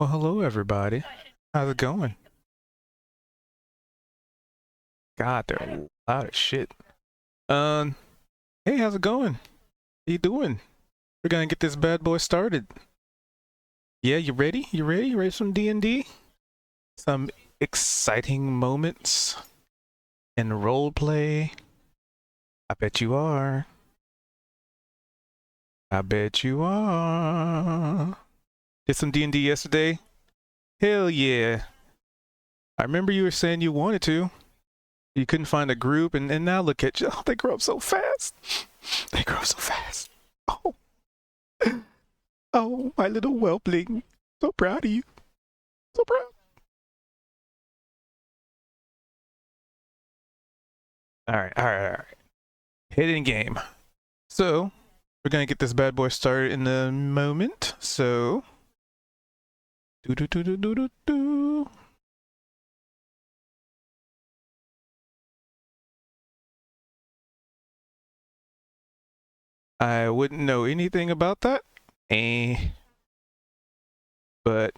Well, hello everybody. How's it going? God, they're loud as shit. Um, hey, how's it going? How you doing? We're gonna get this bad boy started. Yeah, you ready? You ready? You ready for some D&D? Some exciting moments in role play? I bet you are. I bet you are. Did some D&D yesterday? Hell yeah. I remember you were saying you wanted to. You couldn't find a group, and now look at you. Oh, they grow up so fast. They grow up so fast. Oh. Oh, my little whelpling. So proud of you. So proud. All right. Hitting game. So, we're going to get this bad boy started in a moment. So, do. I wouldn't know anything about that. But,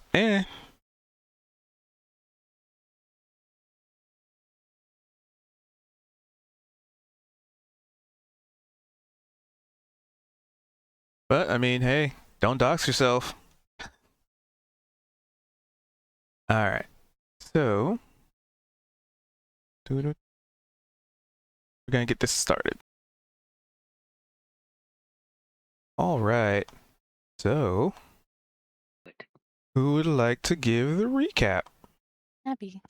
But, I mean, hey, don't dox yourself. Alright. So, we're going to get this started. Alright. So, who would like to give the recap? Abby.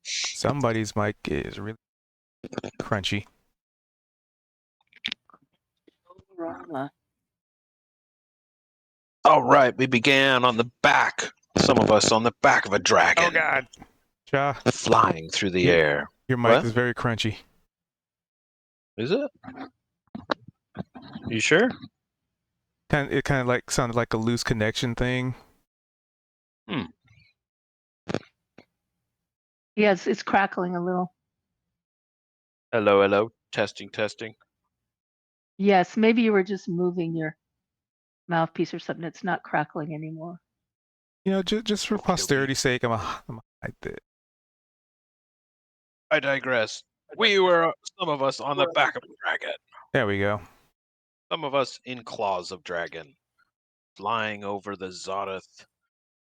Somebody's mic is really crunchy. Rama. All right, we began on the back. Some of us on the back of a dragon. Oh God, Ja, Flying through the Yeah. air. your mic What? is very crunchy. Is it? You sure? It kind of like sounded like a loose connection thing. Yes, it's crackling a little. Hello. Testing. Yes, maybe you were just moving your mouthpiece or something. It's not crackling anymore. You know, just for Okay. posterity's sake, I'm gonna hide it. I digress. We were, some of us, on the back of a dragon. There we go. Some of us in claws of dragon. Flying over the Zodath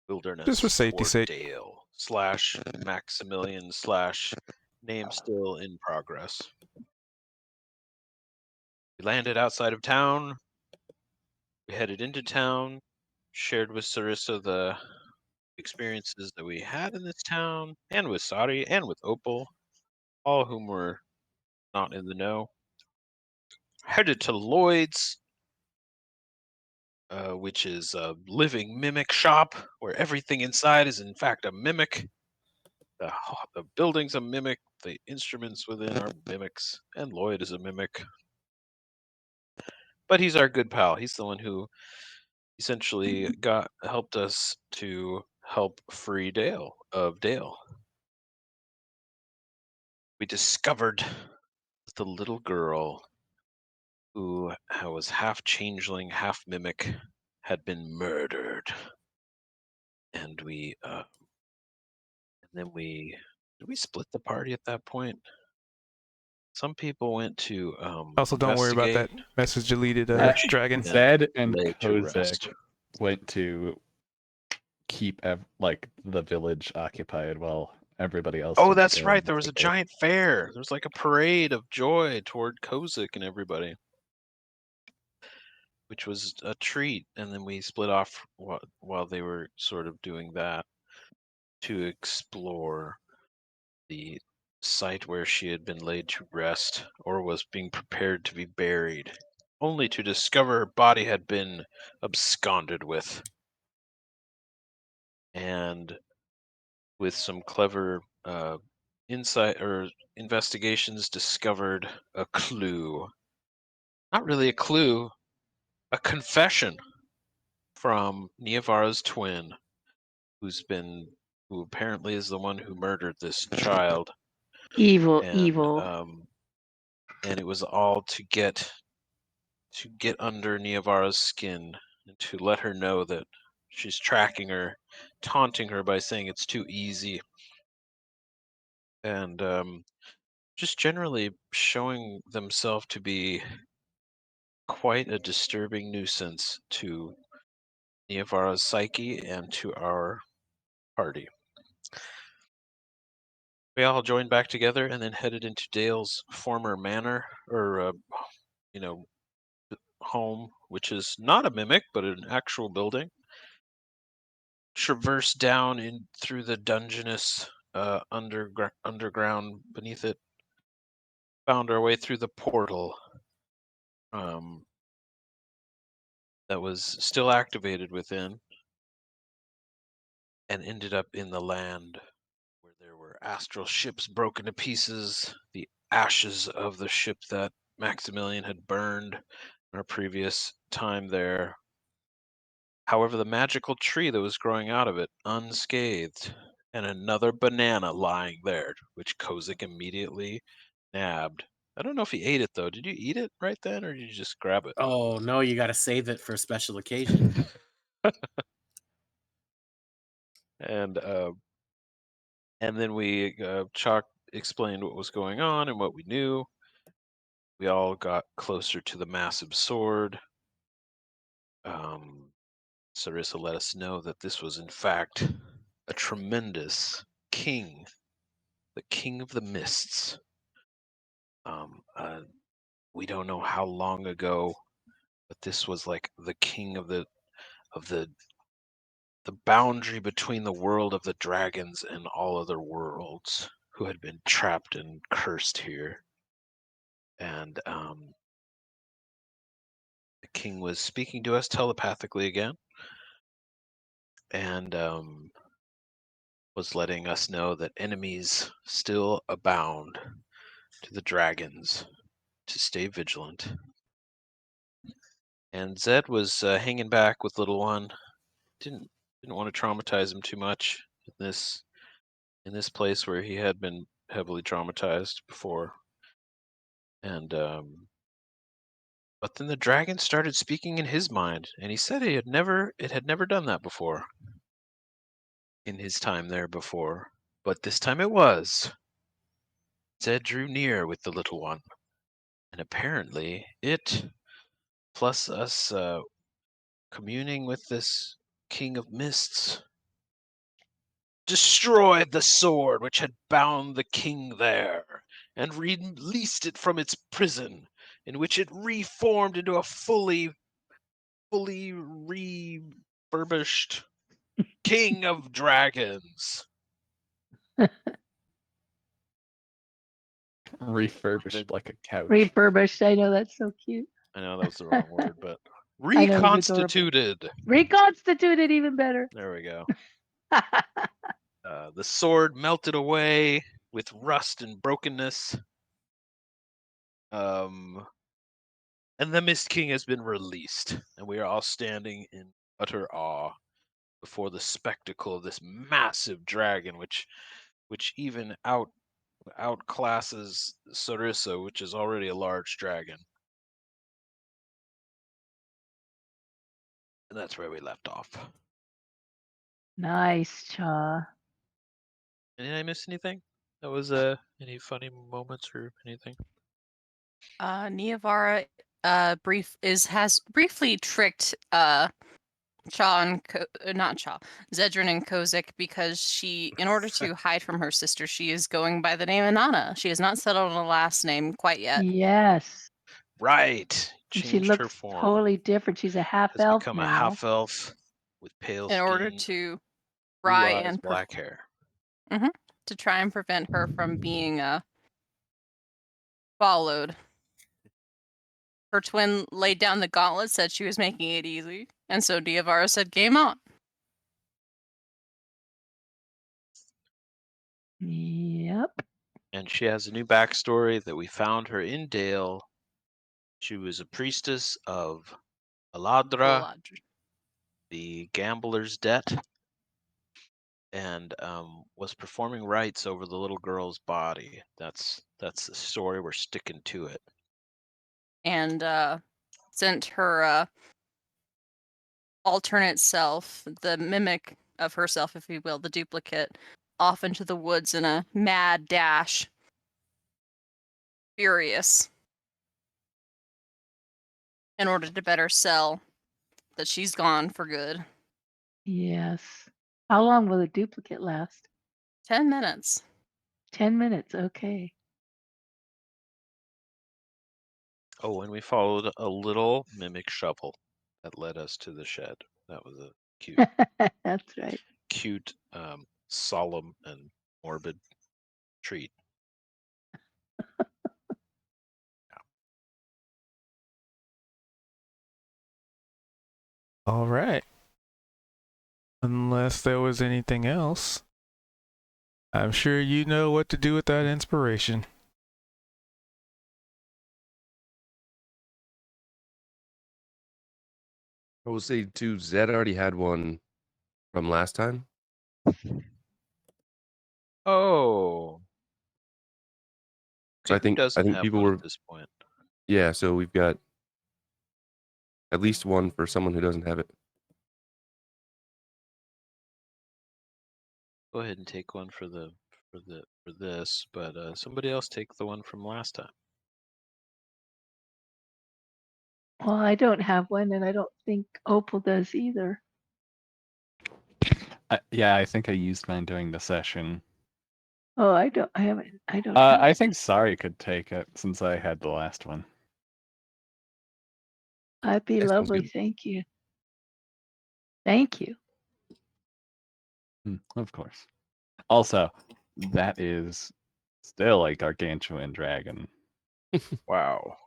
wilderness. Just for safety's toward sake. Dale / Maximilian / name still in progress. We landed outside of town. We headed into town, shared with Sarissa the experiences that we had in this town, and with Sadi, and with Opal, all whom were not in the know. Headed to Lloyd's, which is a living mimic shop, where everything inside is in fact a mimic. The building's a mimic, the instruments within are mimics, and Lloyd is a mimic. But he's our good pal. He's the one who essentially helped us to help free Dale of Dale. We discovered the little girl who was half changeling, half mimic, had been murdered. And did we split the party at that point? Some people went to Also, don't worry about that message deleted, dragon. Zed and laid to rest. Kozak went to keep the village occupied while everybody else. Oh, went to that's go right. There was a investigate. giant fair. There was like a parade of joy toward Kozak and everybody, which was a treat. And then we split off while they were sort of doing that to explore the site where she had been laid to rest or was being prepared to be buried, only to discover her body had been absconded with. And with some clever insight or investigations, discovered a clue. Not really a clue, a confession from Niavara's twin, who apparently is the one who murdered this child. Evil, And, evil. and it was all to get under Niavara's skin and to let her know that she's tracking her, taunting her by saying it's too easy, and just generally showing themselves to be quite a disturbing nuisance to Niavara's psyche and to our party. We all joined back together and then headed into Dale's former manor, or home, which is not a mimic but an actual building. Traversed down in through the dungeness underground beneath it. Found our way through the portal that was still activated within, and ended up in the land where there were astral ships broken to pieces, the ashes of the ship that Maximilian had burned in our previous time there. However, the magical tree that was growing out of it unscathed, and another banana lying there, which Kozik immediately nabbed. I don't know if he ate it though. Did you eat it right then, or did you just grab it? Oh no, you got to save it for a special occasion. And then we Chalk explained what was going on and what we knew. We all got closer to the massive sword. Sarissa let us know that this was in fact a tremendous king, the king of the mists. We don't know how long ago, but this was like the king of the boundary between the world of the dragons and all other worlds, who had been trapped and cursed here. And the king was speaking to us telepathically again, and was letting us know that enemies still abound to the dragons, to stay vigilant. And Zed was hanging back with little one. Didn't want to traumatize him too much in this place where he had been heavily traumatized before. And but then the dragon started speaking in his mind, and he said it had never done that before in his time there before. But this time it was. Zed drew near with the little one, and apparently it, plus us communing with this king of mists, destroyed the sword which had bound the king there, and released it from its prison, in which it reformed into a fully refurbished king of dragons. Refurbished like a couch. Refurbished. I know, that's so cute. I know that was the wrong word, but I know, it was adorable. reconstituted. Reconstituted, even better. There we go. The sword melted away with rust and brokenness. And the Mist King has been released, and we are all standing in utter awe before the spectacle of this massive dragon, which even outclasses Sarissa, which is already a large dragon. And that's where we left off. Nice, Cha. Did I miss anything? That was any funny moments or anything? Niavara has briefly tricked Cha and not Cha, Zedrin and Kozik, because she, in order to hide from her sister, she is going by the name Inanna. She has not settled on a last name quite yet. Yes. Right. And Changed she looks her form. totally different. She's a half Has elf become now. a half elf with pale In skin, order to blue try eyes, and black hair. to try and prevent her from being followed. Her twin laid down the gauntlet, said she was making it easy, and so Niavara said, "Game on." Yep. And she has a new backstory that we found her in Dale. She was a priestess of Aladra, the gambler's debt. and was performing rites over the little girl's body. That's the story. We're sticking to it. And sent her alternate self, the mimic of herself, if you will, the duplicate, off into the woods in a mad dash. Furious. In order to better sell that she's gone for good. Yes. How long will the duplicate last? 10 minutes. 10 minutes. Okay. Oh, and we followed a little mimic shovel that led us to the shed. That was a That's right. cute, solemn, and morbid treat. All right. Unless there was anything else, I'm sure you know what to do with that inspiration. I will say too, Zed already had one from last time. Oh. So I Who think doesn't have people one were at this point. Yeah, so we've got at least one for someone who doesn't have it. Go ahead and take one for this, but somebody else take the one from last time. Well, I don't have one, and I don't think Opal does either. Yeah, I think I used mine during the session. Oh, I don't. I haven't. I don't. have I it. think Sari could take it since I had the last one. That'd be Yeah, sounds lovely. good. Thank you. Thank you. Of course. Also, that is still a gargantuan dragon. Wow.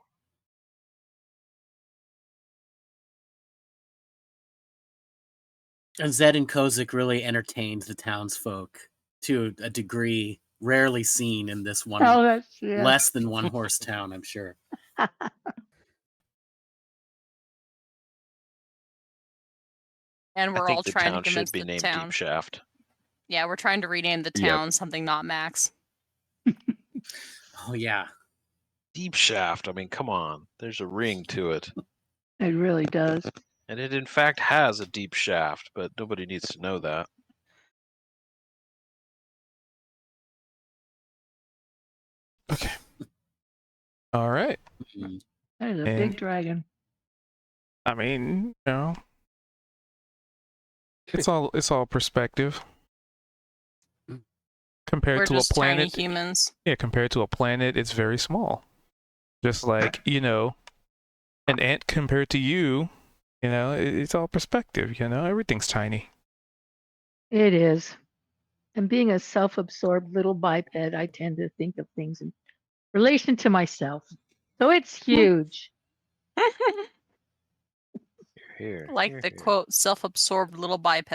And Zed and Kozik really entertained the townsfolk to a degree rarely seen in this one Oh, that's yeah. less than one horse town, I'm sure. And I we're think all the trying to town convince should be the named town. Deep Shaft. Yeah, we're trying to rename the Yep. town something not Max. Oh yeah. Deep Shaft. I mean, come on. There's a ring to it. It really does. And it in fact has a deep shaft, but nobody needs to know that. Okay. All right. Mhm. That is a And- big dragon. I mean, you know, it's all perspective. Compared We're to a just tiny planet, humans. yeah, compared to a planet, it's very small. Just like, you know, an ant compared to you, you know, it's all perspective, you know, everything's tiny. It is. And being a self-absorbed little biped, I tend to think of things in relation to myself. So it's huge. Here. Like here, the here. quote, self-absorbed little biped.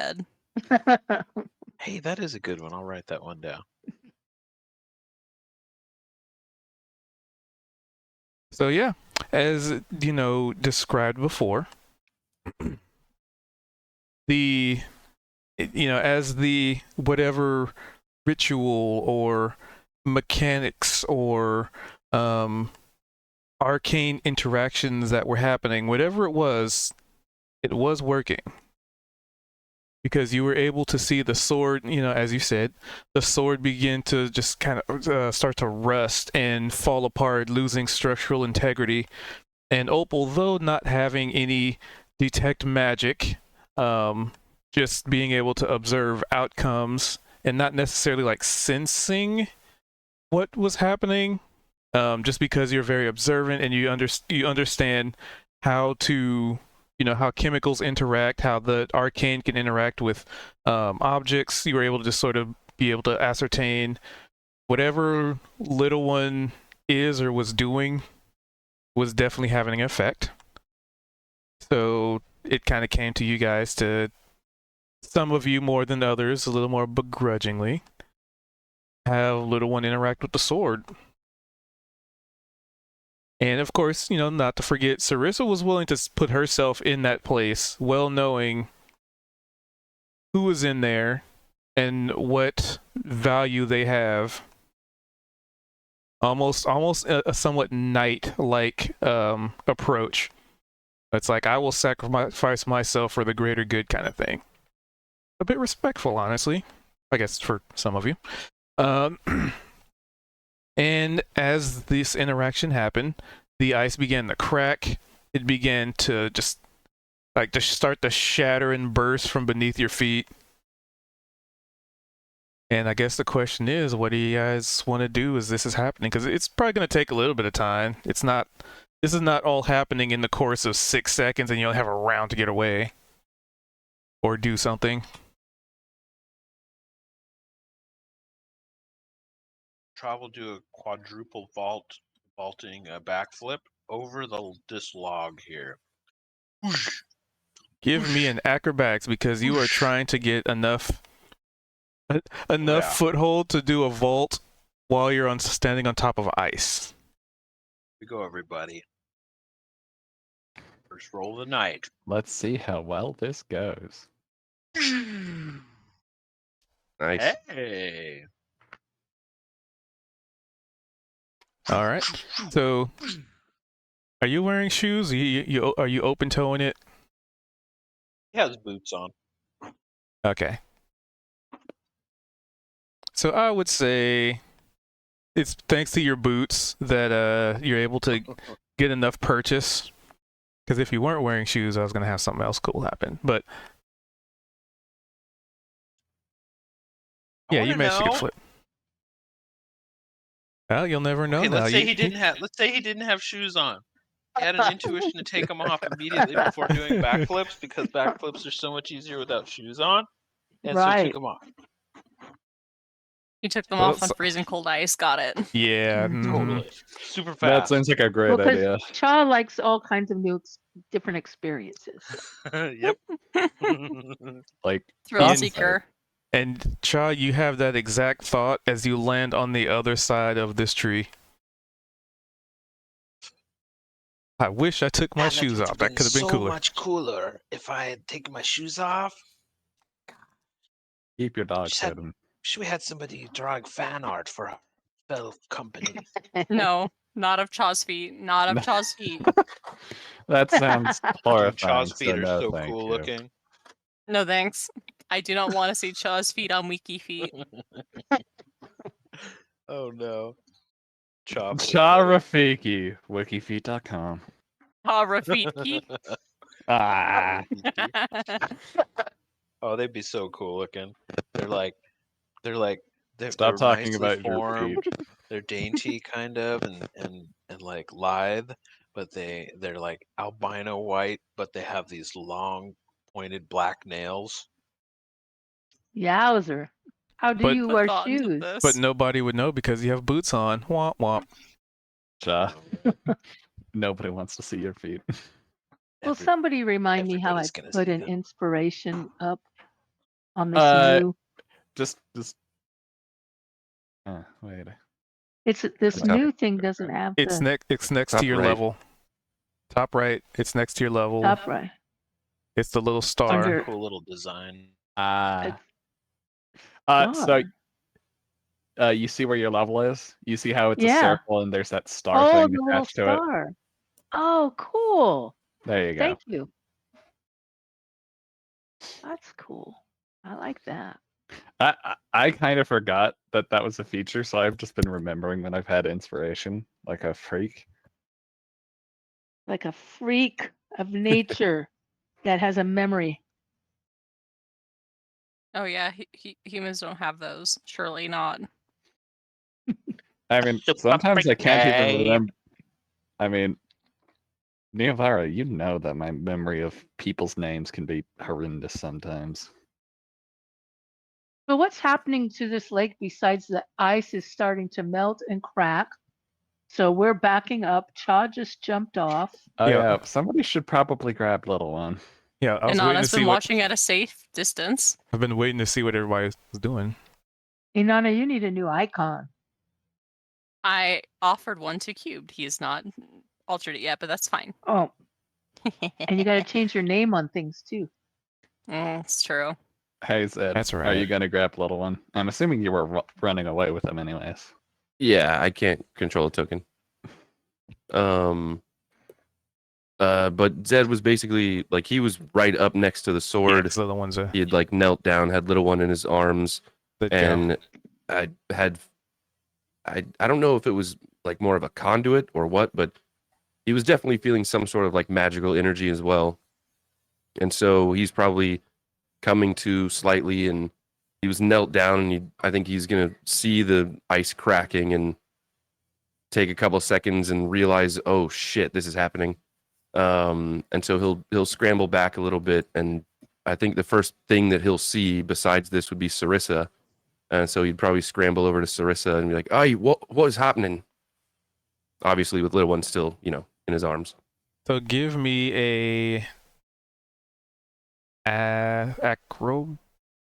Hey, that is a good one. I'll write that one down. So yeah, as you know, described before, the as the whatever ritual or mechanics or arcane interactions that were happening, whatever it was working. Because you were able to see the sword, you know, as you said, the sword begin to just kind of start to rust and fall apart, losing structural integrity. And Opal, though not having any detect magic, just being able to observe outcomes and not necessarily like sensing what was happening, just because you're very observant and you understand how to, you know, how chemicals interact, how the arcane can interact with objects. You were able to just sort of be able to ascertain whatever little one is or was doing was definitely having an effect. So it kind of came to you guys, to some of you more than others, a little more begrudgingly, have little one interact with the sword. And of course, you know, not to forget, Sarissa was willing to put herself in that place, well knowing who was in there and what value they have. Almost a somewhat knight-like approach. It's like, I will sacrifice myself for the greater good kind of thing. A bit respectful, honestly. I guess for some of you. And as this interaction happened, the ice began to crack. It began to just start to shatter and burst from beneath your feet. And I guess the question is, what do you guys want to do as this is happening? Because it's probably going to take a little bit of time. This is not all happening in the course of 6 seconds and you'll have a round to get away. Or do something. Travel do a quadruple vaulting backflip over this log here. Whoosh. Give me an acrobatics because you are trying to get enough Yeah. foothold to do a vault while you're standing on top of ice. We go, everybody. First roll of the night. Let's see how well this goes. Nice. Hey. All right. So, are you wearing shoes? Are you open toeing it? He has boots on. Okay. So I would say it's thanks to your boots that you're able to get enough purchase. Because if you weren't wearing shoes, I was gonna have something else cool happen. But I yeah, you wanna managed to know- get flip. Well, you'll never know. Okay, now. let's say he didn't have shoes on. He had an intuition to take them off immediately before doing backflips because backflips are so much easier without shoes on, and so he Right. took them off. You took them Well, off on freezing cold ice. Got it. Yeah. Mhm. mhm. Totally, super That fast. seems like a great Well, 'cause idea. Cha likes all kinds of different experiences. Yep. Like Thrill Inside. seeker. And Cha, you have that exact thought as you land on the other side of this tree. I wish I took my Man, shoes would've off. That could have been so cooler. much cooler if I had taken my shoes off. keep your dog Just had- hidden. Wish we had somebody drawing fan art for our fellow company. No, not of Chaw's feet. Not of Chaw's feet. That sounds Dude, horrifying. Chaw's feet so are no, so thank cool you. looking. No thanks. I do not want to see Chaw's feet on Wiki feet. Oh no. Chaw. Cha Rafiki, wikifeet.com. Chaw Rafiki. Ah, Oh, they'd be so cool looking. They're stop talking nicely about your formed. feet. They're dainty kind of and like lithe, but they're like albino white, but they have these long pointed black nails. Yowzer. How do But- you Put wear thought into shoes? this. But nobody would know because you have boots on. Womp womp. Cha, nobody wants to see your feet. Will Every- somebody remind me how I everybody's gonna put see an them. inspiration up on this new? Just. Wait. It's this Top- new thing doesn't have It's the It's next Top to your right. level. Top right. It's next to your level. top right. It's the little star. Under- Cool little design. So Star. you see where your level is? You see how it's a Yeah. circle and there's that star Oh, thing the little attached to it? star. Oh, cool. There you go. Thank you. That's cool. I like that. I kind of forgot that that was a feature, so I've just been remembering when I've had inspiration, like a freak. Like a freak of nature that has a memory. Oh yeah, humans don't have those. Surely not. I mean, The sometimes I can't even puppet remember. I mean, Neovara, you know that my memory of people's names can be horrendous sometimes. But what's happening to this lake besides the ice is starting to melt and crack? So we're backing up. Cha just jumped off. Oh Yeah. yeah, somebody should probably grab little one. Yeah, I was And waiting to Anna's see been what watching at a safe distance. I've been waiting to see what everybody was doing. Inanna, you need a new icon. I offered one to Cubed. He has not altered it yet, but that's fine. Oh, and you got to change your name on things too. It's true. Hey Zed, That's are you right. gonna grab little one? I'm assuming you were running away with him anyways. Yeah, I can't control a token. But Zed was basically like he was right up next to the Yeah, sword. because the other one's a He had like knelt down, had little one in his arms, good go. and I don't know if it was like more of a conduit or what, but he was definitely feeling some sort of like magical energy as well. And so he's probably coming to slightly, and he was knelt down, and I think he's gonna see the ice cracking and take a couple seconds and realize, oh shit, this is happening. And so he'll scramble back a little bit, and I think the first thing that he'll see besides this would be Sarissa. And so he'd probably scramble over to Sarissa and be like, "Oh, what is happening?" Obviously, with little one still, in his arms. So give me a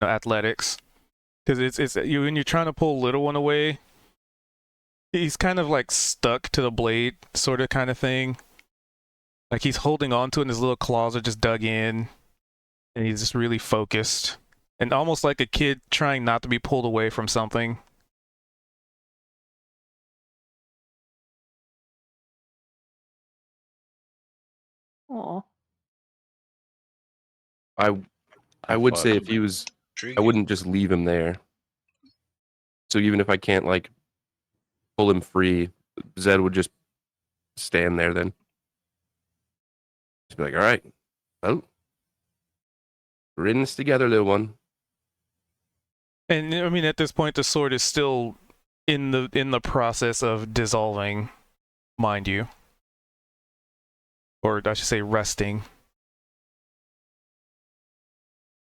athletics, because it's you when you're trying to pull little one away. He's kind of like stuck to the blade, sort of kind of thing. Like he's holding on to it, and his little claws are just dug in, and he's just really focused, and almost like a kid trying not to be pulled away from something. Oh, I would say if he was, I Intriguing. wouldn't just leave him there. So even if I can't like pull him free, Zed would just stand there then. Just be like, "All right, well, we're in this together, little one." And I mean, at this point, the sword is still in the process of dissolving, mind you, or I should say, resting.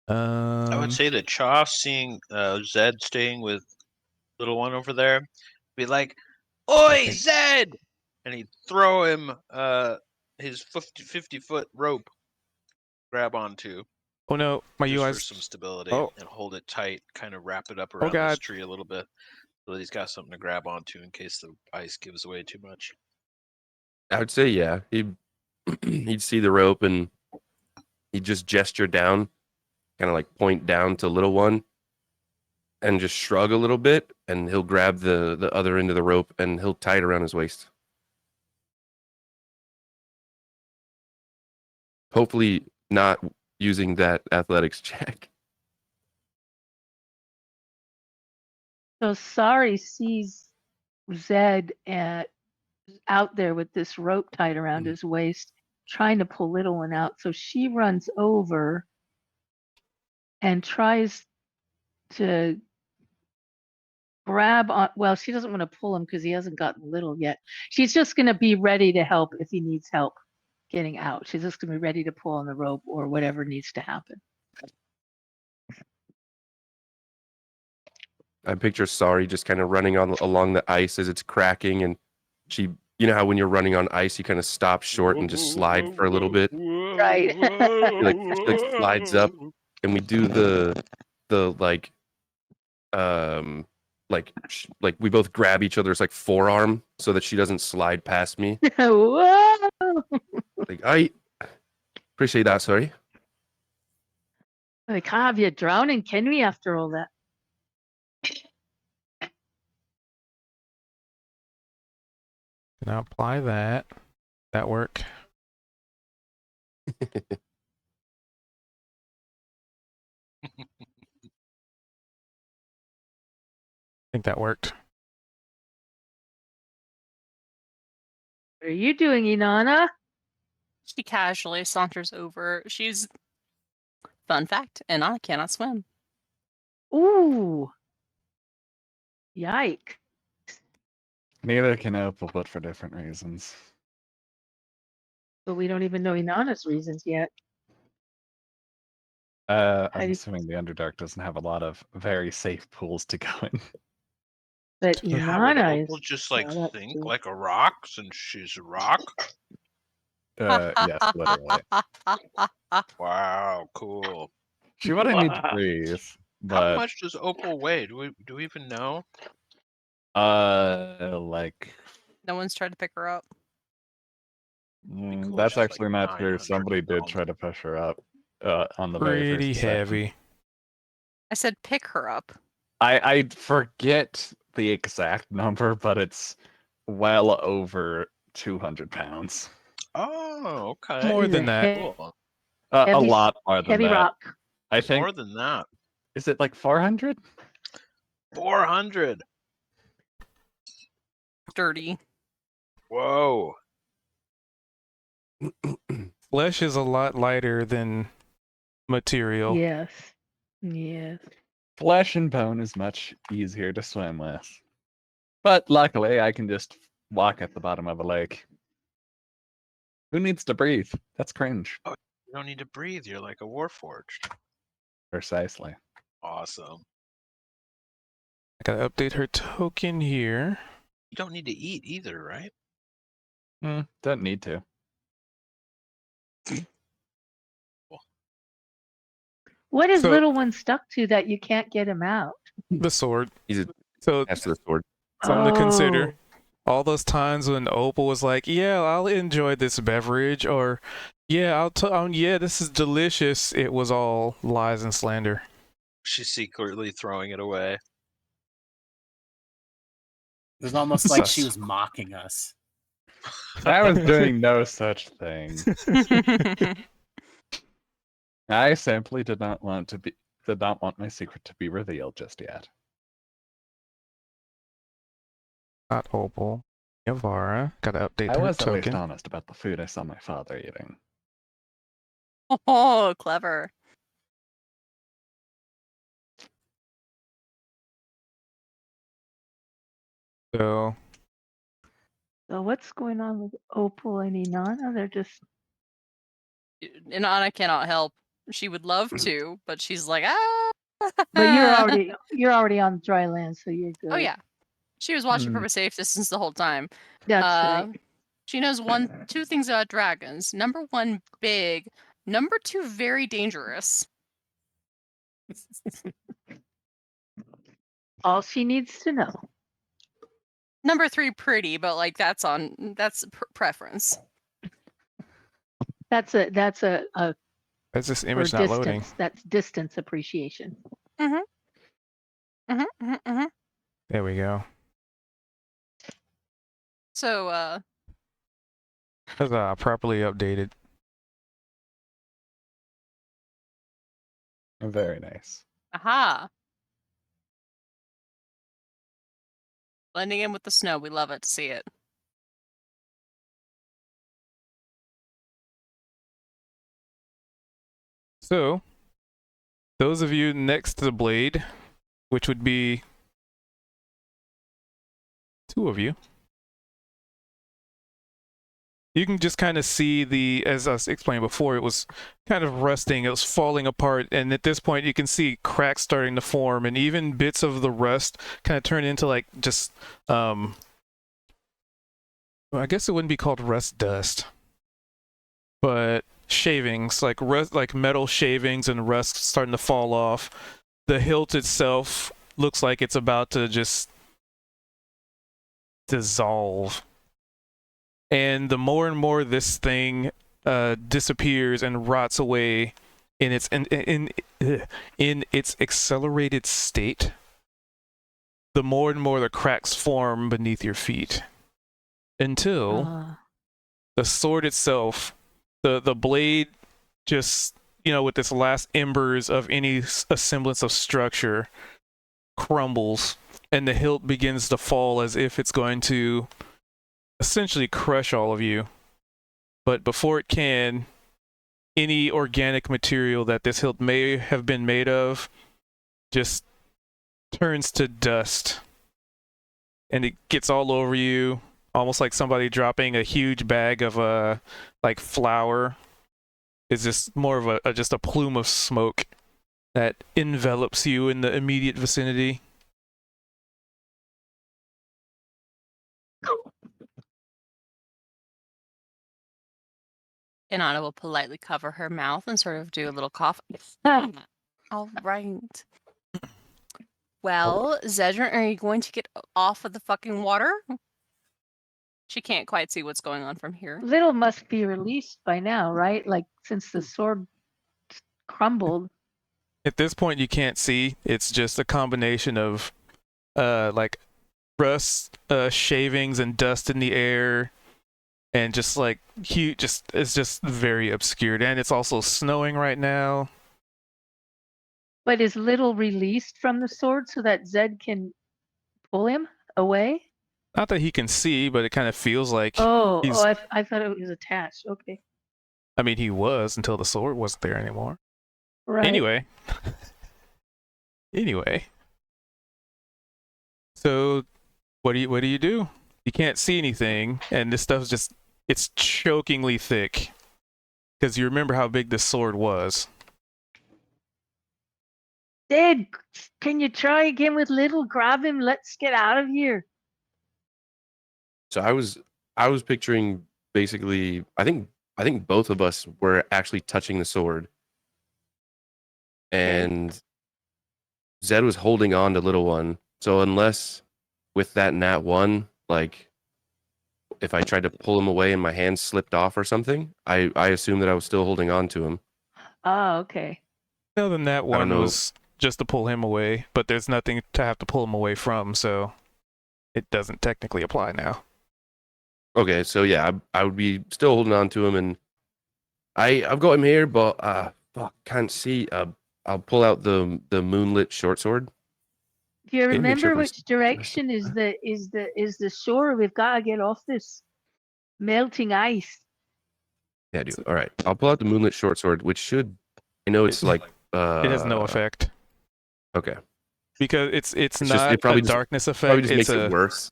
I would say that Cha seeing Zed staying with little one over there, be like, "Oi, Zed!" and he'd throw him his 50-foot rope, grab onto, Oh no, my just for UI's. some stability, Oh. and hold it tight, kind of wrap it up around this God. tree a little bit, so that he's got something to grab onto in case the ice gives away too much. I would say, yeah, he'd see the rope and he'd just gesture down, kind of like point down to little one, and just shrug a little bit, and he'll grab the other end of the rope and he'll tie it around his waist. Hopefully, not using that athletics check. so Sari sees Zed out there with this rope tied around his waist, trying to pull little one out. So she runs over and tries to grab on. Well, she doesn't want to pull him because he hasn't gotten little yet. She's just going to be ready to help if he needs help getting out. She's just going to be ready to pull on the rope or whatever needs to happen. I picture Sari just kind of running along the ice as it's cracking, and she, you know how when you're running on ice, you kind of stop short and just slide for a little bit. Right. Like slides up, and we do the like like we both grab each other's like forearm so that she doesn't slide past me. Whoa! Like, I appreciate that. Sorry. Like, have you drowning? Can we after all that? Now apply that. That work. I think that worked. What are you doing, Inanna? She casually saunters over. She's, fun fact, and I cannot swim. Ooh. Yike. Neither can Opal, but for different reasons. But we don't even know Inanna's reasons yet. I'm do you- assuming the Underdark doesn't have a lot of very safe pools to go in. But Yeah, Inanna Opal is. just like well, that's think true. like a rock since she's a rock. Yes, literally. Wow, cool. She wouldn't need to breathe, How but much does Opal weigh? Do we even know? like No one's tried to pick her up. cool, that's she's like actually not true. 900 Somebody did pounds. try to push her up on the very Pretty first section. heavy. I said pick her up. I forget the exact number, but it's well over 200 pounds. Oh, okay. More He's than a that. Cool. A Heavy- lot more than heavy that. rock. I think. More than that. Is it like 400? 400. Dirty. Whoa. Flesh is a lot lighter than material. Yes. Yes. Flesh and bone is much easier to swim with. But luckily, I can just walk at the bottom of a lake. Who needs to breathe? That's cringe. You don't need to breathe. You're like a warforged. Precisely. Awesome. I gotta update her token here. You don't need to eat either, right? Don't need to. What is So- little one stuck to that you can't get him out? The sword. He's So attached to the sword. something to Oh. consider. All those times when Opal was like, "Yeah, I'll enjoy this beverage," or "Yeah, yeah, this is delicious," it was all lies and slander. She's secretly throwing it away. It was almost like she Sus. was mocking us. I was doing no such thing. I simply did not want my secret to be revealed just yet. Not Opal. Yavara. Gotta update I her was at least token. honest about the food I saw my father eating. Oh, clever. So So what's going on with Opal and Inanna? They're just Inanna cannot help. She would love to, but she's like, ah. but you're already on dry land, so you're good. Oh yeah, she was watching Hmm. from a safe distance the whole time. That's Uh, She knows two things about dragons. Number one, big. Number two, very dangerous. right. All she needs to know. Number three, pretty, but like that's preference. That's a that's this for image not distance. loading. That's distance appreciation. There we go. So, That's properly updated. Very nice. aha. Blending in with the snow. We love it to see it. So, those of you next to the blade, which would be two of you, you can just kind of see as I was explaining before, it was kind of rusting, it was falling apart, and at this point you can see cracks starting to form, and even bits of the rust kind of turn into like just, well, I guess it wouldn't be called rust dust, but shavings, like rust, like metal shavings and rust starting to fall off. The hilt itself looks like it's about to just dissolve. And the more and more this thing disappears and rots away in its in its accelerated state, the more and more the cracks form beneath your feet, until the sword itself, the blade, just, you know, with this last embers of any semblance of structure, crumbles, and the hilt begins to fall as if it's going to essentially crush all of you. But before it can, any organic material that this hilt may have been made of just turns to dust, and it gets all over you, almost like somebody dropping a huge bag of like flour. It's just more of just a plume of smoke that envelops you in the immediate vicinity. Inanna will politely cover her mouth and sort of do a little cough. All right. Well, Zedrin, are you going to get off of the fucking water? She can't quite see what's going on from here. Little must be released by now, right? Like since the sword crumbled. At this point, you can't see. It's just a combination of, like, rust, shavings, and dust in the air, and just like huge. It's just very obscured, and it's also snowing right now. But is Little released from the sword so that Zed can pull him away? Not that he can see, but it kind of feels like. Oh, he's- I thought it was attached. Okay. I mean, he was until the sword wasn't there anymore. Right. Anyway. So, what do you do? You can't see anything, and this stuff's it's chokingly thick. Because you remember how big this sword was. Zed, can you try again with Little? Grab him. Let's get out of here. So I was picturing basically I think both of us were actually touching the sword. And Zed was holding on to little one. So unless with that nat 1, like if I tried to pull him away and my hand slipped off or something, I assumed that I was still holding on to him. Oh, okay. No, then that don't one know. was just to pull him away, but there's nothing to have to pull him away from, so it doesn't technically apply now. Okay, so yeah, I would be still holding on to him, and I've got him here, but fuck, can't see. I'll pull out the moonlit short sword. Do you Okay, make sure remember there's- which direction is the shore? We've got to get off this melting ice. Yeah, I do. All right, I'll pull out the moonlit short sword, which should. I know it's like. It has no effect Okay, because it's just- not it probably a just- darkness probably effect. just makes It's it worse.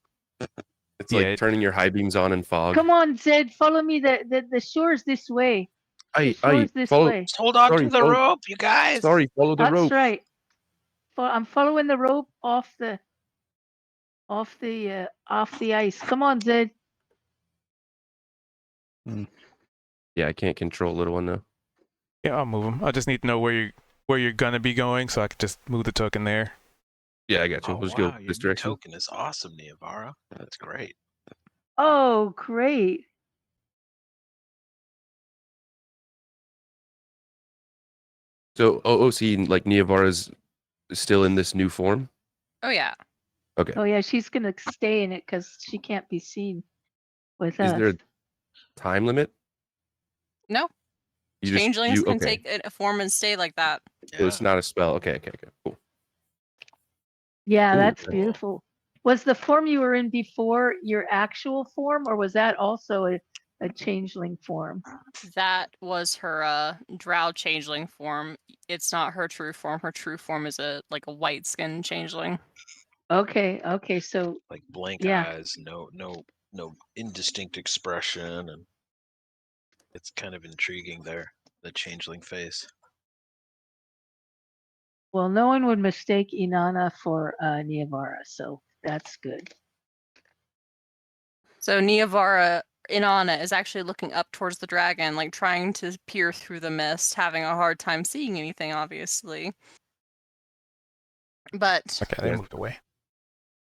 It's like Yeah, it- turning your high beams on in fog. Come on, Zed, follow me. The shore's this way. The I shore's this follow. way. Just hold on Sorry, to the follow- rope, you guys. Sorry, follow the That's rope. right. I'm following the rope off the ice. Come on, Zed. Yeah, I can't control little one now. yeah, I'll move him. I just need to know where you're gonna be going, so I can just move the token there. Yeah, I got you. Oh, Let's wow, go your this new direction. token is awesome, Niavara. That's great. Oh, great. So OOC, like Niavara's still in this new form. Oh yeah. Okay. Oh yeah, she's gonna stay in it because she can't be seen with Is us. there a time limit? No. You just Changelings you can okay? take a form and stay like that. So it's not a spell. Okay, cool. Yeah, Ooh, that's cool. beautiful. Was the form you were in before your actual form, or was that also a changeling form? That was her drow changeling form. It's not her true form. Her true form is a white skin changeling. Okay, so Like blank Yeah. eyes, no indistinct expression, and it's kind of intriguing there. The changeling face. well, no one would mistake Inanna for Niavara, so that's good. So Niavara Inanna is actually looking up towards the dragon, like trying to peer through the mist, having a hard time seeing anything, obviously. But Okay, they Yeah. moved away.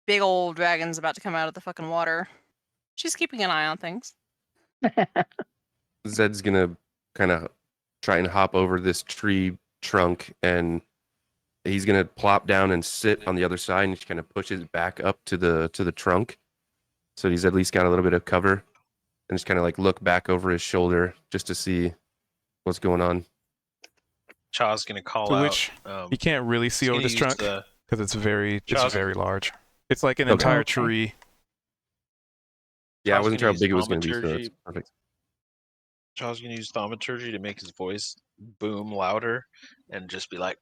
big old dragon's about to come out of the fucking water. She's keeping an eye on things. Zed's gonna kind of try and hop over this tree trunk, and he's gonna plop down and sit on the other side, and just kind of push his back up to the trunk, so he's at least got a little bit of cover, and just kind of like look back over his shoulder just to see what's going on. Chaw's gonna call To out. which you can't really see he's over gonna this use trunk the- because it's very Charles- large. It's like an Okay. entire Okay. tree. Yeah, I Chaw's wasn't sure gonna how big it was use gonna be, so thaumaturgy. it's perfect. Chaw's gonna use thaumaturgy to make his voice boom louder and just be like,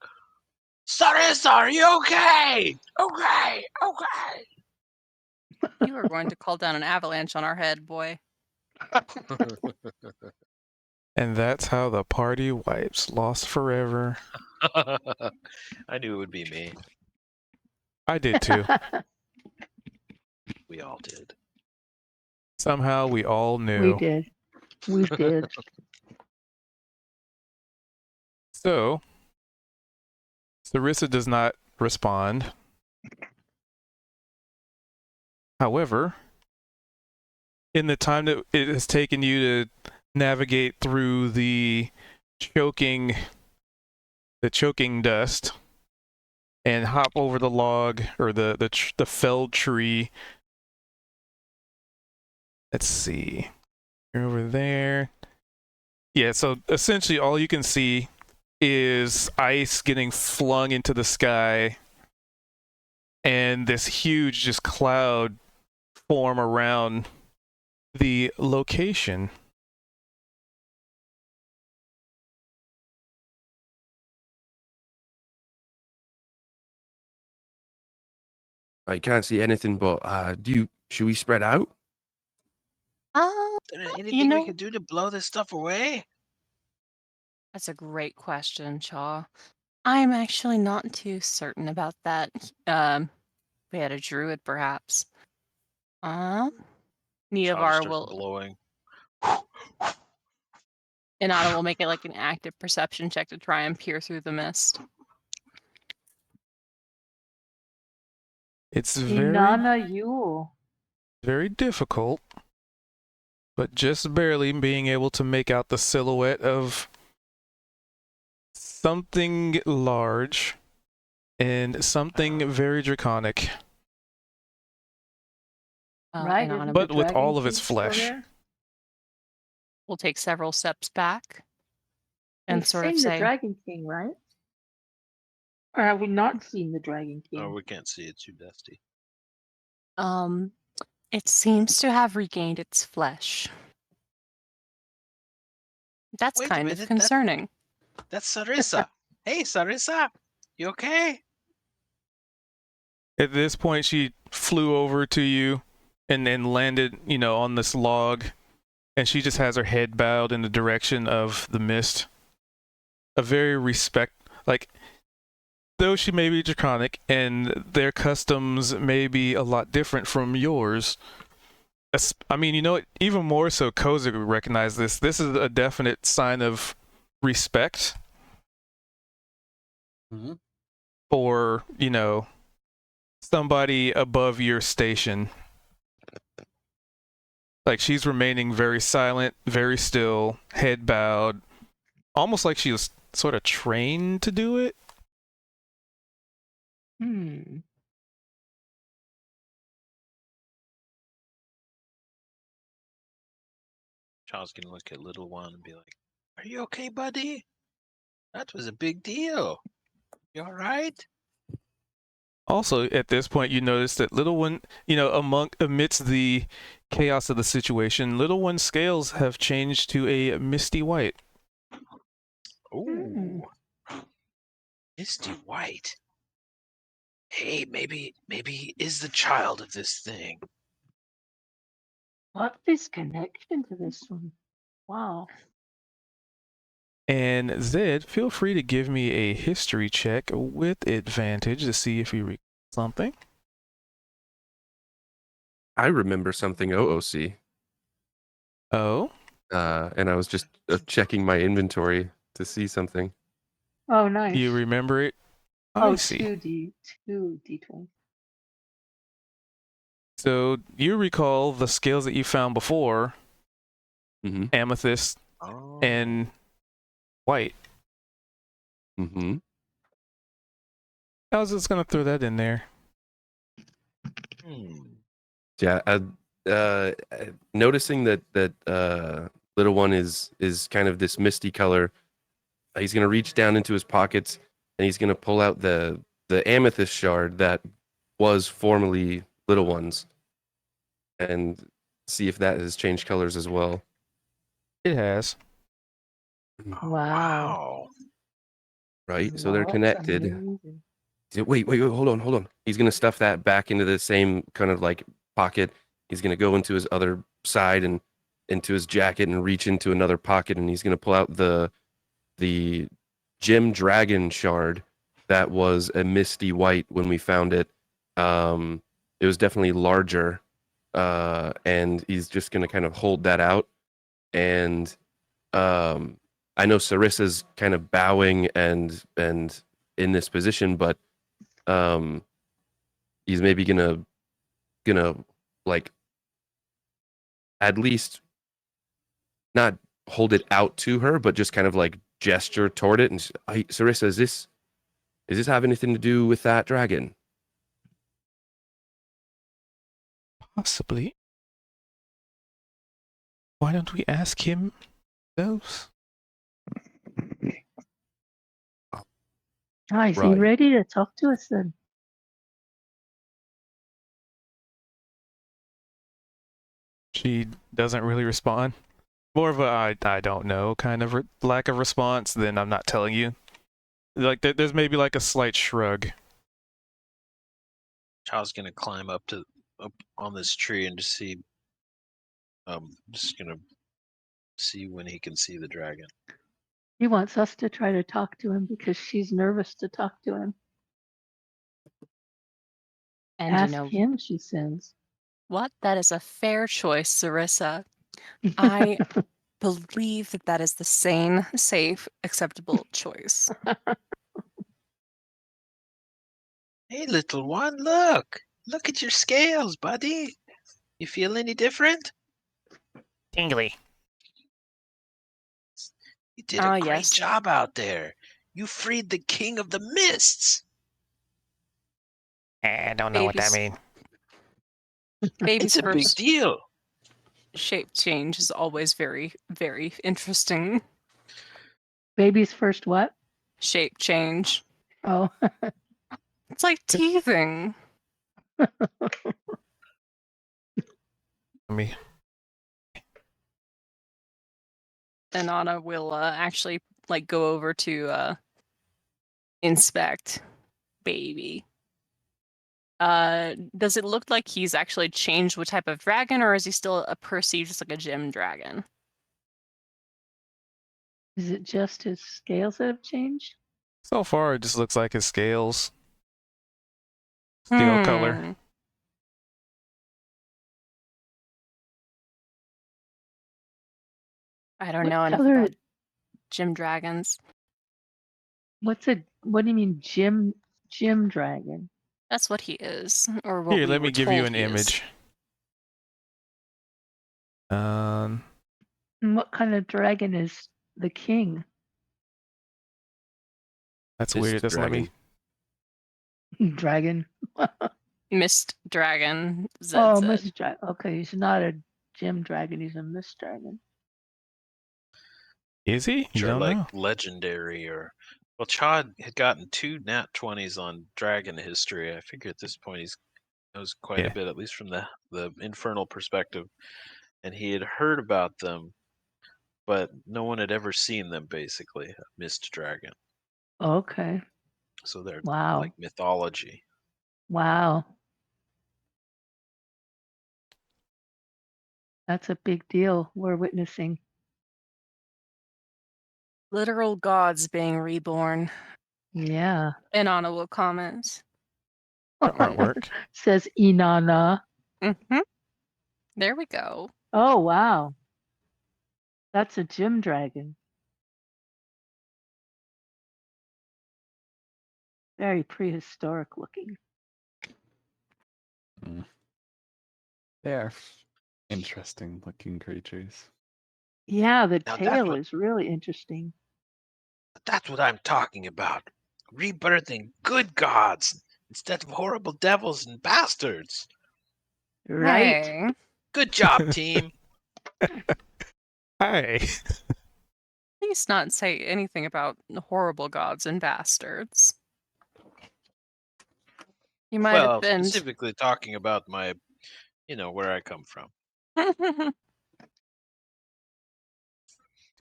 "Sarissa, are you okay? Okay." You are going to call down an avalanche on our head, boy. And that's how the party wipes. Lost forever. I knew it would be me. I did too. We all did. Somehow we all We knew. did. We did. So, Sarissa does not respond. However, in the time that it has taken you to navigate through the choking choking dust and hop over the log or the felled tree. Let's see. You're over there. Yeah, so essentially all you can see is ice getting flung into the sky and this huge just cloud form around the location. I can't see anything, but should we spread out? Is there anything we know, can do to blow this stuff away? that's a great question, Chaw. I'm actually not too certain about that. We had a druid, perhaps. Shaw Neovar starts will, blowing. Inanna will make it like an active perception check to try and peer through the mist. It's very, Inanna Yule. very difficult, but just barely being able to make out the silhouette of something large and something very draconic, Right, Inanna isn't but the with Dragon all of its King still flesh. there? will take several steps back and We've sort of seen the say, Dragon King, right? Or have we not seen the Dragon King? Oh, we can't see it, too dusty. it seems to have regained its flesh. That's Wait a kind of minute, that- concerning. That's Sarissa. Hey, Sarissa. You okay? At this point, she flew over to you and then landed, on this log, and she just has her head bowed in the direction of the mist. A very though she may be draconic and their customs may be a lot different from yours. I mean, even more so, Kozak would recognize this. This is a definite sign of respect Mhm. for, somebody above your station. Like, she's remaining very silent, very still, head bowed, almost like she was sort of trained to do it. Shaw's gonna look at little one and be like, "Are you okay, buddy? That was a big deal. You all right?" Also, at this point, you notice that Little One, amidst the chaos of the situation, Little One's scales have changed to a misty white. Ooh. Misty white. Hey, maybe he is the child of this thing. What's this connection to this one? Wow. And Zed, feel free to give me a history check with advantage to see if you recall something. I remember something OOC, Oh, and I was just checking my inventory to see something. Oh, nice. you remember it? I Oh, see. 2d20. So you recall the scales that you found before, Mm-hmm. amethyst Oh. and white. Mm-hmm. I was just gonna throw that in there. Yeah. Noticing that little one is kind of this misty color, he's gonna reach down into his pockets and he's gonna pull out the amethyst shard that was formerly little one's, and see if that has changed colors as well. It has. Wow. Right. So they're That's connected. amazing. Wait, hold on. He's gonna stuff that back into the same kind of like pocket. He's gonna go into his other side and into his jacket and reach into another pocket, and he's gonna pull out the gem dragon shard that was a misty white when we found it. It was definitely larger, and he's just gonna kind of hold that out. And I know Sarissa's kind of bowing and in this position, but he's maybe gonna like at least not hold it out to her, but just kind of like gesture toward it, and hey, Sarissa, does this have anything to do with that dragon? Possibly. Why don't we ask him those? Ah, is he Right. ready to talk to us then? She doesn't really respond. More of a I don't know kind of lack of response than I'm not telling you. Like there's maybe like a slight shrug. Child's gonna climb up on this tree and just see. Just gonna see when he can see the dragon. He wants us to try to talk to him because she's nervous to talk to him. And Ask you know him, she says. what? That is a fair choice, Sarissa. I believe that that is the sane, safe, acceptable choice. Hey, little one, look! Look at your scales, buddy. You feel any different? Tingly. You did Ah, a great yes. job out there. You freed the king of the mists. I don't know what that Babies. means. Baby's It's a big first deal. shape change is always very, very interesting. Baby's first what? Shape change. Oh, It's like teething. Me. And Anna will actually like go over to inspect baby. Does it look like he's actually changed what type of dragon, or is he still perceived as like a gem dragon? is it just his scales that have changed? So far, it just looks like his scales. Scale color. Hmm. I don't What know enough color- about gem dragons. What do you mean, Jim Dragon? That's what he is, or what Here, we let were me give you told an he is. image. And what kind of dragon is the king? That's This weird. Doesn't let me. Dragon. Mist dragon. ZZ. Oh, Mist Dragon. Okay, he's not a Jim Dragon. He's a Mist Dragon. Is he? You Sure, don't like know. legendary or. Well, Chad had gotten 2 nat 20s on dragon history. I figure at this point he knows quite Yeah. a bit, at least from the infernal perspective. And he had heard about them, but no one had ever seen them, basically. A mist dragon. Okay. So they're Wow. like mythology. Wow. That's a big deal we're witnessing. Literal gods being reborn. Yeah. And Anna will comment. For artwork. Says Inanna. Mm-hmm. There we go. Oh, wow. That's a Jim Dragon. Very prehistoric looking. They are interesting looking creatures. Yeah, the Now, that's tail what- is really interesting. That's what I'm talking about. Rebirthing good gods instead of horrible devils and bastards. Right? Hey. Good job, team. Hi. Please not say anything about horrible gods and bastards. You might Well, have been. specifically talking about my, where I come from.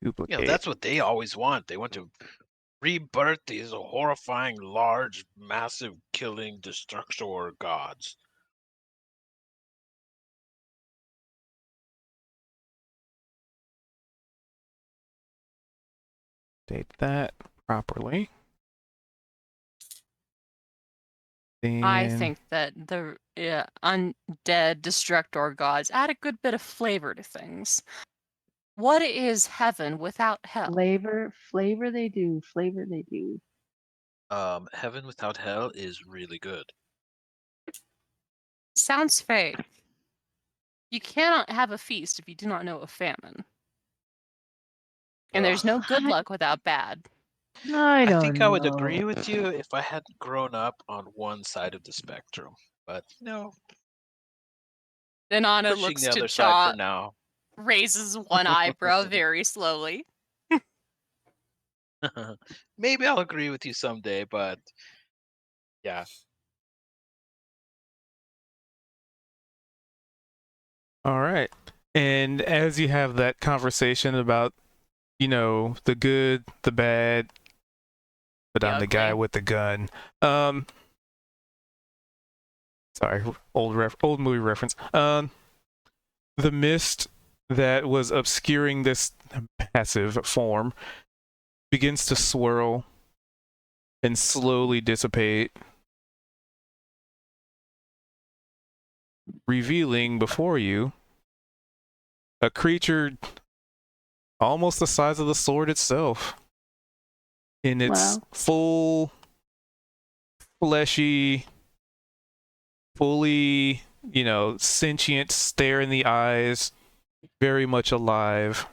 Duplicate. That's what they always want. They want to rebirth these horrifying, large, massive, killing, destructor gods. Date that properly. I Then think that the undead destructor gods add a good bit of flavor to things. What is heaven without hell? Flavor they do. Flavor they do. Heaven without hell is really good. Sounds fake. You cannot have a feast if you do not know a famine. And there's no good I- luck without bad. I I don't think know. I would agree with you if I hadn't grown up on one side of the spectrum. But no, Then Anna pushing looks the to other side Cha, for now. raises one eyebrow very slowly. Maybe I'll agree with you someday, but yeah. All right. And as you have that conversation about, the good, the bad, but The I'm the guy ugly. with the gun. Sorry, old movie reference. The mist that was obscuring this passive form begins to swirl and slowly dissipate, revealing before you a creature almost the size of the sword itself, in its Wow. full fleshy, fully, sentient stare in the eyes, very much alive.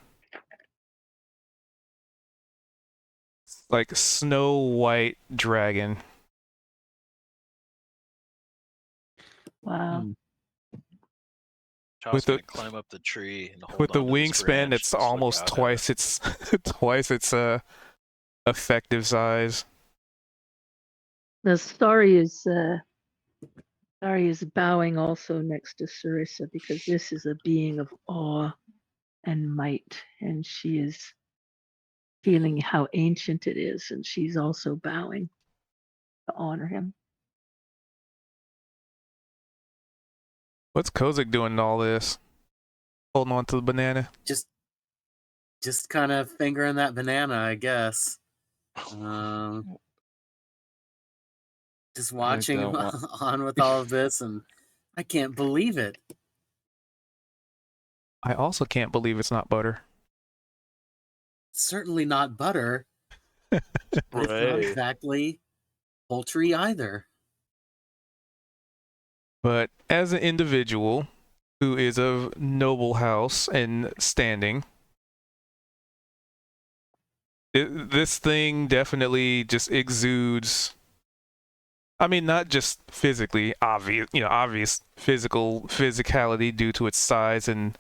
Like Snow White dragon. Wow. Hmm. Chaw's With the- gonna climb up the tree and hold With the onto this wingspan branch that's and just look almost out at twice it. its twice its effective size. The Starry is bowing also next to Sarissa because this is a being of awe and might, and she is feeling how ancient it is, and she's also bowing to honor him. What's Kozik doing in all this? Holding on to the banana. Just kind of fingering that banana, I guess. Just watching him don't want- on with all of this, and I can't believe it. I also can't believe it's not butter. Certainly not butter. It's not Right. exactly poultry either. But as an individual who is of noble house and standing, this thing definitely just exudes. I mean, not just physically obvious physicality due to its size and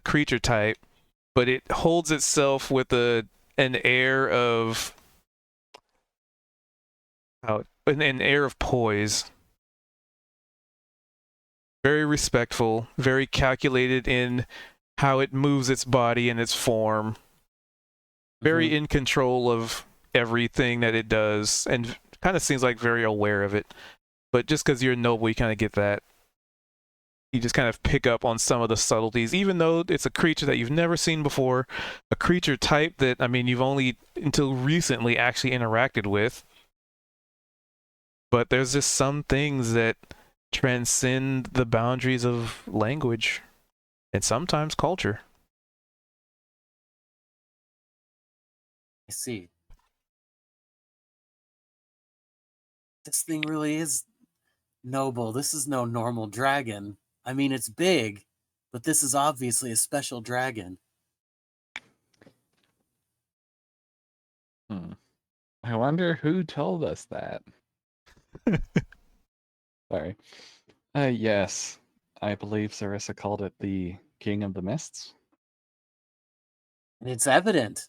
creature type, but it holds itself with an air of an air of poise. Very respectful, very calculated in how it moves its body and its form. Very in control of everything that it does, and kind of seems like very aware of it. But just because you're noble, you kind of get that. You just kind of pick up on some of the subtleties, even though it's a creature that you've never seen before, a creature type that, I mean, you've only until recently actually interacted with. But there's just some things that transcend the boundaries of language and sometimes culture. I see. This thing really is noble. This is no normal dragon. I mean, it's big, but this is obviously a special dragon. I wonder who told us that. Sorry. Yes, I believe Sarissa called it the King of the Mists. And it's evident.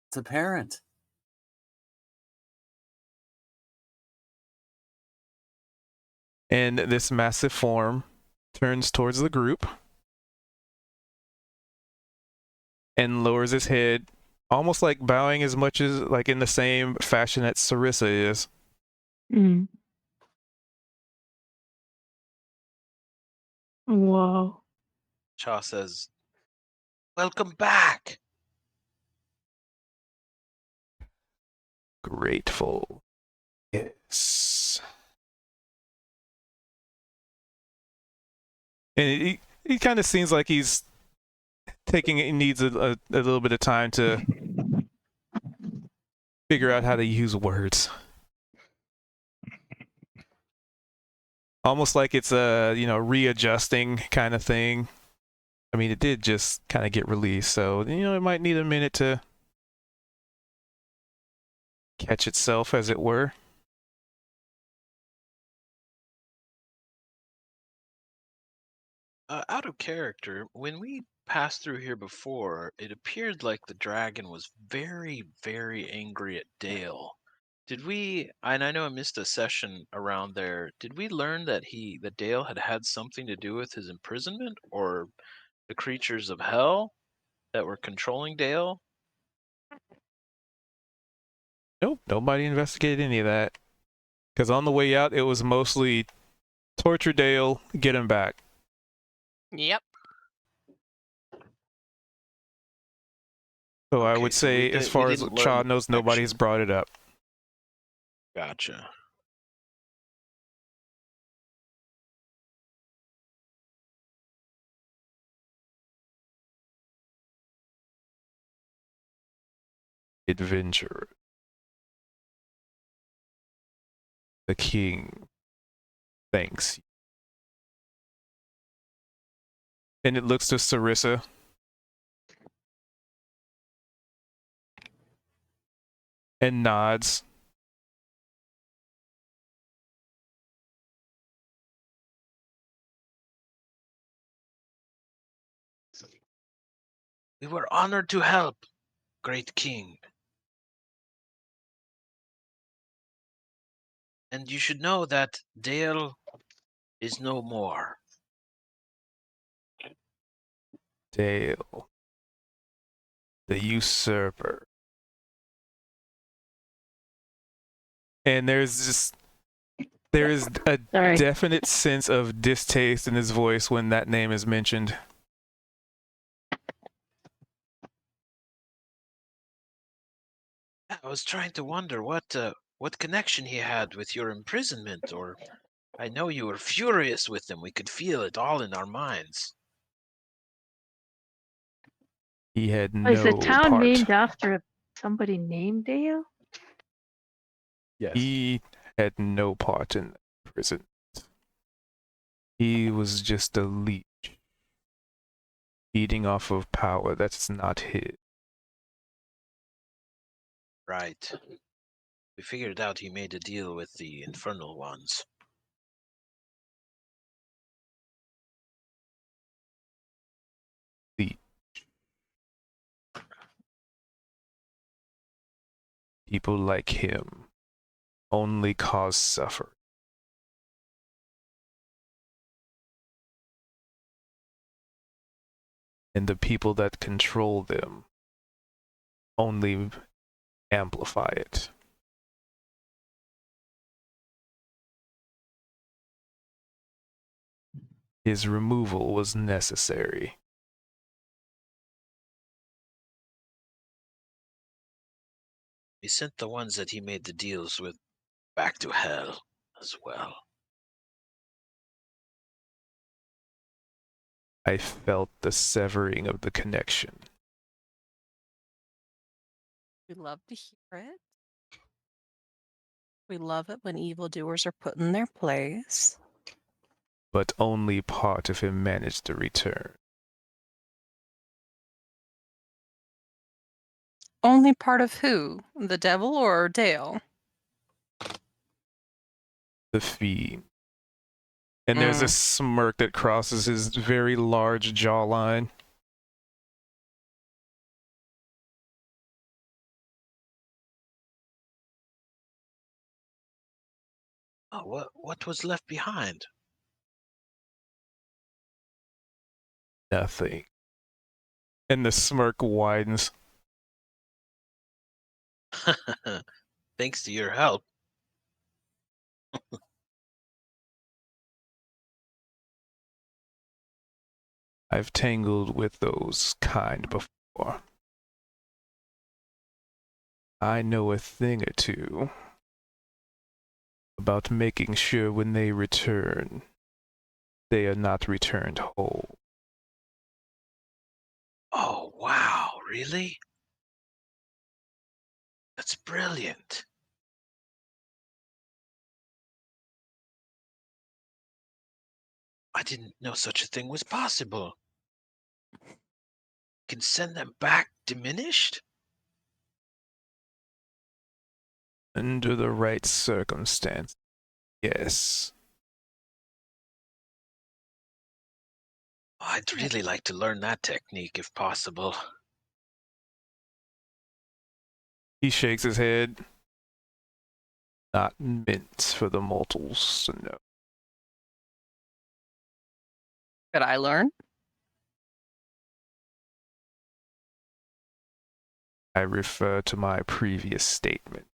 It's apparent. And this massive form turns towards the group and lowers his head, almost like bowing as much as like in the same fashion that Sarissa is. Mm. Wow. Chaw says, "Welcome back." Grateful. Yes. And he kind of seems like he's he needs a little bit of time to figure out how to use words. Almost like it's a, readjusting kind of thing. I mean, it did just kind of get released, so it might need a minute to catch itself, as it were. Out of character, when we passed through here before, it appeared like the dragon was very, very angry at Dale. Did we, and I know I missed a session around there, did we learn that Dale had had something to do with his imprisonment, or the creatures of hell that were controlling Dale? Nope, nobody investigated any of that. Because on the way out, it was mostly torture Dale, get him back. Yep. So I Okay, would so we say, as we far as didn't Cha learn knows, the nobody's connection. brought it up. Gotcha. Adventurer. The king thanks you. And it looks to Sarissa. And nods. We were honored to help, great king. And you should know that Dale is no more. Dale. The usurper. And there is a Sorry. definite sense of distaste in his voice when that name is mentioned. I was trying to wonder what connection he had with your imprisonment, or I know you were furious with him. We could feel it all in our minds. He had Oh, is the no town part. named after somebody named Dale? Yes. He had no part in the prison. He was just a leech. Feeding off of power that's not his. Right. We figured out he made a deal with the infernal ones. Leech. People like him only cause suffering. And the people that control them only amplify it. His removal was necessary. He sent the ones that he made the deals with back to hell as well. I felt the severing of the connection. We love to hear it. We love it when evildoers are put in their place. But only part of him managed to return. Only part of who? The devil or Dale? The fiend. And there's a smirk that crosses his very large jawline. Oh, what was left behind? Nothing. And the smirk widens. Thanks to your help. I've tangled with those kind before. I know a thing or two about making sure when they return, they are not returned whole. Oh, wow, really? That's brilliant. I didn't know such a thing was possible. can send them back diminished? Under the right circumstance, yes. Oh, I'd really like to learn that technique if possible. He shakes his head. Not meant for the mortals to know. Could I learn? I refer to my previous statement.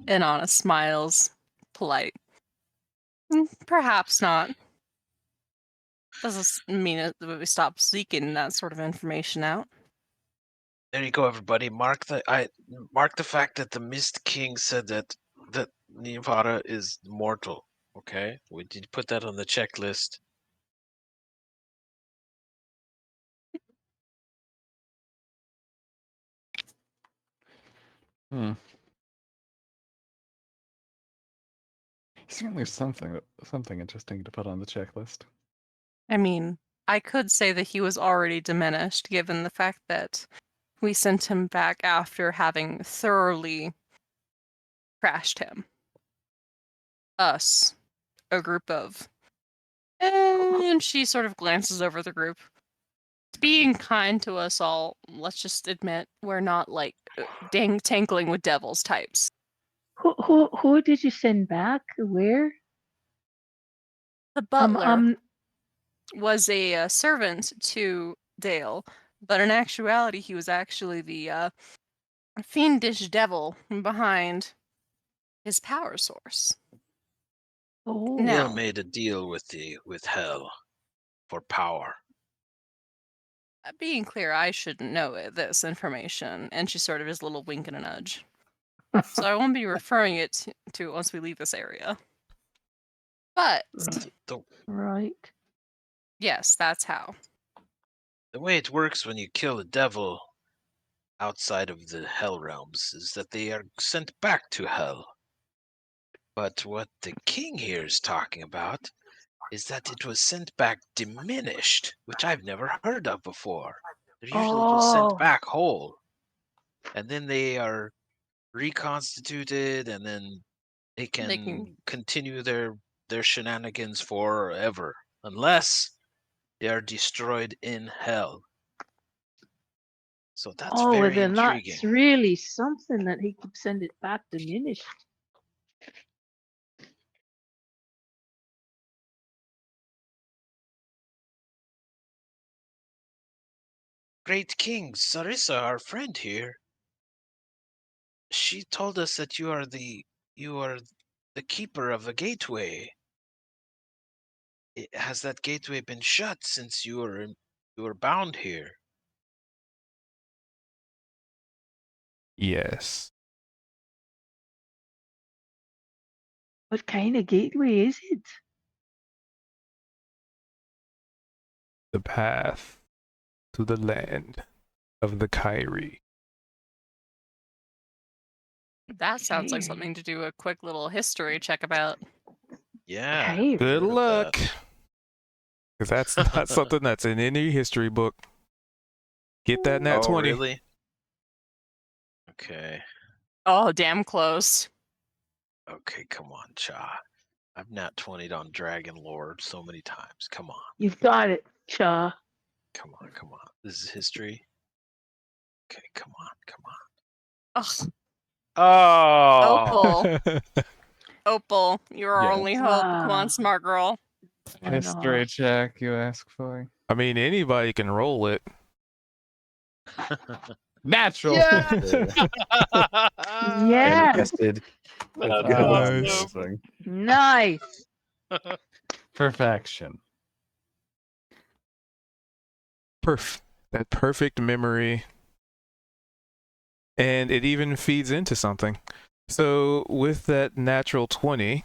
Inanna smiles, polite. Perhaps not. Doesn't mean that we stop seeking that sort of information out. There you go, everybody. Mark the fact that the Mist King said that Neavara is mortal. Okay, we did put that on the checklist. Hmm. Certainly something interesting to put on the checklist. I mean, I could say that he was already diminished, given the fact that we sent him back after having thoroughly crashed him. Us, a group of... And she sort of glances over the group. Being kind to us all, let's just admit, we're not like tangling with devils types. Who did you send back? Where? The butler was a servant to Dale, but in actuality, he was actually the fiendish devil behind his power source. Oh, Now- Will made a deal with hell for power. Being clear, I shouldn't know this information, and she sort of is a little wink and a nudge. So I won't be referring it to once we leave this area. But right. yes, that's how. The way it works when you kill a devil outside of the hell realms is that they are sent back to hell. But what the king here is talking about is that it was sent back diminished, which I've never heard of before. They're usually just Oh. sent back whole. And then they are reconstituted, and then they can continue their shenanigans forever. Unless they are destroyed in hell. So that's Oh, well, very then intriguing. that's really something that he could send it back diminished. Great King, Sarissa, our friend here, she told us that you are the keeper of the gateway. Has that gateway been shut since you were bound here? Yes. What kind of gateway is it? The path to the land of the Kyrie. That sounds like Okay. something to do a quick little history check about. Yeah. Kyrie. Good heard of luck. that. Because that's not something that's in any history book. Get that nat 20. Really? Okay. Oh, damn close. Okay, come on, Cha. I've nat 20'd on Dragon Lord so many times. Come on. You've got it, Cha. Come on, come on. This is history. Okay, come on, come on. Ugh, Oh! Opal. Opal, you're our Yeah. only hope. Come on, Ah. smart girl. History check, you ask for. I mean, anybody can roll it. Natural. Yeah. Manifested. Let's That's go. awesome. Nice. Perfection. That perfect memory. And it even feeds into something. So with that natural 20,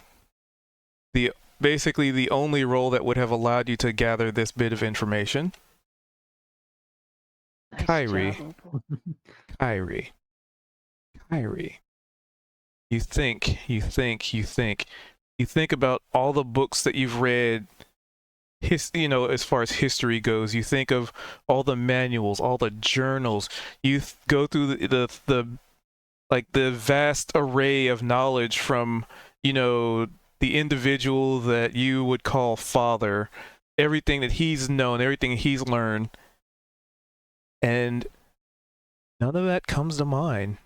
basically the only roll that would have allowed you to gather this bit of information, Nice Kyrie. job, Opal. Kyrie. You think about all the books that you've read as far as history goes, you think of all the manuals, all the journals. You go through the like the vast array of knowledge from the individual that you would call father, everything that he's known, everything he's learned, and none of that comes to mind.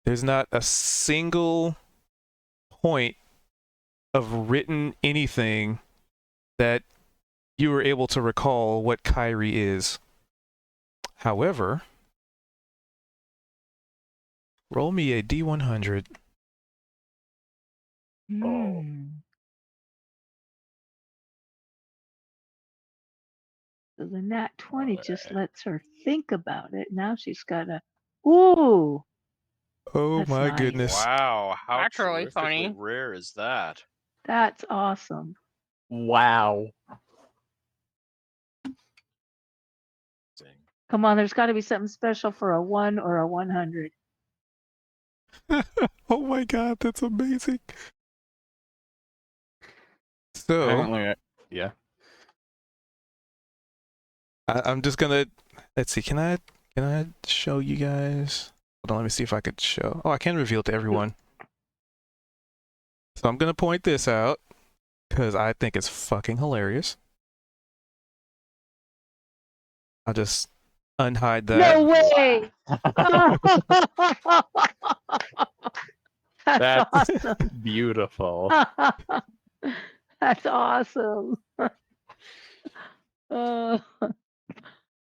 There's not a single point of written anything that you were able to recall what Kyrie is. However, roll me a D100. Hmm. So the nat 20 just lets her think about it. Now she's got to. Ooh, Oh That's my nice. goodness. Wow, how That's really terrifically funny. rare is that? that's awesome. Wow. Thing. Come on, there's got to be something special for a 1 or a 100. Oh my god, that's amazing. So Apparently, yeah. I'm just gonna let's see. Can I show you guys? Hold on, let me see if I could show. Oh, I can reveal it to everyone. So I'm gonna point this out because I think it's fucking hilarious. I'll just unhide that. No way! That's That's awesome. beautiful. That's awesome. Uh,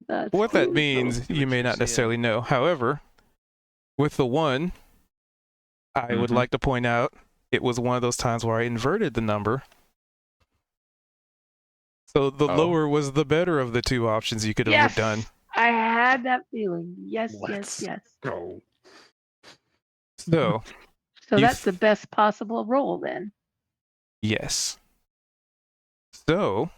that's What that cool. means, you may you not see it? necessarily know. However, with the 1, I would Mhm. like to point out it was one of those times where I inverted the number. So the Oh. lower was the better of the two options you could have Yes, done. I had that feeling. Yes, Let's yes, yes. go. So, So You that's f- the best possible roll then. yes. So,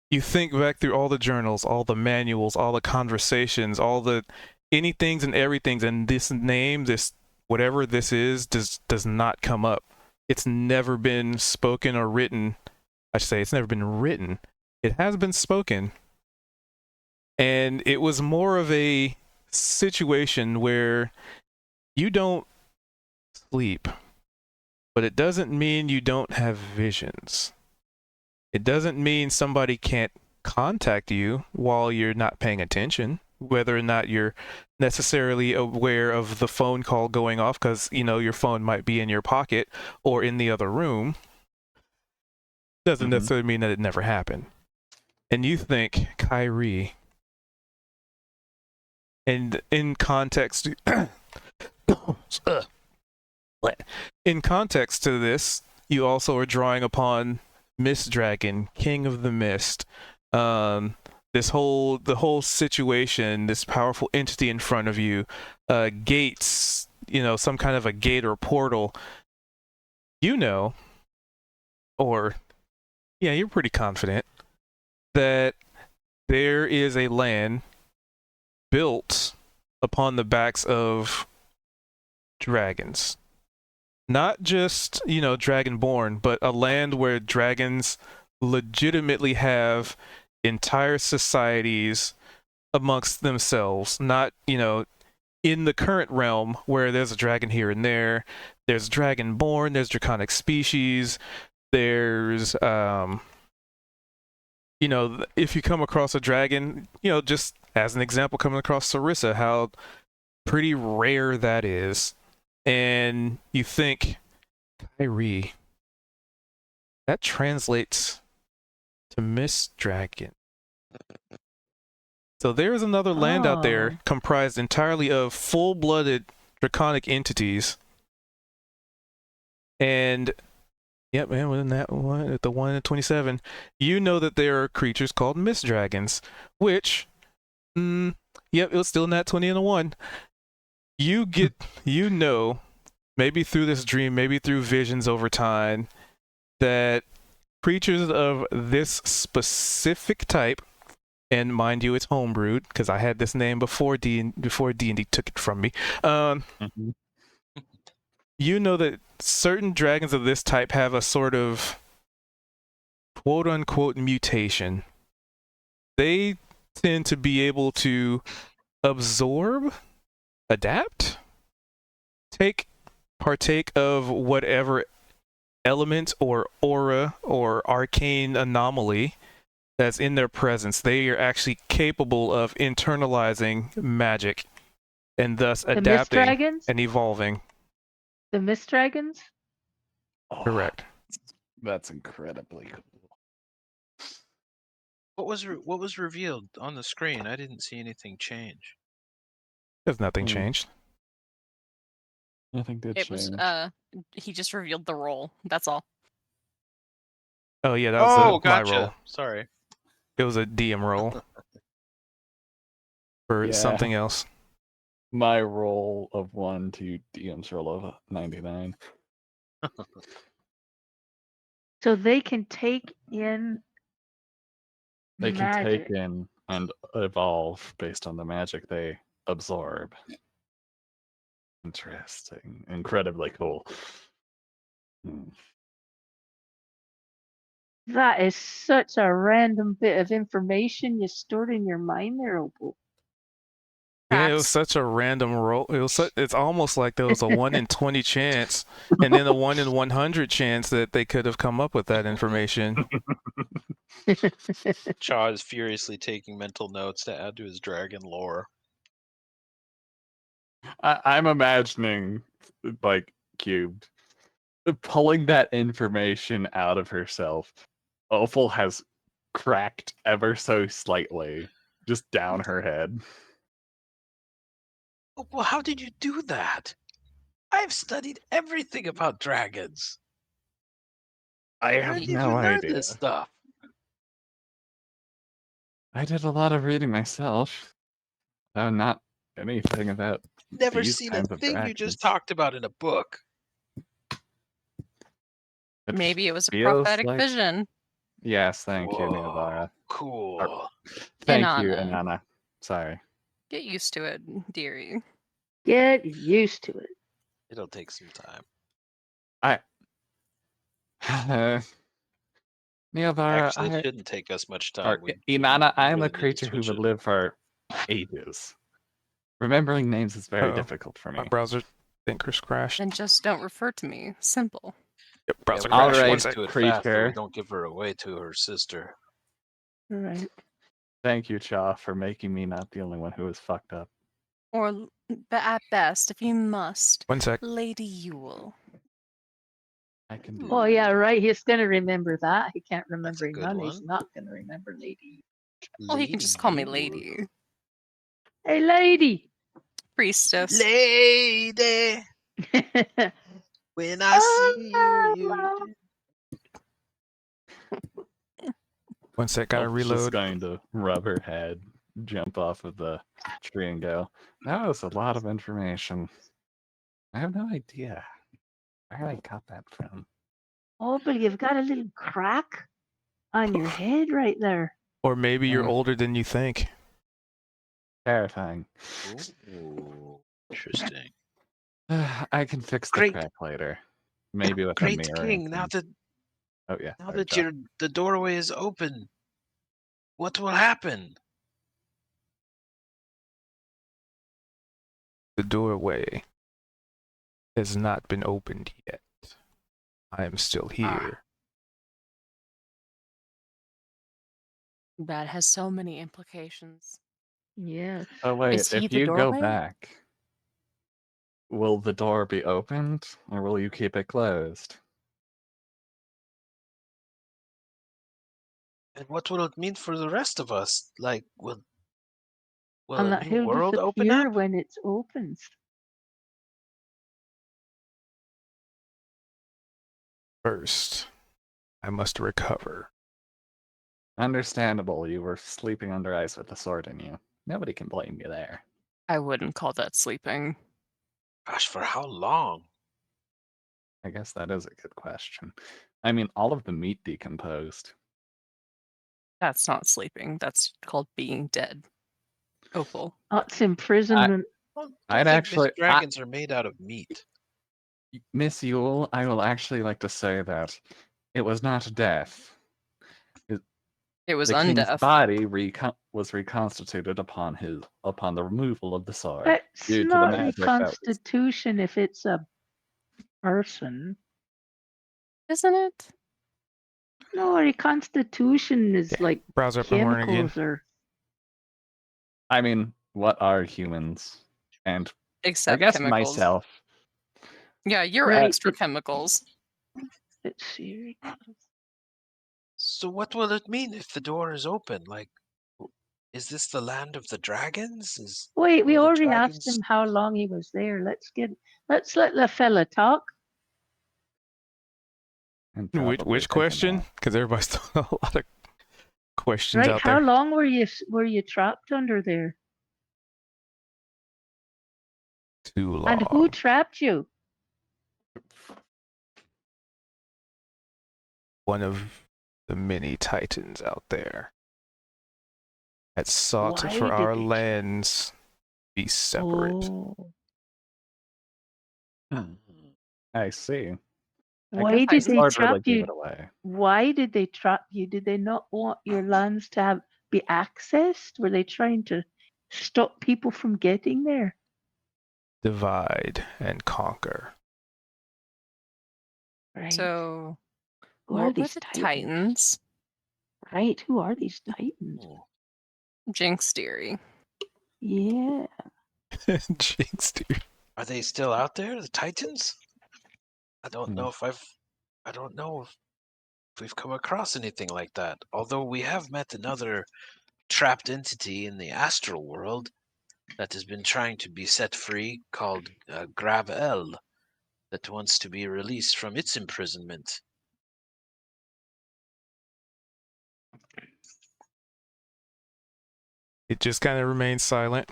you think back through all the journals, all the manuals, all the conversations, all the anythings and everythings, and this name, this whatever this is, does not come up. It's never been spoken or written. I should say it's never been written. It has been spoken. And it was more of a situation where you don't sleep, but it doesn't mean you don't have visions. It doesn't mean somebody can't contact you while you're not paying attention, whether or not you're necessarily aware of the phone call going off because, your phone might be in your pocket or in the other room. Doesn't Mhm. necessarily mean that it never happened. And you think, Kyrie, and in context, in context to this, you also are drawing upon Mist Dragon, King of the Mist. The whole situation, this powerful entity in front of you, gates, some kind of a gate or portal. You're pretty confident that there is a land built upon the backs of dragons. Not just, dragonborn, but a land where dragons legitimately have entire societies amongst themselves. Not, in the current realm where there's a dragon here and there. There's dragonborn, there's draconic species, there's, if you come across a dragon, just as an example, coming across Sarissa, how pretty rare that is. And you think, Kyrie, that translates to Mist Dragon. So there's another land out there comprised entirely of full-blooded draconic entities. And, yep, man, within that one, at the 1 in 27, you know that there are creatures called Mist Dragons, which, yep, it was still in that 20 and a 1. You get, maybe through this dream, maybe through visions over time, that creatures of this specific type, and mind you, it's homebrewed because I had this name before D&D took it from me. Mhm. You know that certain dragons of this type have a sort of quote unquote mutation, they tend to be able to absorb, adapt, partake of whatever element or aura or arcane anomaly that's in their presence. They are actually capable of internalizing magic and thus The mist adapting dragons? and evolving. The mist dragons? Oh, Correct. That's incredibly cool. What was revealed on the screen? I didn't see anything change. Because nothing Hmm. changed. Nothing did It was change. he just revealed the role. That's all. Oh yeah, that was my gotcha. role. Sorry. It was a DM role for Yeah. something else. My roll of 1 to DM's roll of 99. So they can take in They can magic. take in and evolve based on the magic they absorb. Interesting. Incredibly cool. Hmm. That is such a random bit of information you stored in your mind there, Opal. Yeah, it was Perhaps. such a random roll. It's almost like there was a 1 in 20 chance and then a 1 in 100 chance that they could have come up with that information. Chaw is furiously taking mental notes to add to his dragon lore. I'm imagining, like, Cubed pulling that information out of herself. Opal has cracked ever so slightly, just down her head. Oh, well, how did you do that? I've studied everything about dragons. I Where have did you no learn idea. this stuff? I did a lot of reading myself. Though not anything about Never these seen a kinds of thing you dragons. just talked about in a book. It Maybe it was a feels prophetic like- vision. Yes, thank you, Whoa, Neovara. cool. Thank you, Inanna. Inanna. Sorry. Get used to it, dearie. Get used to it. It'll take some time. Neovara, Actually, it shouldn't take us much time. or Inanna, I am a creature who would live. live for ages. Remembering names is very Uh-oh. difficult for My me. browser thinkers crashed. Then just don't refer to me. Simple. Yep, browser Yeah, we crashed. gotta One Alright, sec. do it fast so creature. we don't give her away to her sister. All right. Thank you, Cha, for making me not the only one who is fucked up. Or at best, if you must, One sec. Lady Yule. I can do Oh that. yeah, right. He's gonna remember that. He can't remember a good none. He's one. not gonna remember Lady. Well, he can just call me Yule. Lady. Hey, Lady. Priestess. Lady, when I see you. One sec. Gotta Elf's just reload. going to rub her head, jump off of the tree, and go, that was a lot of information. I have no idea where I got that from. Oh, but you've got a little crack on your head right there. Or maybe you're Mm. older than you think. Terrifying. Ooh, interesting. I can fix the Great. crack later. Maybe with a Great mirror. king, and now some- that Oh yeah. now sorry, that Cha. the doorway is open, what will happen? The doorway has not been opened yet. I am still here. That has so many implications. Yes. Oh wait, Is he if the you go doorway? back, will the door be opened or will you keep it closed? And what will it mean for the rest of us? Like, will And a that new he'll world open disappear up? when it opens. First, I must recover. Understandable, you were sleeping under ice with a sword in you. Nobody can blame you there. I wouldn't call that sleeping. Gosh, for how long? I guess that is a good question. I mean, all of the meat decomposed. That's not sleeping. That's called being dead. Opal. That's imprisonment. Well, don't I'd think actually- Mist dragons are made out of meat. Miss Yule, I will actually like to say that it was not death. It was The king's undeaf. body was reconstituted upon the removal of the sword. It's due to the not magic that was- reconstitution if it's a person. Isn't it? No, reconstitution is Yeah, like browse up and learn again. chemicals or I mean, what are humans? And Except I guess chemicals. myself. Yeah, you're Right, extra but- chemicals. let's see. So what will it mean if the door is open? Like, is this the land of the dragons? Wait, we will the already asked dragons- him how long he was there. Let's let the fella talk. and Which probably take a question? nap. Because everybody's throwing a lot of questions Right? out How there. long were you trapped under there? Too long. And who trapped you? One of the many titans out there that sought Why for did our they lands be separate. Oh. I see. Why I did guess they sword trap really gave you? it away. Why did they trap you? Did they not want your lands to be accessed? Were they trying to stop people from getting there? Divide and conquer. Right. So, who are what were these the titans? Titans? Right. Who are these titans? Jinx Theory. Yeah. Jinx, dude. Are they still out there, the titans? I don't Hmm. know if we've come across anything like that. Although we have met another trapped entity in the astral world that has been trying to be set free, called Grav-El, that wants to be released from its imprisonment. It just kind of remains silent.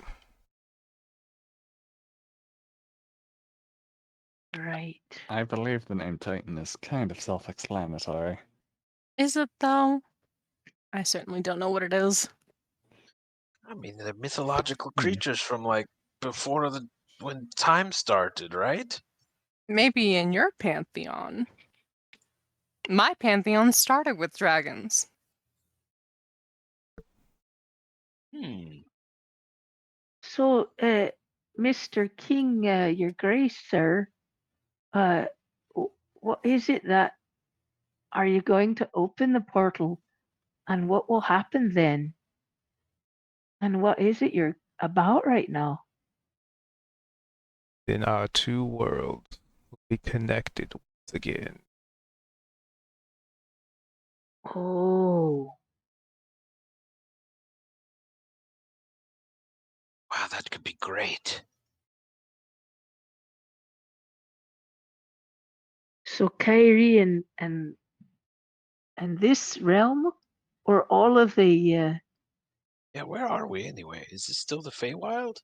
Right. I believe the name Titan is kind of self-explanatory. Is it though? I certainly don't know what it is. I mean, they're mythological Hmm. creatures from like before when time started, right? Maybe in your pantheon. My pantheon started with dragons. So, Mr. King, Your Grace, sir, what is it that are you going to open the portal, and what will happen then? And what is it you're about right now? Then our two worlds will be connected once again. Oh, Wow, that could be great. so Kyrie and this realm, or all of the Yeah, where are we anyway? Is it still the Feywild?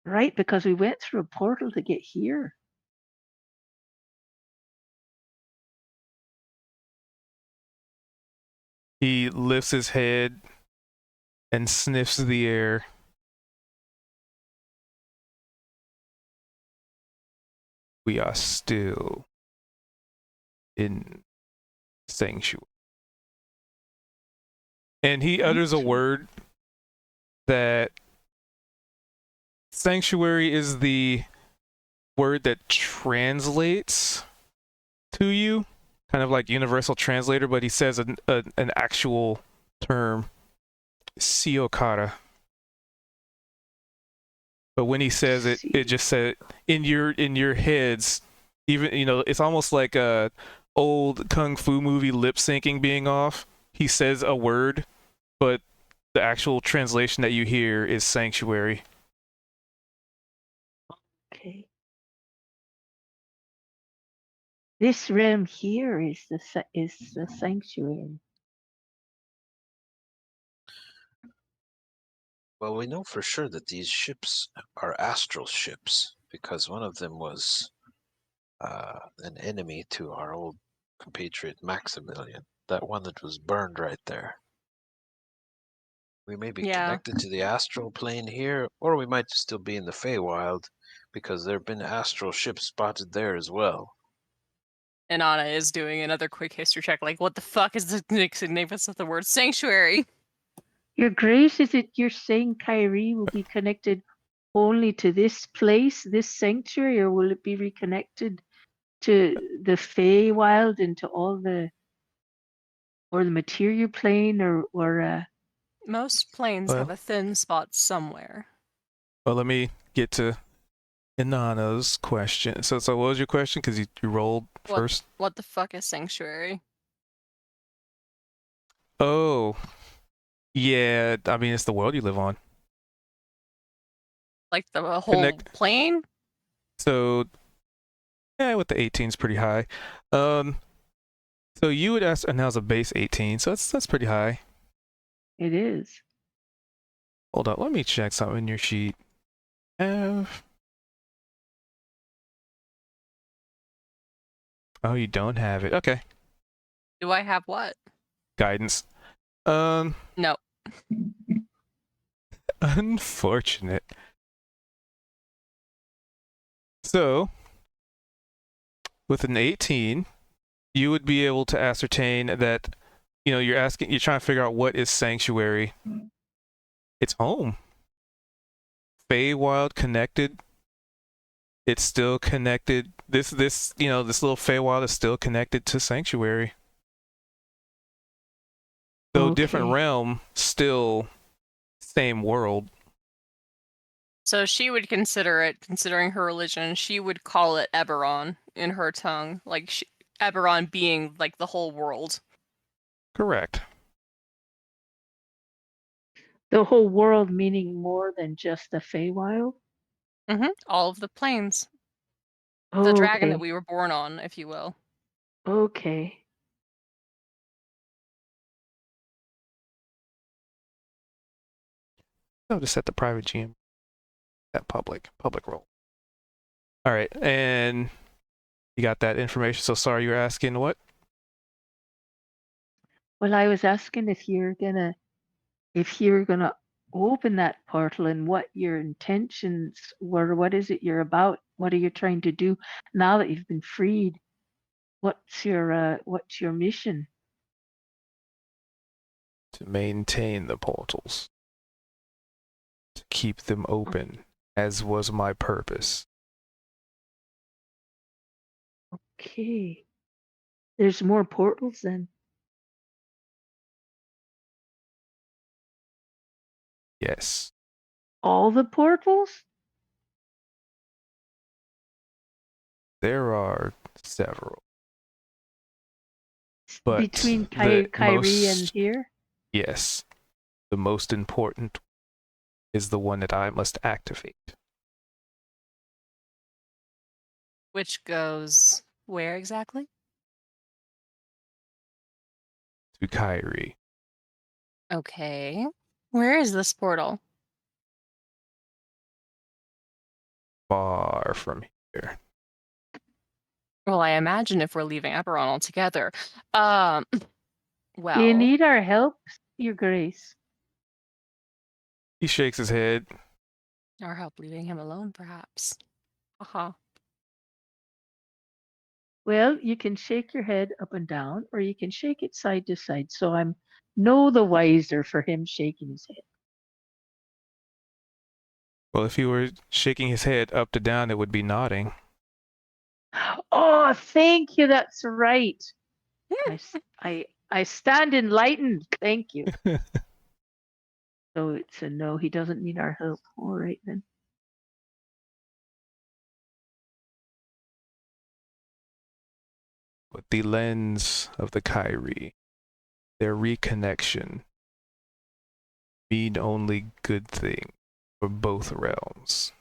right? Because we went through a portal to get here. He lifts his head and sniffs the air. We are still in sanctuary. And he utters a word that sanctuary is the word that translates to you, kind of like universal translator, but he says an actual term, Siokara. But when he says it, it just said in your heads, even it's almost like a old kung fu movie lip syncing being off. He says a word, but the actual translation that you hear is sanctuary. Okay. This realm here is the sanctuary. Well, we know for sure that these ships are astral ships because one of them was an enemy to our old compatriot Maximilian. That one that was burned right there. We may be Yeah. connected to the astral plane here, or we might still be in the Feywild because there have been astral ships spotted there as well. Inanna is doing another quick history check. Like, what the fuck is the significance of the word sanctuary? Your Grace, is it you're saying Kyrie will be connected only to this place, this sanctuary, or will it be reconnected to the Feywild and to all the, or the material plane, or Most planes Well- have a thin spot somewhere. Well, let me get to Inanna's question. So what was your question? Because you rolled What? first. What the fuck is sanctuary? Oh, yeah. I mean, it's the world you live on. Like the whole Connect- plane? So, yeah, with the 18 is pretty high. So you would ask, and that was a base 18, so that's pretty high. it is. Hold on, let me check something in your sheet. Oh, you don't have it. Okay. Do I have what? Guidance. No. Unfortunate. So, with an 18, you would be able to ascertain that, you're trying to figure out what is sanctuary. It's home. Feywild connected. It's still connected. This little Feywild is still connected to sanctuary. So different Okay. realm, still same world. So she would consider it, considering her religion, she would call it Eberron in her tongue. Like, Eberron being, like, the whole world. Correct. The whole world meaning more than just the Feywild? All of the planes. Oh, The dragon that we were born on, if you will. Okay. No, just set the private GM. That public role. All right, and you got that information. So sorry, you're asking what? Well, I was asking if you're gonna open that portal and what your intentions were. What is it you're about? What are you trying to do now that you've been freed? What's your mission? To maintain the portals. To keep them open, as was my purpose. Okay. There's more portals then. Yes. All the portals? There are several. But Between the Kyrie and most- here? Yes. The most important is the one that I must activate. Which goes where exactly? To Kyrie. Okay. Where is this portal? Far from here. Well, I imagine if we're leaving Eberron altogether. Well, Do you need our help, Your Grace? He shakes his head. our help leaving him alone, perhaps. Uh-huh. Well, you can shake your head up and down, or you can shake it side to side. So I'm no the wiser for him shaking his head. Well, if he were shaking his head up to down, it would be nodding. Oh, thank you. That's right. I stand enlightened. Thank you. So it's a no. He doesn't need our help. All right then. But the lens of the Kyrie, their reconnection, mean only good thing for both realms.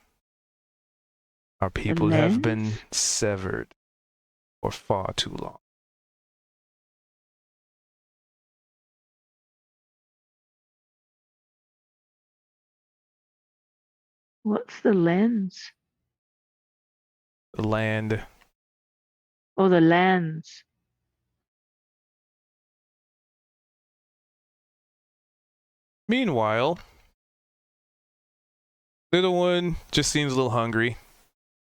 Our people have been lens? severed for far too long. What's the lens? The land, Oh, the lands. meanwhile, little one just seems a little hungry,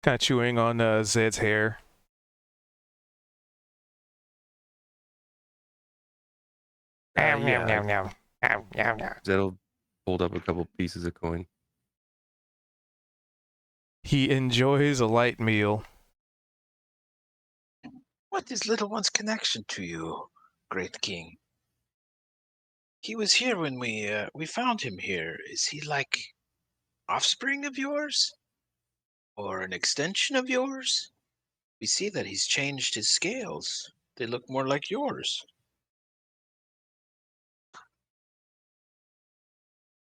kind of chewing on Zed's hair. Yeah, Zed'll hold up a couple pieces of coin. He enjoys a light meal. What is little one's connection to you, great king? He was here when we found him here. Is he like offspring of yours? Or an extension of yours? We see that he's changed his scales. They look more like yours.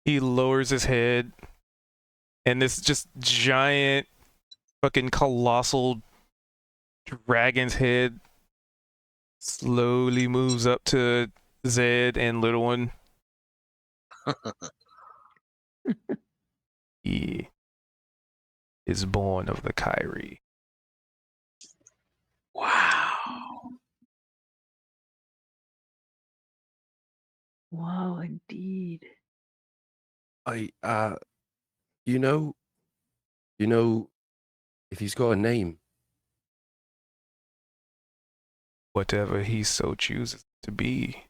He lowers his head, and this just giant, fucking colossal dragon's head slowly moves up to Zed and Little One. He is born of the Kyrie. Wow. Wow, indeed. You know, if he's got a name, Whatever he so chooses to be.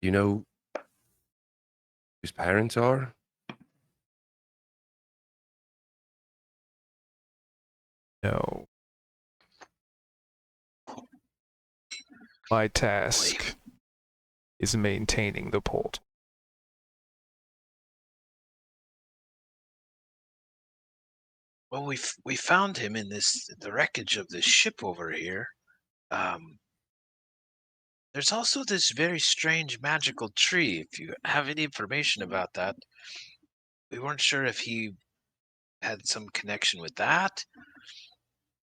you know whose parents are? No. My task is maintaining the portal. Well, we found him in the wreckage of this ship over here. There's also this very strange magical tree. If you have any information about that, we weren't sure if he had some connection with that,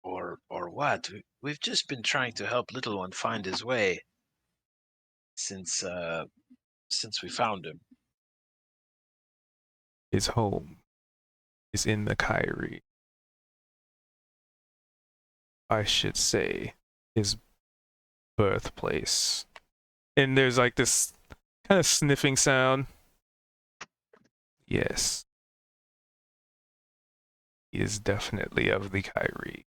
or what. We've just been trying to help little one find his way since we found him. His home is in the Kyrie. I should say his birthplace. And there's like this kind of sniffing sound. Yes. He is definitely of the Kyrie.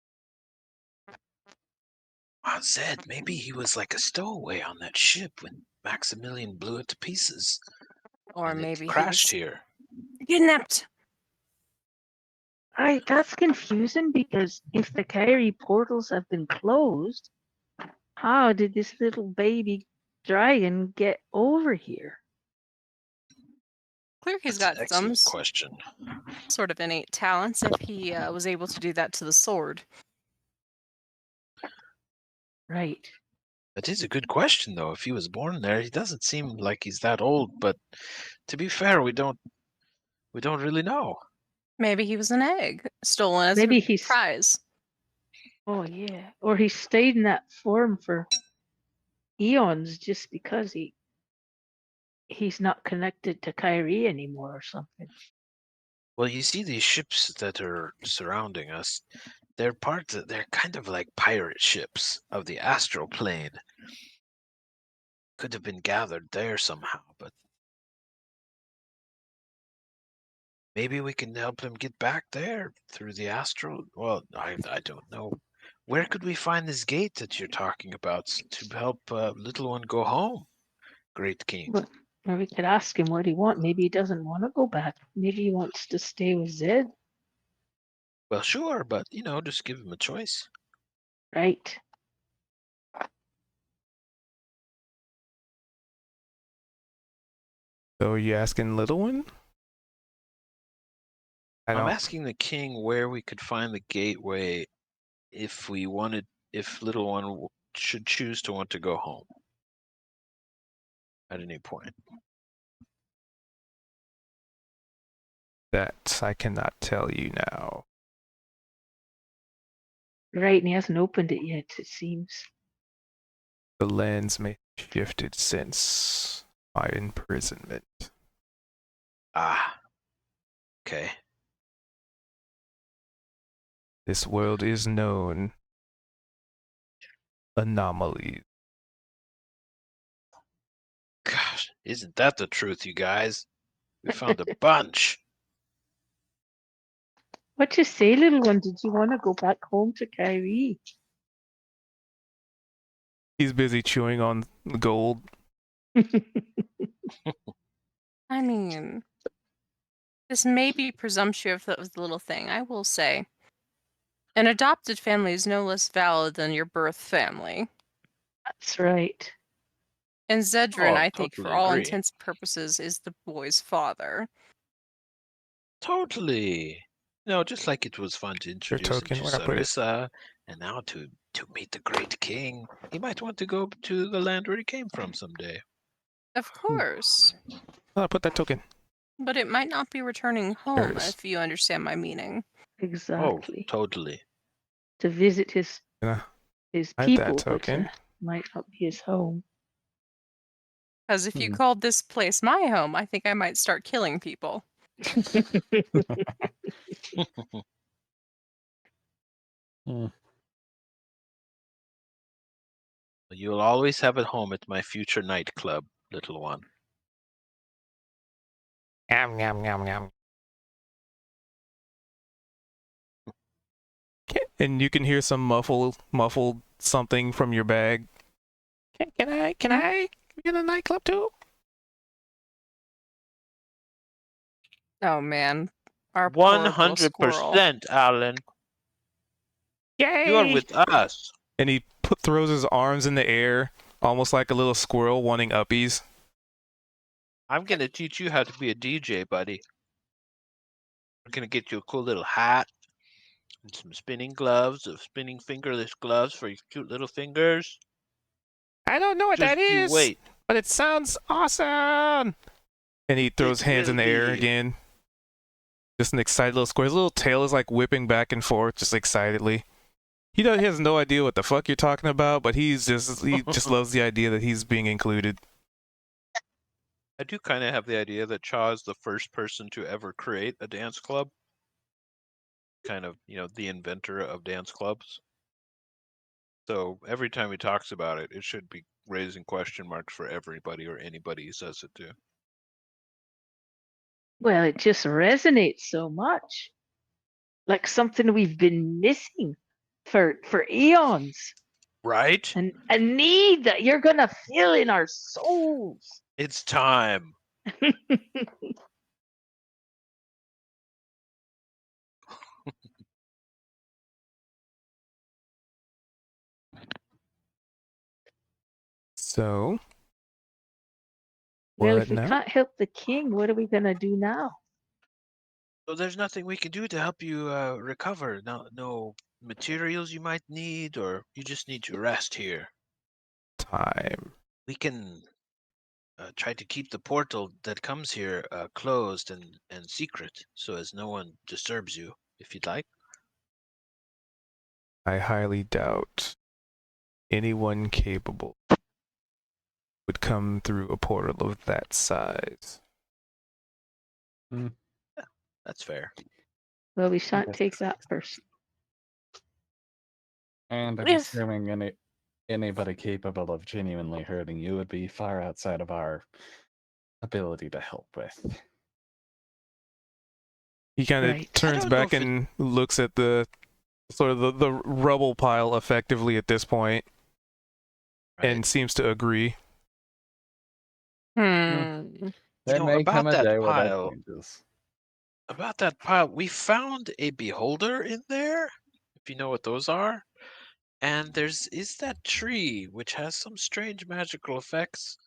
Wow, Zed, maybe he was like a stowaway on that ship when Maximilian blew it to pieces. Or and it maybe he crashed was here. kidnapped. That's confusing because if the Kyrie portals have been closed, how did this little baby dragon get over here? Clear he's That's an got some excellent question. sort of innate talents if he was able to do that to the sword. Right. That is a good question, though. If he was born there, he doesn't seem like he's that old. But to be fair, we don't really know. Maybe he was an egg stolen as Maybe a he's prize. Oh yeah. Or he stayed in that form for eons just because he's not connected to Kyrie anymore or something. Well, you see these ships that are surrounding us. They're kind of like pirate ships of the astral plane. Could have been gathered there somehow, but maybe we can help him get back there through the astral. Well, I don't know. Where could we find this gate that you're talking about to help little one go home, great king? But or we could ask him what he wants. Maybe he doesn't want to go back. Maybe he wants to stay with Zed. Well, sure, but just give him a choice. Right. So are you asking Little One? I'm asking the king where we could find the gateway if little one should choose to want to go home at any point. That I cannot tell you now. Right, and he hasn't opened it yet, it seems. The lens may have shifted since my imprisonment. Ah. Okay. This world is known. Anomalies. Gosh, isn't that the truth, you guys? We found a bunch. What you say, little one? Did you want to go back home to Kyrie? He's busy chewing on the gold. I mean, this may be presumptuous of the little thing, I will say. An adopted family is no less valid than your birth family. That's right. And Zedrin, Oh, I think, for totally all agree. intents and purposes, is the boy's father. Totally. No, just like it was fun to introduce him token, to where'd I put it? Sarissa, and now to meet the great king. He might want to go to the land where he came from someday. Of course. Oh, put that token. But it might not be returning home, There it is. if you understand my meaning. Exactly. Oh, totally. To visit his Gonna hide that people, but token. might not be his home. Because if you Hmm. called this place my home, I think I might start killing people. You'll always have a home at my future nightclub, little one. Yum, yum, yum, yum. And you can hear some muffled something from your bag. Can I be in a nightclub too? Oh man. Our poor little squirrel. 100%, Alan. Yay! You are with us. And he throws his arms in the air, almost like a little squirrel wanting uppies. I'm going to teach you how to be a DJ, buddy. I'm going to get you a cool little hat and some spinning gloves, spinning fingerless gloves for your cute little fingers. I don't know what Just that you is, wait. but it sounds awesome. And he throws It hands in will the air be. again. Just an excited little squirrel. His little tail is like whipping back and forth, just excitedly. He has no idea what the fuck you're talking about, but he just loves the idea that he's being included. I do kind of have the idea that Cha is the first person to ever create a dance club. Kind of, the inventor of dance clubs. So every time he talks about it, it should be raising question marks for everybody or anybody he says it to. Well, it just resonates so much. Like something we've been missing for eons. Right? And a need that you're gonna feel in our souls. It's time. So, Well, we're if at we now. can't help the king, what are we gonna do now? So there's nothing we can do to help you recover. No materials you might need, or you just need to rest here. Time. We can try to keep the portal that comes here closed and secret, so as no one disturbs you, if you'd like. I highly doubt anyone capable would come through a portal of that size. That's fair. Well, we shan't Yes. take that person. And I'm Yes. assuming anybody capable of genuinely hurting you would be far outside of our ability to help with. He kind of Right. turns don't know back if it- and looks at the sort of the rubble pile effectively at this point, Right? and seems to agree. Hmm. There know, may about come a that day where that pile- changes. About that pile, we found a beholder in there, if you know what those are. And is that tree which has some strange magical effects.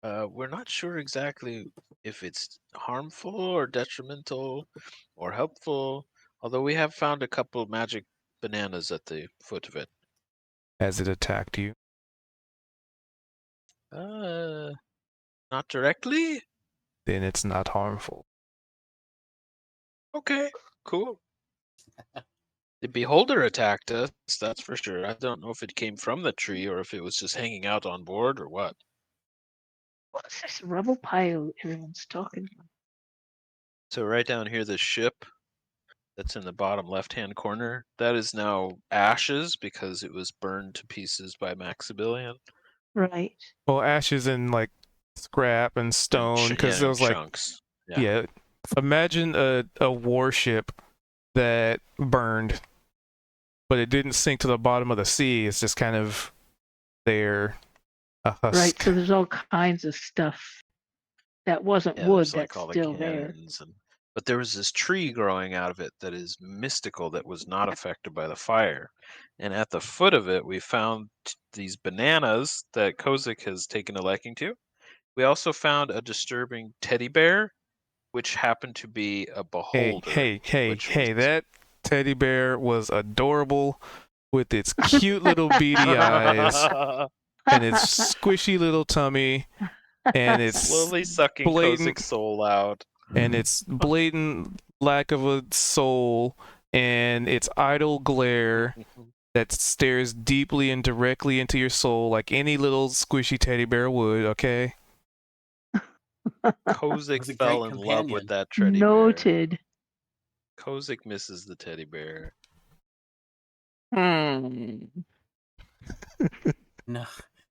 We're not sure exactly if it's harmful or detrimental or helpful, although we have found a couple magic bananas at the foot of it. Has it attacked you? Not directly? Then it's not harmful. Okay, cool. The beholder attacked us, that's for sure. I don't know if it came from the tree or if it was just hanging out on board or what. What's this rubble pile everyone's talking about? So right down here, the ship that's in the bottom left-hand corner, that is now ashes because it was burned to pieces by Maximilian. Right. Well, ashes and like scrap and stone, because there was like chunks. yeah. Imagine a warship that burned, but it didn't sink to the bottom of the sea. It's just kind of they're a husk. Right. So there's all kinds of stuff that wasn't Yeah, wood there's like that's all the still there. cannons but there was this tree growing out of it that is mystical that was not affected by the fire. And at the foot of it, we found these bananas that Kozik has taken a liking to. We also found a disturbing teddy bear, which happened to be a beholder. Hey, which was- that teddy bear was adorable with its cute little beady eyes and its squishy little tummy and its slowly sucking blatant- Kozik's soul out. and its blatant lack of a soul and its idle glare that stares deeply and directly into your soul like any little squishy teddy bear would, okay? Kozik Was a fell great in love companion. with that teddy bear. Noted. Kozik misses the teddy bear. Hmm. No,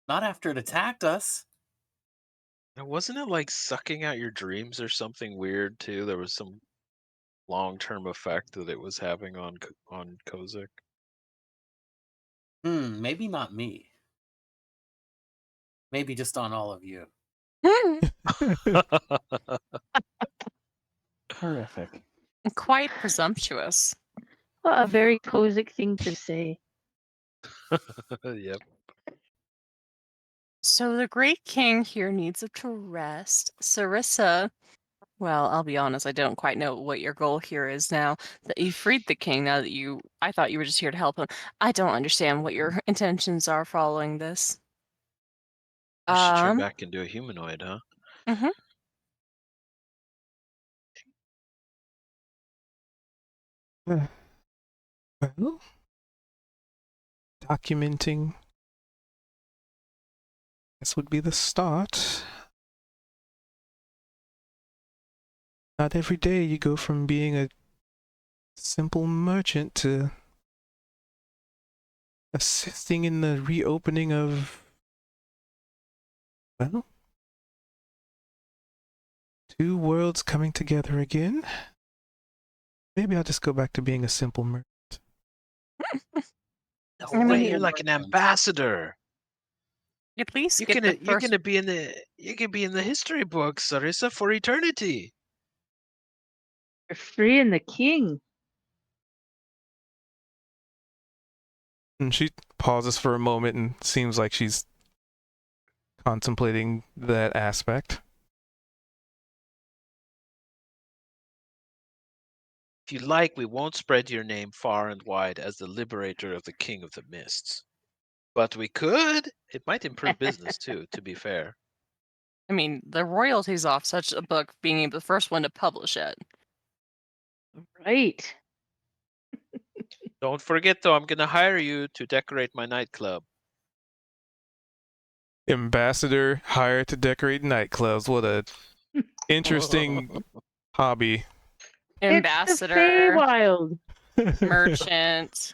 not after it attacked us. Now, wasn't it like sucking out your dreams or something weird too? There was some long-term effect that it was having on Kozik. Maybe not me. Maybe just on all of you. Horrific. Quite presumptuous. Well, a very Kozik thing to say. Yep. So the Great King here needs to rest. Sarissa, well, I'll be honest, I don't quite know what your goal here is now that you freed the king. Now that I thought you were just here to help him. I don't understand what your intentions are following this. You should turn back into a humanoid, huh? Mhm. Well, documenting this would be the start. Not every day you go from being a simple merchant to assisting in the reopening of, well, two worlds coming together again. Maybe I'll just go back to being a simple merchant. No I way, mean- you're like an ambassador. At least You're get gonna the first. be in the history books, Sarissa, for eternity. You're freeing the king. And she pauses for a moment and seems like she's contemplating that aspect. If you like, we won't spread your name far and wide as the liberator of the King of the Mists. But we could. It might improve business too, to be fair. I mean, the royalties off such a book being able the first one to publish it. Right. Don't forget though, I'm gonna hire you to decorate my nightclub. Ambassador hired to decorate nightclubs. What a interesting hobby. Ambassador, It's the Feywild. merchant,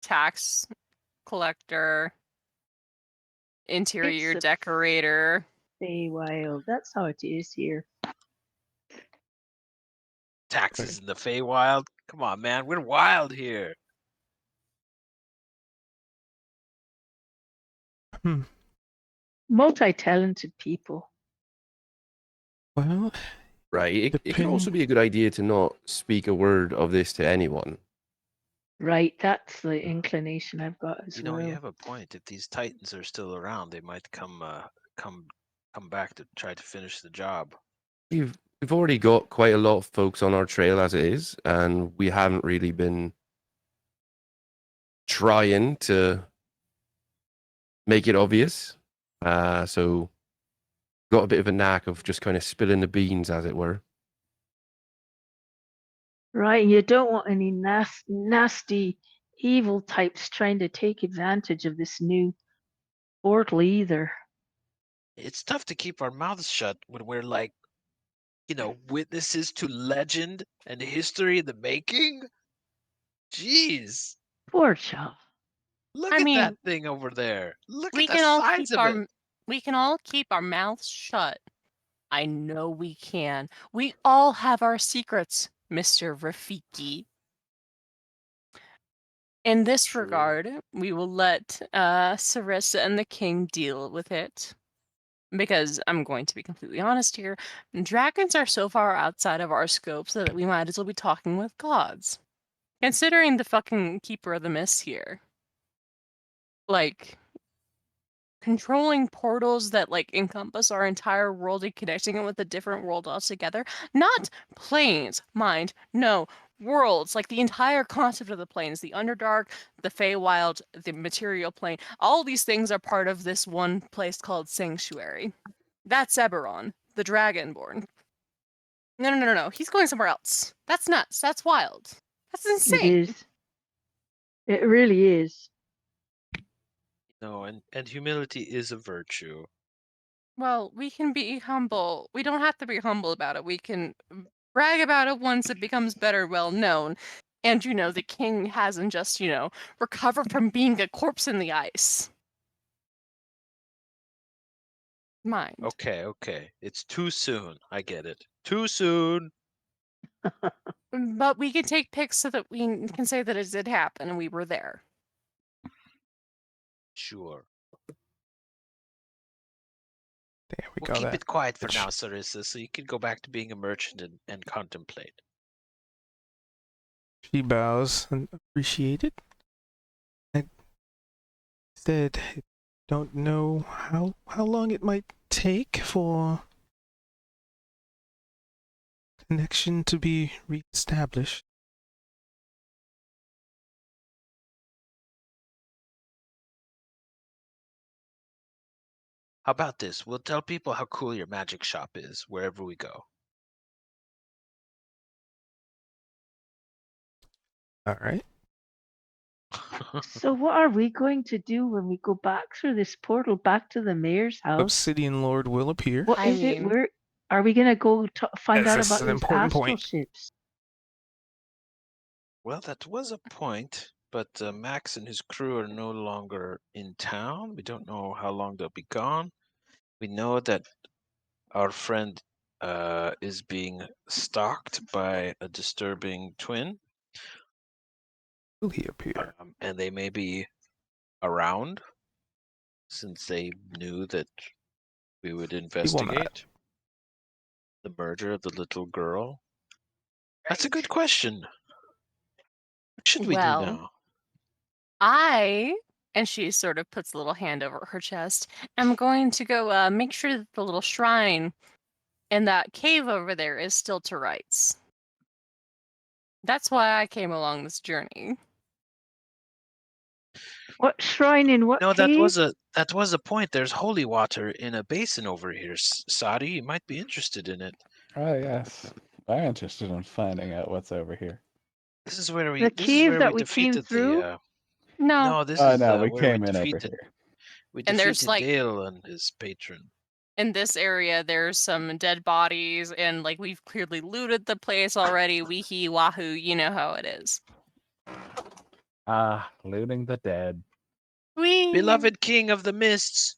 tax collector, interior It's a- decorator. Feywild. That's how it is here. Taxes in the Feywild. Come on, man, we're wild here. Multi-talented people. Well, Right. It can also be a good idea to not speak a word of this to anyone. Right. That's the inclination I've got as You know, well. you have a point. If these Titans are still around, they might come back to try to finish the job. We've already got quite a lot of folks on our trail as it is, and we haven't really been trying to make it obvious. So got a bit of a knack of just kind of spilling the beans, as it were. Right. You don't want any nasty, evil types trying to take advantage of this new portal either. It's tough to keep our mouths shut when we're like, witnesses to legend and history in the making. Jeez. Poor child. Look I at mean, that thing over there. Look We at the can all size keep of it. we can all keep our mouths shut. I know we can. We all have our secrets, Mr. Rafiki. In this True. regard, we will let Sarissa and the king deal with it. Because I'm going to be completely honest here, dragons are so far outside of our scope so that we might as well be talking with gods. Considering the fucking Keeper of the Mist here. Like, controlling portals that, like, encompass our entire world and connecting it with a different world altogether. Not planes, mind. No, worlds. Like, the entire concept of the planes. The Underdark, the Feywild, the Material Plane. All these things are part of this one place called Sanctuary. That's Eberron, the Dragonborn. No. He's going somewhere else. That's nuts. That's wild. That's It insane. is. It really is. No, and humility is a virtue. Well, we can be humble. We don't have to be humble about it. We can brag about it once it becomes better well known. And, the king hasn't just, recovered from being a corpse in the ice. Mind. Okay. It's too soon. I get it. Too soon. But we can take pics so that we can say that it did happen and we were there. Sure. There we We'll go. keep That it quiet for bitch. now, Sarissa, so you can go back to being a merchant and contemplate. She bows and appreciate it. I said, I don't know how long it might take for connection to be reestablished. How about this? We'll tell people how cool your magic shop is wherever we go. All right. So what are we going to do when we go back through this portal back to the mayor's house? Obsidian Lord will appear. What I is it? mean- Where are we gonna go find Yes, out this is about an these important astral point. ships? Well, that was a point, but Max and his crew are no longer in town. We don't know how long they'll be gone. We know that our friend is being stalked by a disturbing twin, Will he appear? and they may be around since they knew that we would will not. investigate the murder of the little girl. That's a good question. What should we do Well, now? And she sort of puts a little hand over her chest, I'm going to go make sure that the little shrine in that cave over there is still to rights. That's why I came along this journey. What shrine in what No, cave? that was a point. There's holy water in a basin over here. Sadi, you might be interested in it. Oh yes, I'm interested in finding out what's over here. This is where The cave that we came defeated through? the. No. No, this Oh is no, we where we came in over defeated. here. We And there's, defeated like- Dale and his patron. In this area, there's some dead bodies, and we've clearly looted the place already. Weehee wahoo, you know how it is. Ah, looting the dead. Wee. Beloved King of the Mists,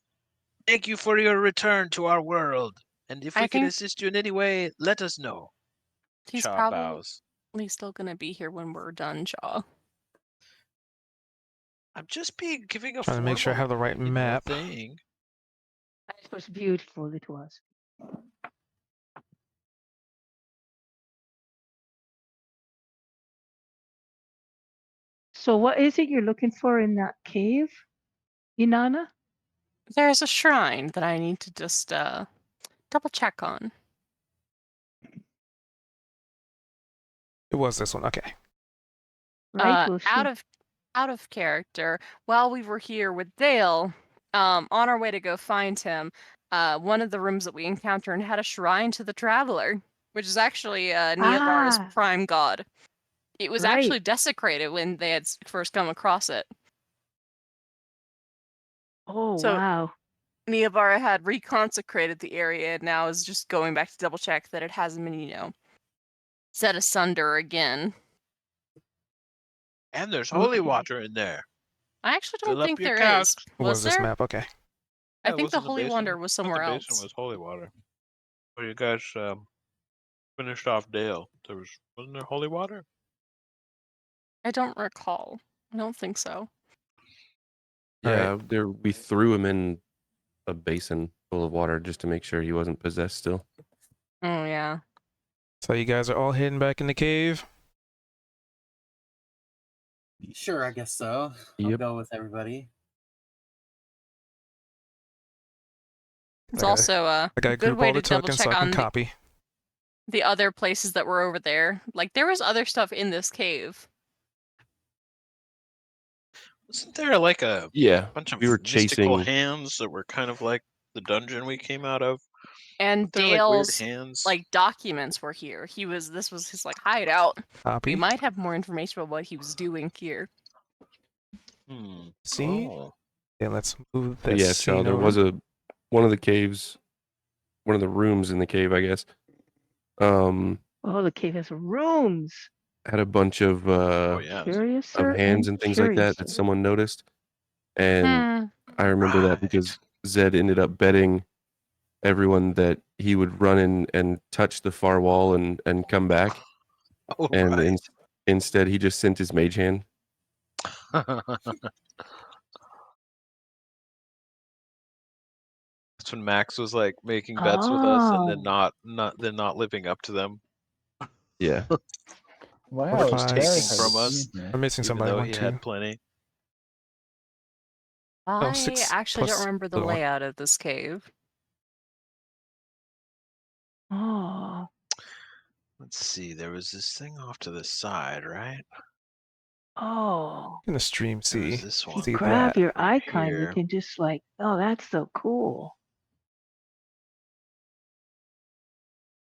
thank you for your return to our world. And if I we can think- assist you in any way, let us know. He's Cha probably bows. still gonna be here when we're done, Shaw. I'm just giving a Trying to make sure I have the right formal, map. thing. It was beautiful. It was. So what is it you're looking for in that cave, Inanna? There's a shrine that I need to just double check on. It was this one. Okay. Right. Well, Out of character. While we were here with Dale, on our way to go find him, one of the rooms that we encountered had a shrine to the Traveler, which is actually Neobar's Ah. prime god. It was Right. actually desecrated when they had first come across it. Oh So- wow. Neobar had reconsecrated the area and now is just going back to double check that it hasn't been, set asunder again. And there's holy Okay. water in there. I actually Fill don't up think your there is. casks. It was this map. Okay. I Yeah, it think the wasn't Holy basin. Wonder was somewhere the else. basin was holy water. Where you guys finished off Dale, wasn't there holy water? I don't recall. I don't think so. Yeah, there we threw him in a basin full of water just to make sure he wasn't possessed still. Oh yeah. So you guys are all heading back in the cave. Sure, I guess so. I'll Yep. go with everybody. It's I gotta- also I gotta a good group way all to the double tokens so check I can on copy. the other places that were over there. Like there was other stuff in this cave. Wasn't there like a Yeah, bunch of we were mystical chasing. hands that were kind of like the dungeon we came out of? And They're like weird Dale's hands. like documents were here. This was his like hideout. Copy. We might have more information about what he was doing here. See? Oh. Yeah, let's move But that yeah, scene Shaw, there over. was one of the caves, one of the rooms in the cave, I guess. Oh, the cave has rooms. Had a bunch of Oh yeah. Curiouser of hands and things like that curiouser. someone noticed, and Hmm. I remember that because Zed ended up betting everyone that he would run in and touch the far wall and come back, Oh, and right. instead he just sent his mage hand. That's when Max was like making bets with us and then Oh. not living up to them. Yeah. Wow, Or just five, taking six. from us. I'm missing Even somebody. though 1, he 2. had plenty. I 6 actually don't plus remember the the one. layout of this cave. Oh. Let's see. There was this thing off to the side, right? Oh. In the stream, There was see. this If you one. See grab that. your icon, you here. can just like, oh, that's so cool.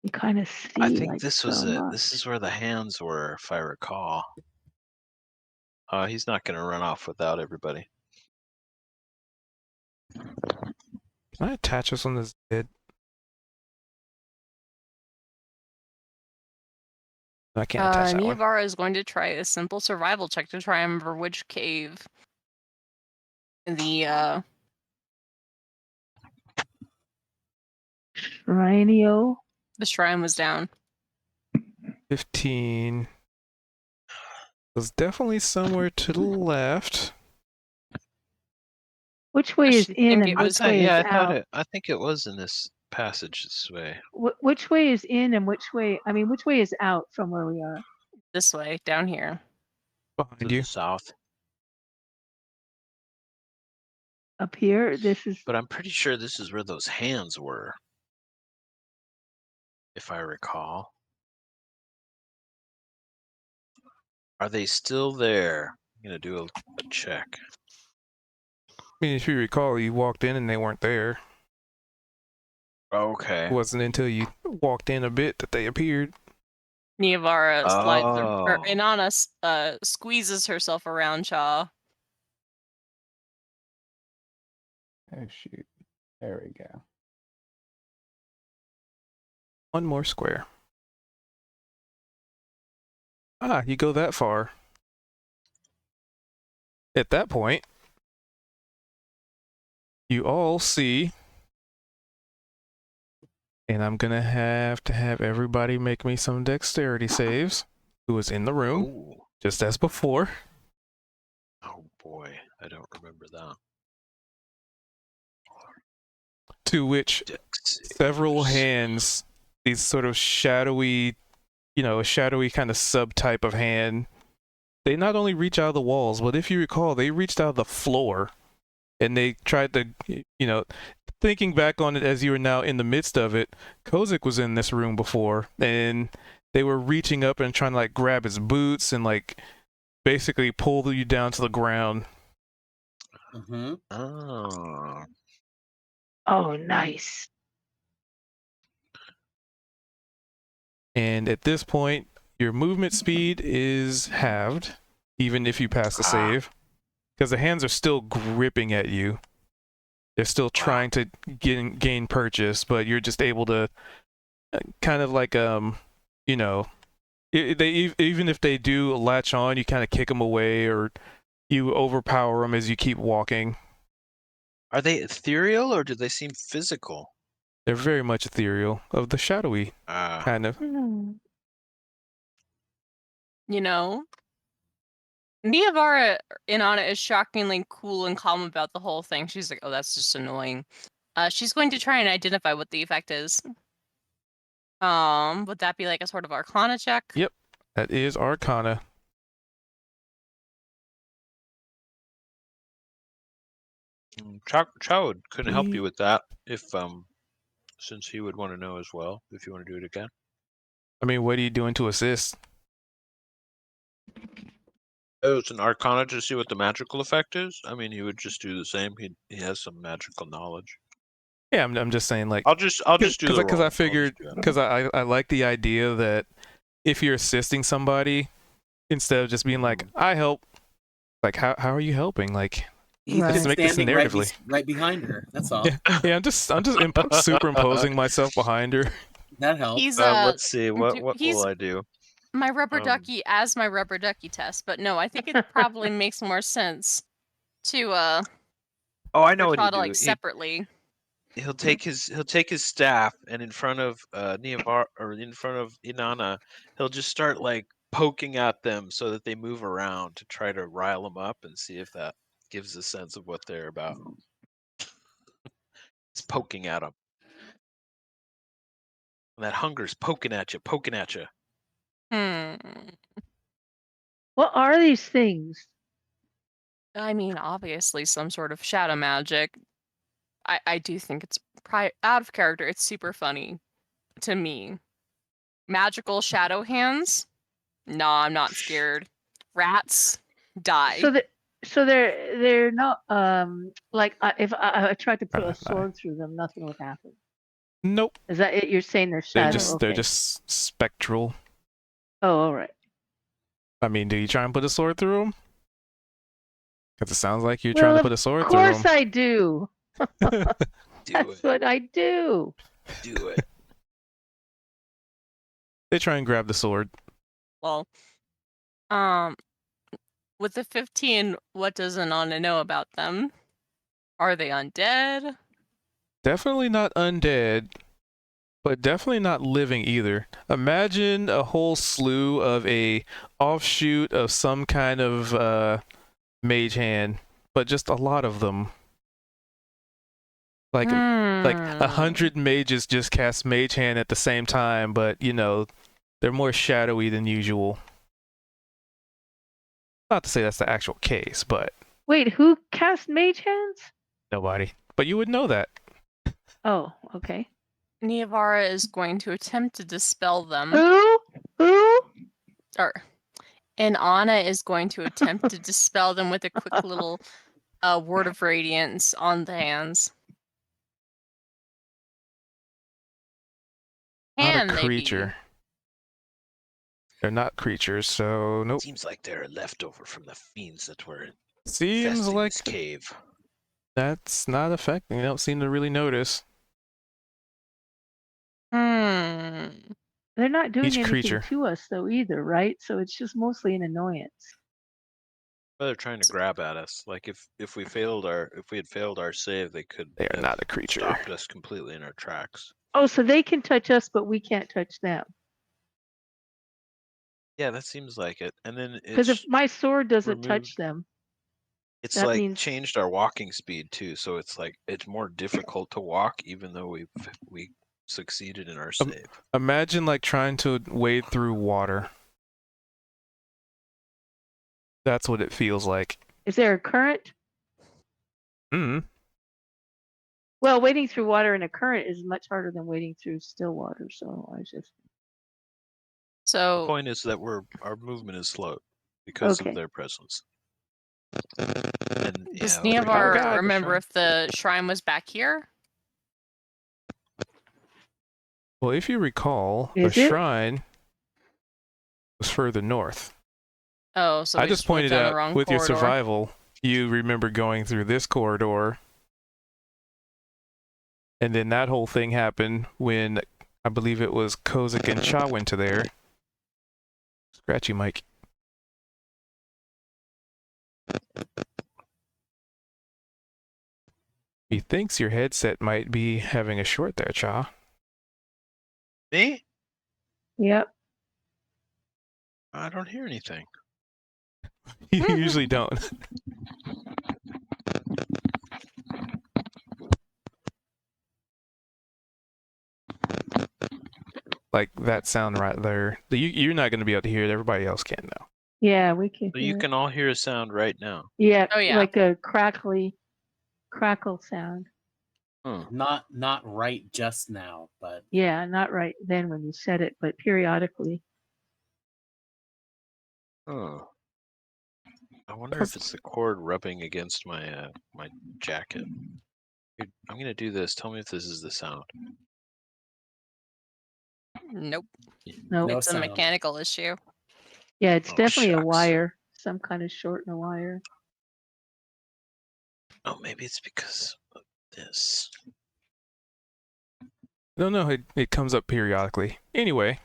You kind of see I think like this so was it. much. This is where the hands were, if I recall. He's not going to run off without everybody. Can I attach this on this bed? I can't attach that one. Niavara is going to try a simple survival check to try and remember which cave the Shrinio. shrine was down. 15. Was definitely somewhere to the left. Which way I is should in think and it which was- way is I thought out? it. I think it was in this passage this way. Which way is in and which way? I mean, which way is out from where we are? This way, down here. To Behind you. the south. Up here? This is. But I'm pretty sure this is where those hands were. If I recall. Are they still there? I'm going to do a check. I mean, if you recall, you walked in and they weren't there. Okay. It wasn't until you walked in a bit that they appeared. Niavara slides or Oh. Inanna squeezes herself around Shaw. Oh shoot. There we go. One more square. Ah, you go that far. At that point, you all see, and I'm gonna have to have everybody make me some dexterity saves. Who was in the room, Ooh. just as before. Oh boy, I don't remember that. To which Dex several saves. hands, these sort of shadowy, a shadowy kind of subtype of hand, they not only reach out of the walls, but if you recall, they reached out of the floor and they tried to, thinking back on it as you are now in the midst of it, Kozik was in this room before and they were reaching up and trying to like grab his boots and like basically pull you down to the ground. Mm-hmm. Oh. Oh, nice. And at this point, your movement speed is halved, even if you pass the save, because the hands are still gripping at you. They're still trying to gain purchase, but you're just able to kind of like they even if they do latch on, you kind of kick them away or you overpower them as you keep walking. Are they ethereal or do they seem physical? They're very much ethereal, of the shadowy kind of. You know, Niavara Inanna is shockingly cool and calm about the whole thing. She's like, oh, that's just annoying. She's going to try and identify what the effect is. Would that be like a sort of Arcana check? Yep. That is Arcana. Chowd couldn't help Ye- you with that if since he would want to know as well if you want to do it again. I mean, what are you doing to assist? Oh, it's an Arcana to see what the magical effect is. I mean, he would just do the same. He has some magical knowledge. Yeah, I'm just saying, like, I'll just do the because roll. I figured because I like the idea that if you're assisting somebody, instead of just being like, I help, like, how are you helping? Like, He's Right. just Just make this standing right, narratively. right behind her. That's all. Yeah. Yeah, I'm just superimposing myself behind her. That helps. He's let's see what he's- will I do? my rubber Um, ducky as my rubber ducky test, but no, I think it probably makes more sense to Oh, I know for what Shaw he'll to do. like separately. He'll take his staff and in front of Niavar or in front of Inanna, he'll just start like poking at them so that they move around to try to rile them up and see if that gives a sense of what they're about. It's poking at them. And that hunger's poking at you. What are these things? I mean, obviously some sort of shadow magic. I do think it's out of character. It's super funny to me. Magical shadow hands? Nah, I'm not scared. Rats? Die. So they're not like if I tried to put Nah. a sword through them, nothing would happen. Nope. Is that it? You're saying they're shadow? They're Okay. just spectral. Oh, all right. I mean, do you try and put a sword through them? Because it sounds like you're Well, trying to of put a sword Of through course them. I do. Do That's it. what I do. Do it. They try and grab the sword. Well, with the 15, what does Anana know about them? Are they undead? Definitely not undead, but definitely not living either. Imagine a whole slew of a offshoot of some kind of mage hand, but just a lot of them. Like 100 mages just cast mage hand at the same time, but you know, they're more shadowy than usual. Not to say that's the actual case, but Wait, who cast mage hands? nobody. But you would know that. Oh, okay. Niavara is going to attempt to dispel them. Who? Or, and Anna is going to attempt to dispel them with a quick little word of radiance on the hands. Not Can a they be? creature. They're not creatures, so nope. Seems like they're a leftover from the fiends that were Seems infesting like this cave. that's not affecting. They don't seem to really notice. Hmm. They're not doing Each anything creature. to us though either, right? So it's just mostly an annoyance. Well, they're trying to grab at us. Like if we had failed our save, they could They are have not a creature. stopped us completely in our tracks. Oh, so they can touch us, but we can't touch them. Yeah, that seems like it. And then Because if it's my sword doesn't removed- touch them, it's that like means- changed our walking speed too. So it's like it's more difficult to walk, even though we succeeded in our save. Imagine like trying to wade through water. That's what it feels like. is there a current? Mm. Well, wading through water in a current is much harder than wading through still water. So I just The So point is that our movement is slow because Okay. of their presence. And does yeah, Niavar God, the remember shrine. if the shrine was back here? Well, if you recall, Is the it? shrine was further north. Oh, so I we just went pointed down the out wrong with your corridor. survival, you remember going through this corridor. And then that whole thing happened when I believe it was Kozik and Cha went to there. Scratchy Mike. He thinks your headset might be having a short there, Cha. me? Yep. I don't hear anything. You usually don't. Like that sound right there. You're not going to be able to hear it. Everybody else can though. Yeah, we can So hear you it. can all hear a sound right now. Yeah, Oh, yeah. like a crackle sound. Huh. Not right just now, but Yeah, not right then when you said it, but periodically. Huh. I wonder if it's the cord rubbing against my my jacket. Here, I'm gonna do this. Tell me if this is the sound. Nope. No. No It's a sound. mechanical issue. Yeah, it's Oh, definitely a shucks. wire, some kind of short in a wire. Oh, maybe it's because of this. No, it comes up periodically. Anyway,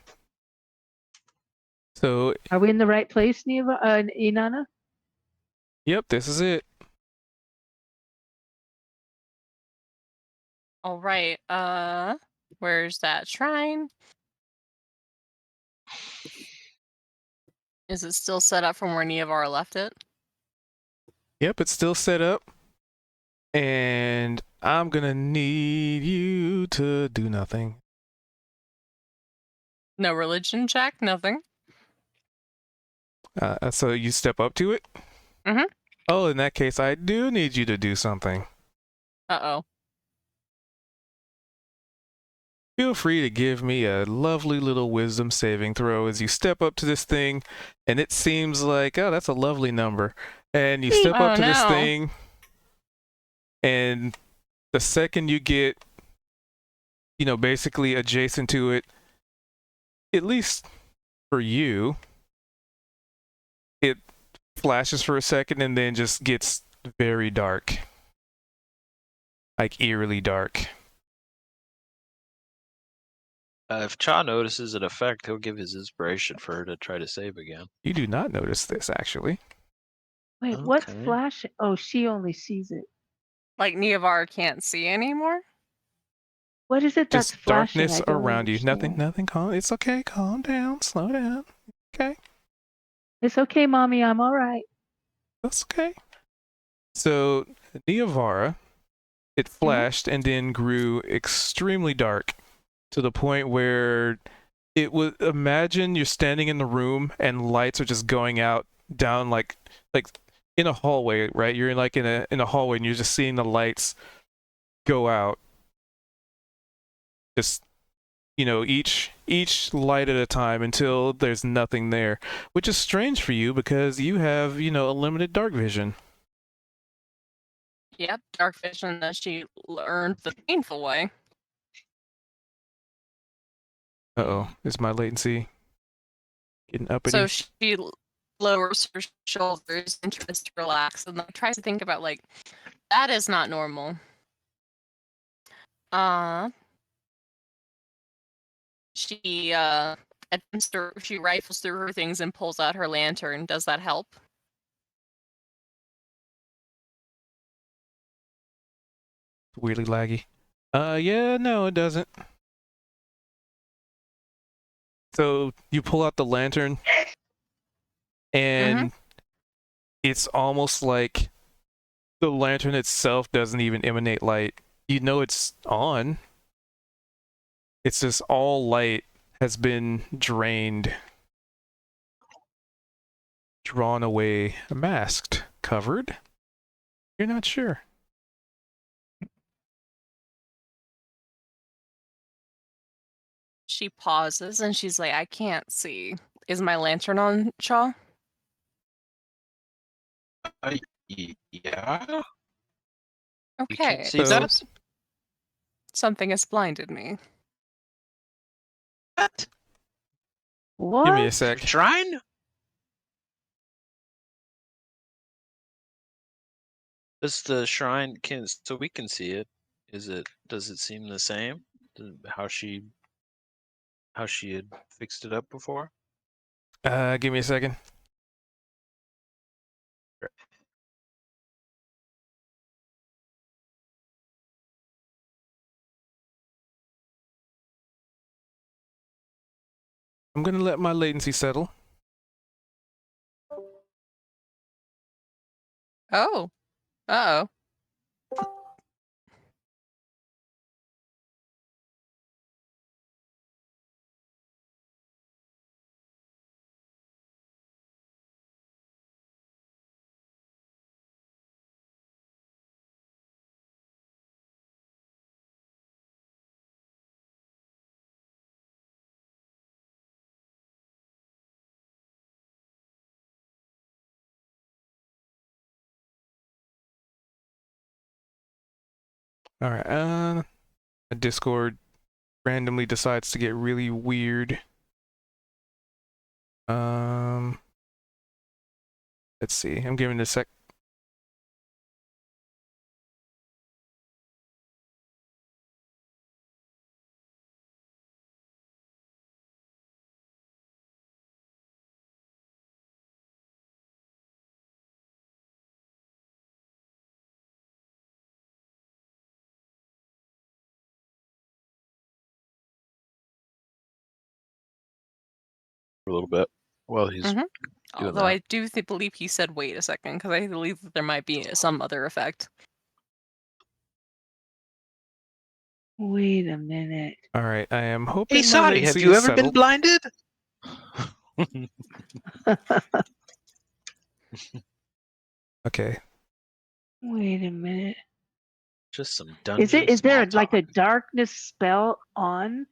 so Are we in the right place, Inanna? yep, this is it. All right. Where's that shrine? Is it still set up from where Neavara left it? Yep, it's still set up. And I'm gonna need you to do nothing. No religion check, nothing. So you step up to it? Mhm. Oh, in that case, I do need you to do something. Uh-oh. Feel free to give me a lovely little wisdom saving throw as you step up to this thing, and it seems like, oh, that's a lovely number. And you step Oh, up to this no. thing, and the second you get, basically adjacent to it, at least for you, it flashes for a second and then just gets very dark. Like eerily dark. If Cha notices an effect, he'll give his inspiration for her to try to save again. You do not notice this, actually. Wait, what's Okay. flashing? Oh, she only sees it. Like Neavara can't see anymore? What is it that's Just flashing? darkness I don't around you. understand. Nothing. It's okay. Calm down. Slow down. Okay. It's okay, mommy. I'm all right. That's okay. So, Neavara, it flashed and then grew extremely dark to the point where it would imagine you're standing in the room and lights are just going out down like in a hallway, right? You're in a hallway and you're just seeing the lights go out. Just each light at a time until there's nothing there, which is strange for you because you have, a limited dark vision. Yep, dark vision that she learned the painful way. Uh-oh, is my latency getting uppity? So she lowers her shoulders and tries to relax and tries to think about, like, that is not normal. She she rifles through her things and pulls out her lantern. Does that help? Weirdly laggy. Yeah, no, it doesn't. So you pull out the lantern, and it's almost like the lantern itself doesn't even emanate light. You know it's on. It's just all light has been drained, drawn away, masked, covered. You're not sure. She pauses and she's like, I can't see. Is my lantern on, Shaw? Yeah. You Okay. can't see that? Something has blinded me. What? What? Give me a sec. Shrine? Does the shrine so we can see it? Does it seem the same? How she had fixed it up before? Give me a second. I'm gonna let my latency settle. Oh. Uh-oh. All right. Discord randomly decides to get really weird. Let's see. I'm giving it a sec. For a little bit while he's Mhm. doing Although that. I do believe he said wait a second, because I believe that there might be some other effect. Wait a minute. All right. I am hoping Hey, my Sadi, have latency you is ever been settled. blinded? Okay. Wait a minute. Just some Is dungeon it? Is there small like a talk. darkness spell on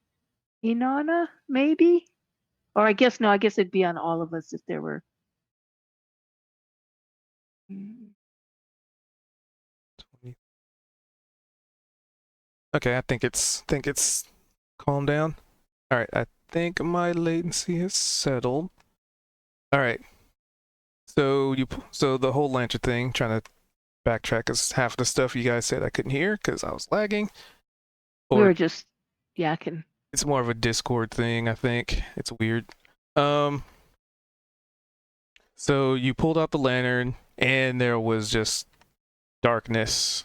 Inanna? Maybe. Or I guess no. I guess it'd be on all of us if there were. Mm. Okay. I think it's calmed down. All right. I think my latency is settled. All right. So so the whole lantern thing, trying to backtrack, is half the stuff you guys said I couldn't hear because I was lagging. We Or were just yakking. it's more of a Discord thing, I think. It's weird. So you pulled out the lantern and there was just darkness.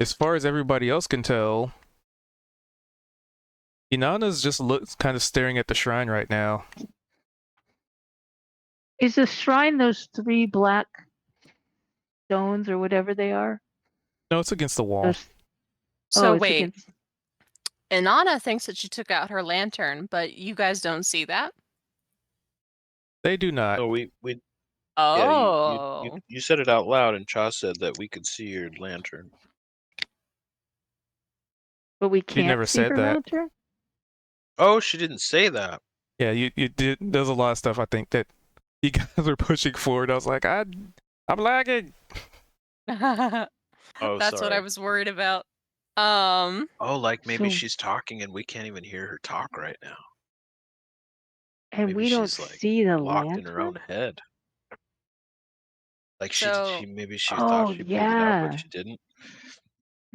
As far as everybody else can tell, Inanna's just kind of staring at the shrine right now. Is the shrine those 3 black stones or whatever they are? No, it's against the wall. Those, So it's wait, against. Inanna thinks that she took out her lantern, but you guys don't see that? They do not. No, we Oh. you said it out loud, and Cha said that we could see your lantern. But we She can't never see said her that. lantern. Oh, she didn't say that. Yeah, you did. There's a lot of stuff I think that you guys are pushing forward. I was like, I'm lagging. Oh, That's what I sorry. was worried about. Oh, like maybe So- she's talking and we can't even hear her talk right now. And Maybe we don't she's, like, see the Locked lantern. in her own head. Like So- she maybe she Oh, thought she figured out, yeah. but she didn't.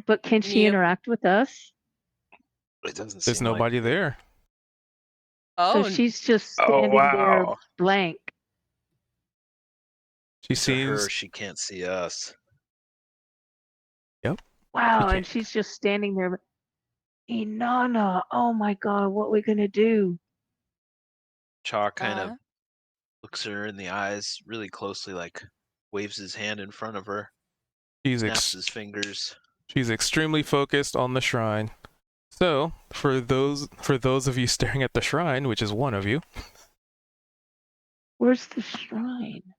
But can she Yep. interact with us? It doesn't There's seem like nobody it. there. Oh, So she's just Oh, standing there wow. blank. She To her, seems. she can't see us. Wow, can't. and she's just standing there. Inanna, oh my god, what we gonna do? Cha kind of uh, looks her in the eyes really closely, like waves his hand in front of her, She's snaps his fingers. she's extremely focused on the shrine. So for those of you staring at the shrine, which is one of you, Where's the shrine?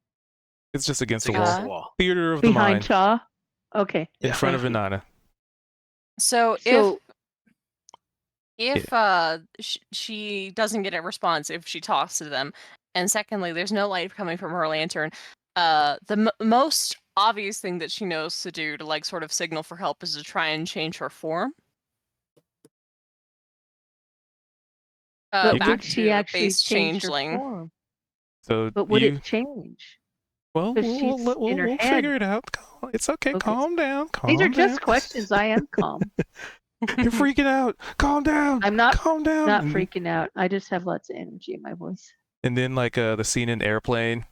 it's just against It's the against wall. the wall. Theater of the Behind mind, Cha? Okay. in Yeah. front of Thank you. Inanna. so So if she doesn't get a response if she talks to them, and secondly, there's no light coming from her lantern, the most obvious thing that she knows to do to like sort of signal for help is to try and change her form. but You Back would she to actually base change her changeling. form? So But would you, it change? well, 'Cause we'll, she's we'll, in her we'll head. figure it out. It's okay. Okay. Calm down. Calm These are down. just questions. I am calm. You're freaking out. Calm down. I'm not Calm down. not And- freaking out. I just have lots of energy in my voice. And then like the scene in Airplane.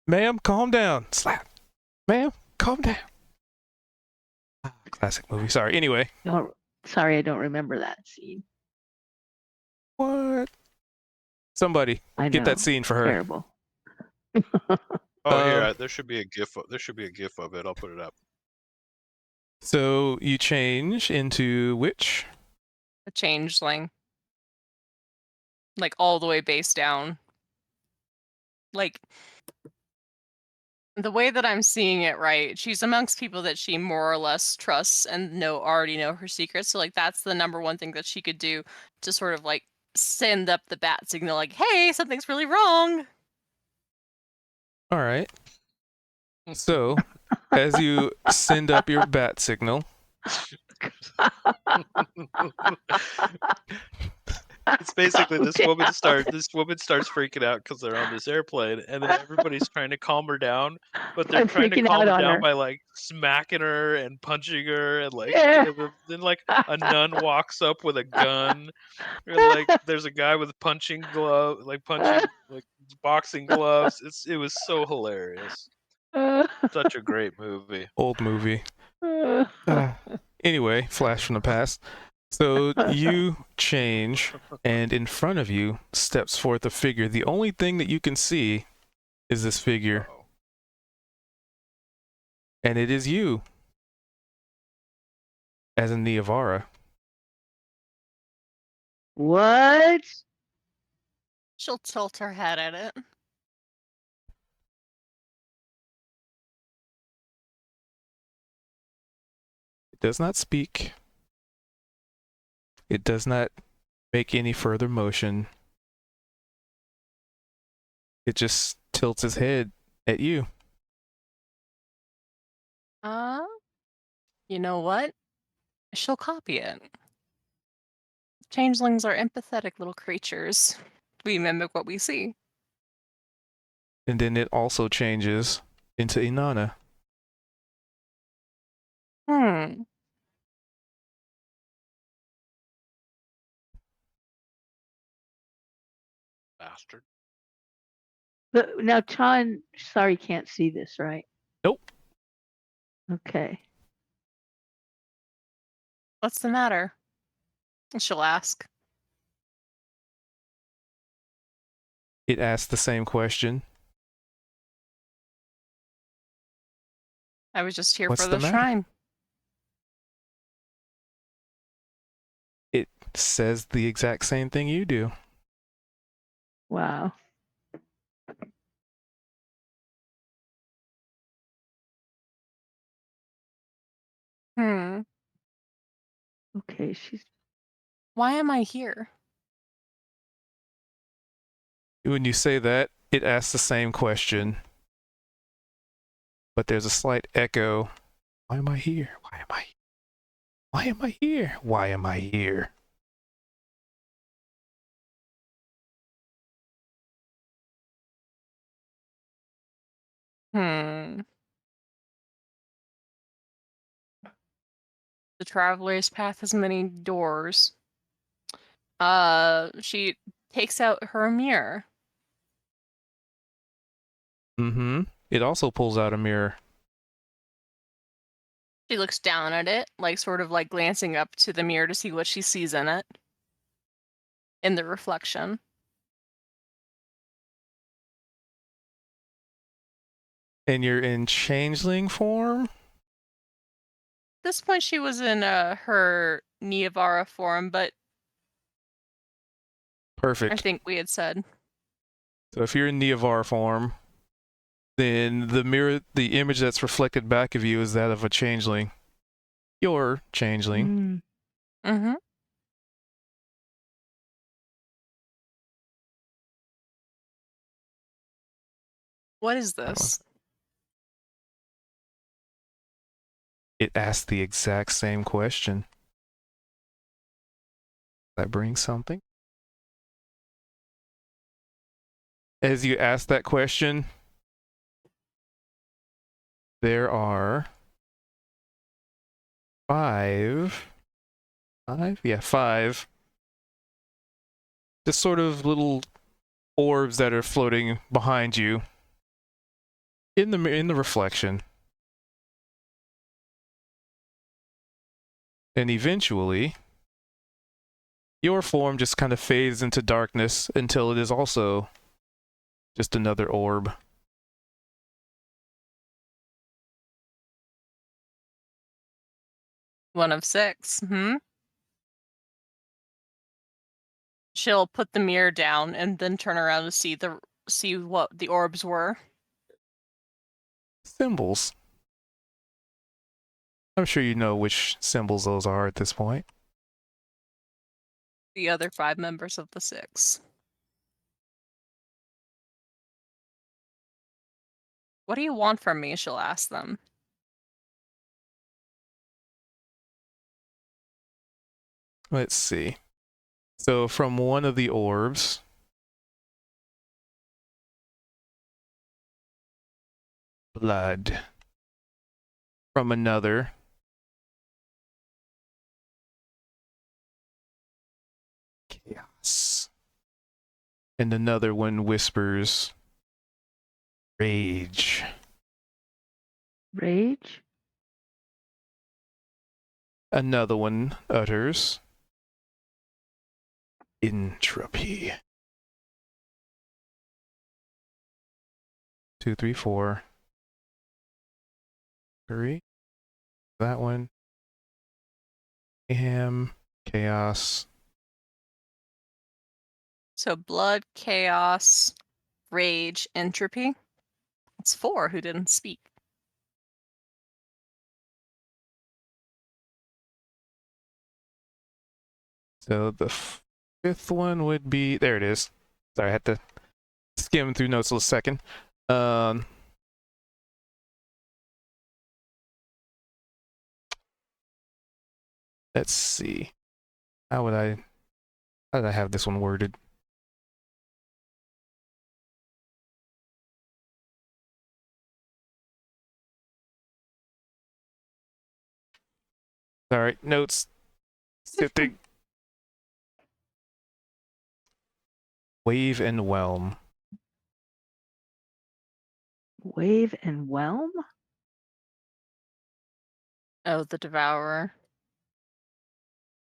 Ma'am, calm down. Slap. Ma'am, calm down. Classic movie. Sorry. Anyway. Sorry, I don't remember that scene. What? Somebody I know. get that scene for her. Terrible. Oh, here, Um, there should be a GIF. There should be a GIF of it. I'll put it up. So you change into which? A changeling. Like all the way base down. Like the way that I'm seeing it, right? She's amongst people that she more or less trusts and already know her secrets. So like that's the number one thing that she could do to sort of like send up the bat signal, like, hey, something's really wrong. All right. So as you send up your bat signal, It's basically this Calm woman down. This woman starts freaking out because they're on this airplane, and then everybody's trying to calm her down, but they're I'm trying to freaking calm out her on down her. by like smacking her and punching her, and like Yeah. then like a nun walks up with a gun, or like there's a guy with punching boxing gloves. It was so hilarious. Such a great movie. old movie. Anyway, flash from the past. So you change, and in front of you steps forth a figure. The only thing that you can see is this figure, Uh-oh. and it is you, as in Niavara. What? She'll tilt her head at it. It does not speak. It does not make any further motion. It just tilts its head at you. You know what? She'll copy it. Changelings are empathetic little creatures. We mimic what we see. And then it also changes into Inanna. Bastard. But now, Chan, sorry, can't see this, right? Nope. Okay. What's the matter? She'll ask. It asks the same question. I was just here What's for the the matter? shrine. It says the exact same thing you do. Wow. Okay, she's Why am I here? When you say that, it asks the same question. But there's a slight echo. Why am I here? Why am I? Why am I here? Why am I here? The traveler's path has many doors. She takes out her mirror. Mm-hmm. It also pulls out a mirror. She looks down at it, like sort of like glancing up to the mirror to see what she sees in it. In the reflection. And you're in changeling form? At this point she was in her Niavara form, but Perfect. I think we had said. So if you're in Niavar form, then the image that's reflected back of you is that of a changeling. Your changeling. Mm-hmm. What is this? It asks the exact same question. That brings something. As you ask that question, there are five, just sort of little orbs that are floating behind you in the reflection. And eventually, your form just kind of fades into darkness until it is also just another orb. One of 6. She'll put the mirror down and then turn around to see what the orbs were. Symbols. I'm sure you know which symbols those are at this point. The other 5 members of the 6. What do you want from me? She'll ask them. Let's see. So from one of the orbs, blood. From another, chaos. And another one whispers, rage. Rage? Another one utters, entropy. 2, 3, 4. 3. That one. Mayhem, chaos. So blood, chaos, rage, entropy. It's 4 who didn't speak. So the 5th one would be, there it is. Sorry, I had to skim through notes a second. Let's see. How did I have this one worded? Sorry, notes. Sifting. Wave and whelm. Wave and whelm? Oh, the Devourer.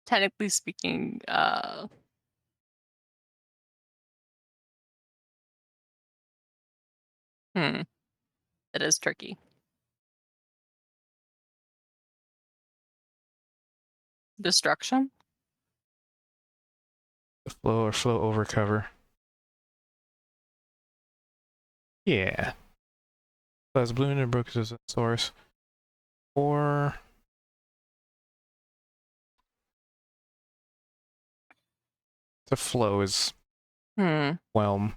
Technically speaking, it is tricky. Destruction? The flow or flow over cover. Yeah. Plus blue and brook is a source. Or the flow is whelm.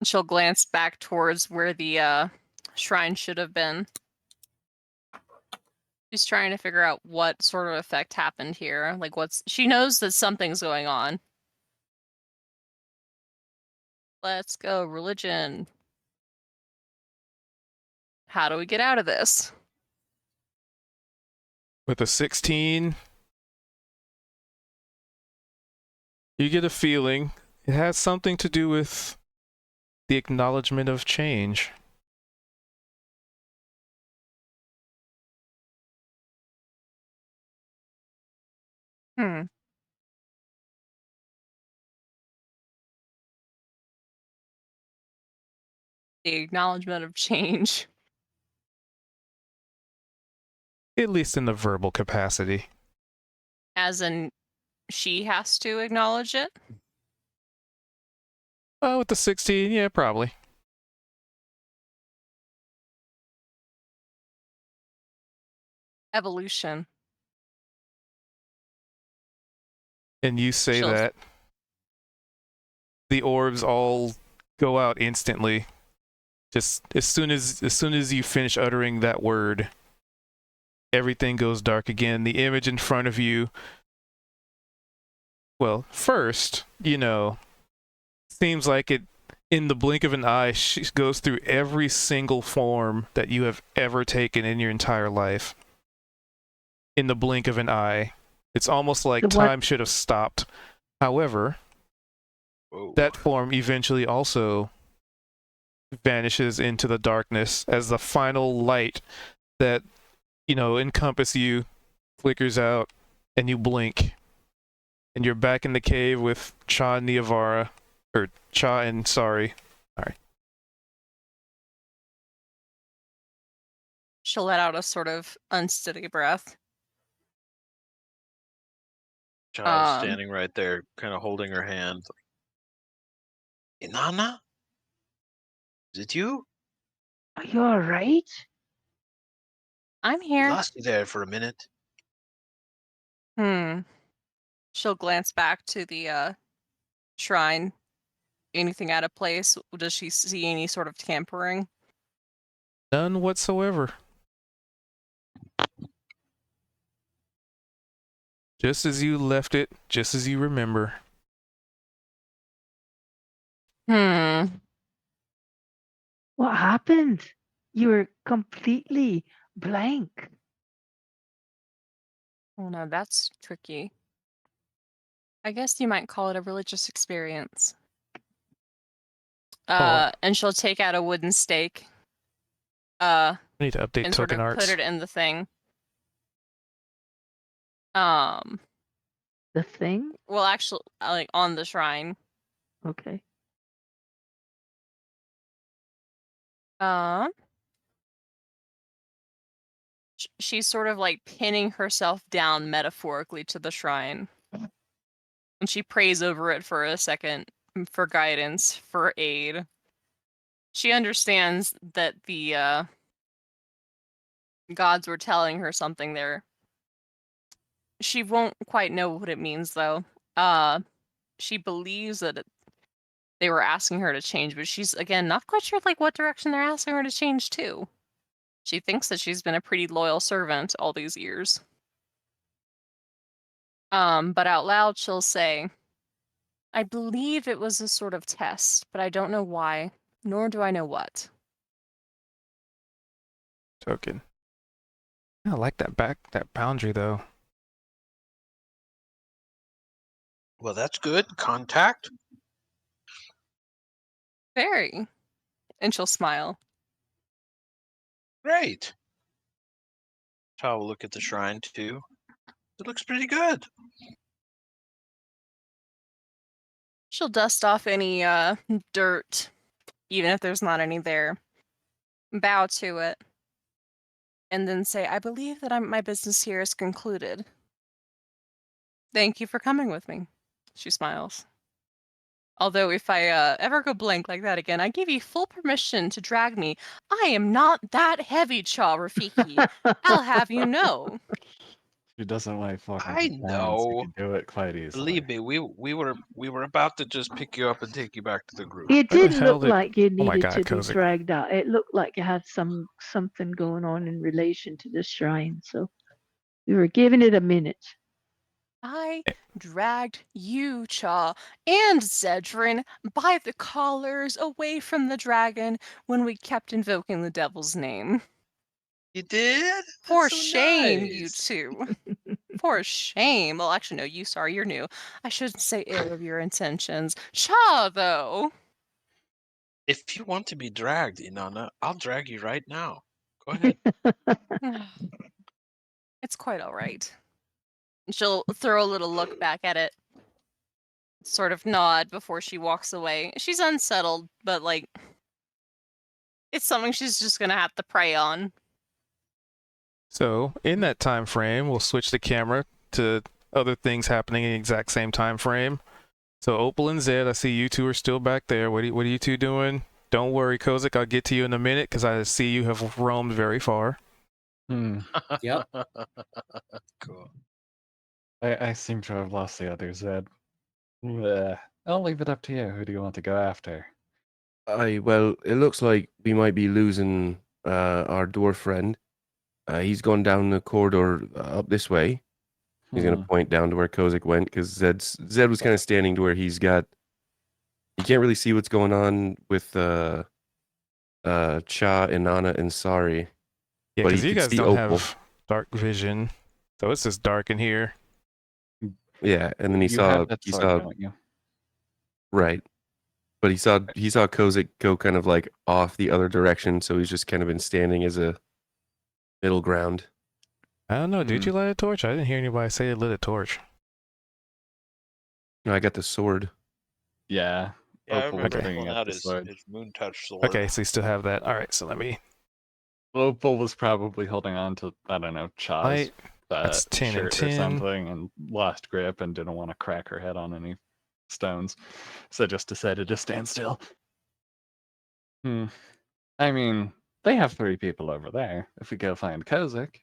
She'll glance back towards where the shrine should have been. She's trying to figure out what sort of effect happened here. Like she knows that something's going on. Let's go, religion. How do we get out of this? With a 16, you get a feeling it has something to do with the acknowledgement of change. The acknowledgement of change. At least in the verbal capacity. As in, she has to acknowledge it? With the 16, yeah, probably. Evolution. And you say She'll- that the orbs all go out instantly. Just as soon as you finish uttering that word, everything goes dark again. The image in front of you, well, first, seems like it, in the blink of an eye, she goes through every single form that you have ever taken in your entire life. In the blink of an eye. It's almost like time should have stopped. However, that form eventually also vanishes into the darkness as the final light that, encompass you flickers out and you blink. And you're back in the cave with Cha and Niavara. Or Cha and Sorry. She'll let out a sort of unsteady breath. Child's Um, standing right there, kind of holding her hand. Inanna? Is it you? Are you all right? I'm We here. lost you there for a minute. She'll glance back to the shrine. Anything out of place? Does she see any sort of tampering? None whatsoever. Just as you left it, just as you remember. What happened? You were completely blank. Oh no, that's tricky. I guess you might call it a religious experience. And she'll take out a wooden stake. I need to update And sort token of arts. put it in the thing. The thing? Well, actually, like on the shrine. Okay. She's sort of like pinning herself down metaphorically to the shrine. And she prays over it for a second for guidance, for aid. She understands that the gods were telling her something there. She won't quite know what it means though. She believes that they were asking her to change, but she's again not quite sure like what direction they're asking her to change to. She thinks that she's been a pretty loyal servant all these years. But out loud she'll say, I believe it was a sort of test, but I don't know why, nor do I know what. Token. I like that boundary though. Well, that's good. Contact. Very. And she'll smile. Great. Child will look at the shrine too. It looks pretty good. She'll dust off any dirt, even if there's not any there. Bow to it. And then say, I believe that my business here is concluded. Thank you for coming with me. She smiles. Although if I ever go blank like that again, I give you full permission to drag me. I am not that heavy, Cha Rafiki. I'll have you know. She doesn't like fucking I pretend. She know. can do it quite easily. Believe me, we were about to just pick you up and take you back to the group. It Where the did hell look did- like you Oh my needed God, to be Kozik. dragged out. It looked like you had something going on in relation to the shrine. So we were giving it a minute. I dragged you, Cha, and Zedrin by the collars away from the dragon when we kept invoking the devil's name. You did? For That's so shame, you nice. two. For shame. Well, actually, no, you, sorry, you're new. I shouldn't say ill of your intentions. Cha, though. If you want to be dragged, Inanna, I'll drag you right now. Go ahead. It's quite all right. She'll throw a little look back at it, sort of nod before she walks away. She's unsettled, but like, it's something she's just gonna have to prey on. So in that time frame, we'll switch the camera to other things happening in the exact same time frame. So Opal and Zed, I see you two are still back there. What are you two doing? Don't worry, Kozik, I'll get to you in a minute because I see you have roamed very far. Yep. Cool. I seem to have lost the other Zed. I'll leave it up to you. Who do you want to go after? Well, it looks like we might be losing our dwarf friend. He's gone down the corridor up this way. He's gonna point down to where Kozik went because Zed was kind of standing to where he can't really see what's going on with Cha, Inanna, and Sari. Yeah, But because he you could guys see don't Opal. have dark vision, so it's just dark in here. Yeah, and then You he saw have that sword, don't you? right, but he saw Kozik go kind of like off the other direction, so he's just kind of been standing as a middle ground. I don't know. Did you light a torch? I didn't hear anybody say they lit a torch. No, I got the sword. Yeah. Yeah, I Opal was remember bringing pulling up out the his sword. moon touch sword. Okay, so you still have that. All right, so let me Opal was probably holding on to, I don't know, Cha's Light. That's 10 and shirt 10. or something and lost grip and didn't want to crack her head on any stones. So just decided to stand still. I mean, they have 3 people over there. If we go find Kozik,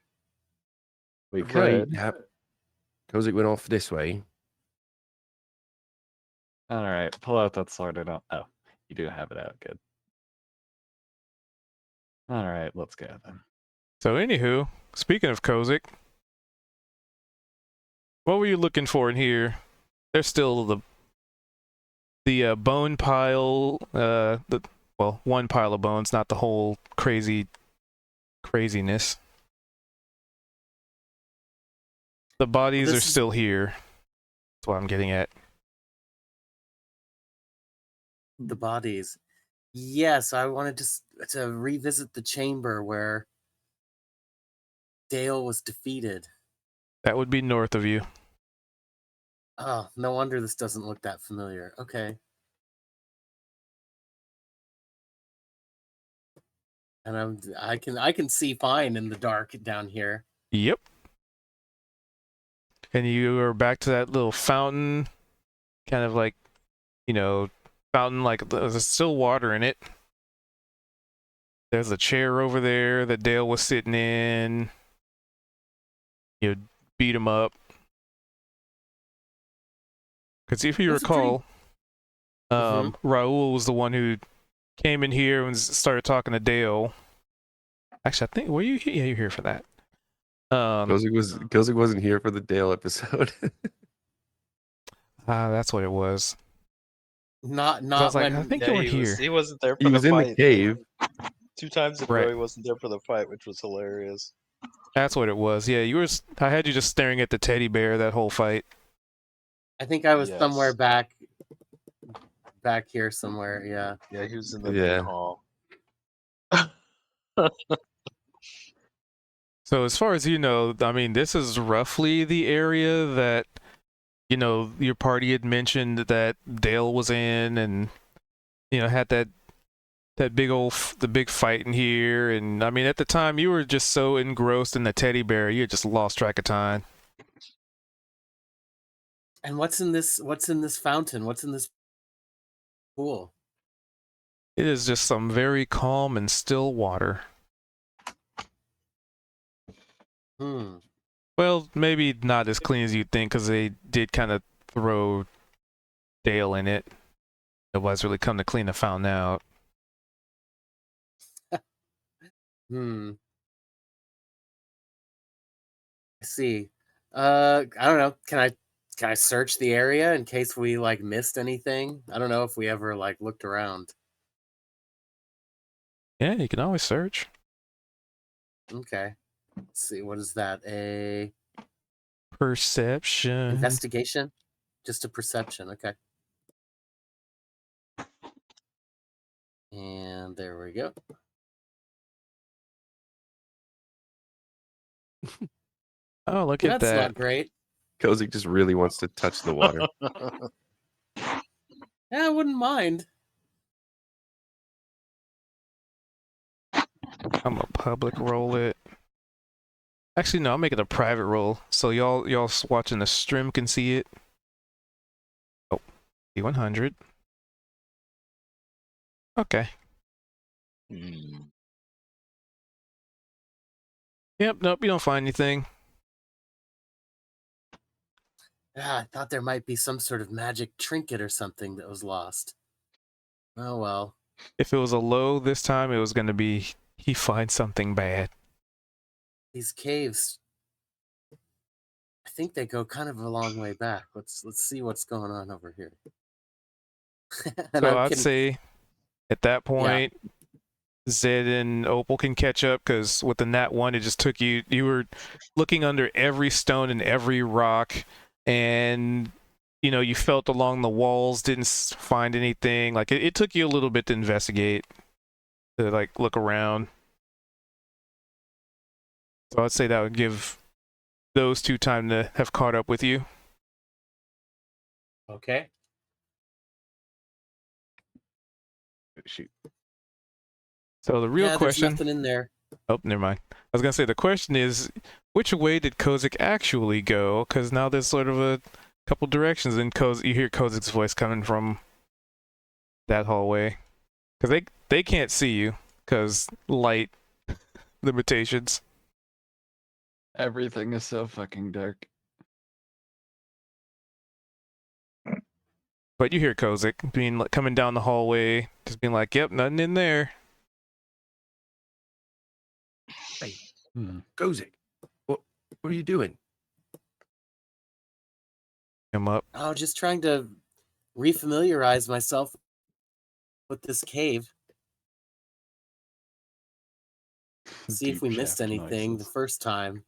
we Right. could. Yep. Kozik went off this way. All right, pull out that sword. I don't. Oh, you do have it out. Good. All right, let's go then. So, anywho, speaking of Kozik, what were you looking for in here? There's still the bone pile. One pile of bones, not the whole craziness. The bodies This are is- still here. That's what I'm getting at. The bodies. Yes, I wanted to revisit the chamber where Dale was defeated. That would be north of you. Oh, no wonder this doesn't look that familiar. Okay. And I can see fine in the dark down here. Yep. And you are back to that little fountain, kind of like, fountain, like there's still water in it. There's a chair over there that Dale was sitting in. You beat him up. Because if you It was a pretty- recall, Raul was the one who came in here and started talking to Dale. Actually, I think, were you here? Yeah, you're here for that. Kozik wasn't here for the Dale episode. That's what it was. Not I was like, when I think you were here. He wasn't there for He was the in fight. the cave. 2 times in a Right. row, he wasn't there for the fight, which was hilarious. That's what it was. Yeah, I had you just staring at the teddy bear that whole fight. I think I was Yes. somewhere back here somewhere, yeah. Yeah, he was in the Yeah. main hall. So as far as you know, I mean, this is roughly the area that, your party had mentioned that Dale was in, and, had that the big fight in here. And I mean, at the time you were just so engrossed in the teddy bear, you just lost track of time. And what's in this fountain? What's in this pool? It is just some very calm and still water. Well, maybe not as clean as you'd think, because they did kind of throw Dale in it. Nobody's really come to clean the fountain out. I see. I don't know. Can I search the area in case we missed anything? I don't know if we ever looked around. Yeah, you can always search. Okay. Let's see. What is that? A Perception. investigation? Just a perception. Okay. And there we go. Oh, look at That's that. not great. Kozik just really wants to touch the water. Yeah, I wouldn't mind. I'm gonna public roll it. Actually, no, I'll make it a private roll, so y'all watching the stream can see it. Oh, D100. Okay. Yep, nope, you don't find anything. Yeah, I thought there might be some sort of magic trinket or something that was lost. Oh well. If it was a low this time, it was gonna be he finds something bad. These caves, I think they go kind of a long way back. Let's see what's going on over here. And So I'd say at that point, Zed and Opal can catch up, because with the Nat 1, it just took you were looking under every stone and every rock, and you felt along the walls, didn't find anything. Like it took you a little bit to investigate, to look around. So I'd say that would give those 2 time to have caught up with you. Okay. Shoot. So the real There's question, nothing in there. Oh, never mind. I was gonna say the question is, which way did Kozik actually go? Because now there's sort of a couple directions, and you hear Kozik's voice coming from that hallway. Because they can't see you, because light limitations. Everything is so fucking dark. But you hear Kozik coming down the hallway, just being like, "Yep, nothing in there." Hey, Hmm. Kozik, what are you doing? Come up. Oh, just trying to refamiliarize myself with this cave. See if Deep we missed shaft anything the noises. first time.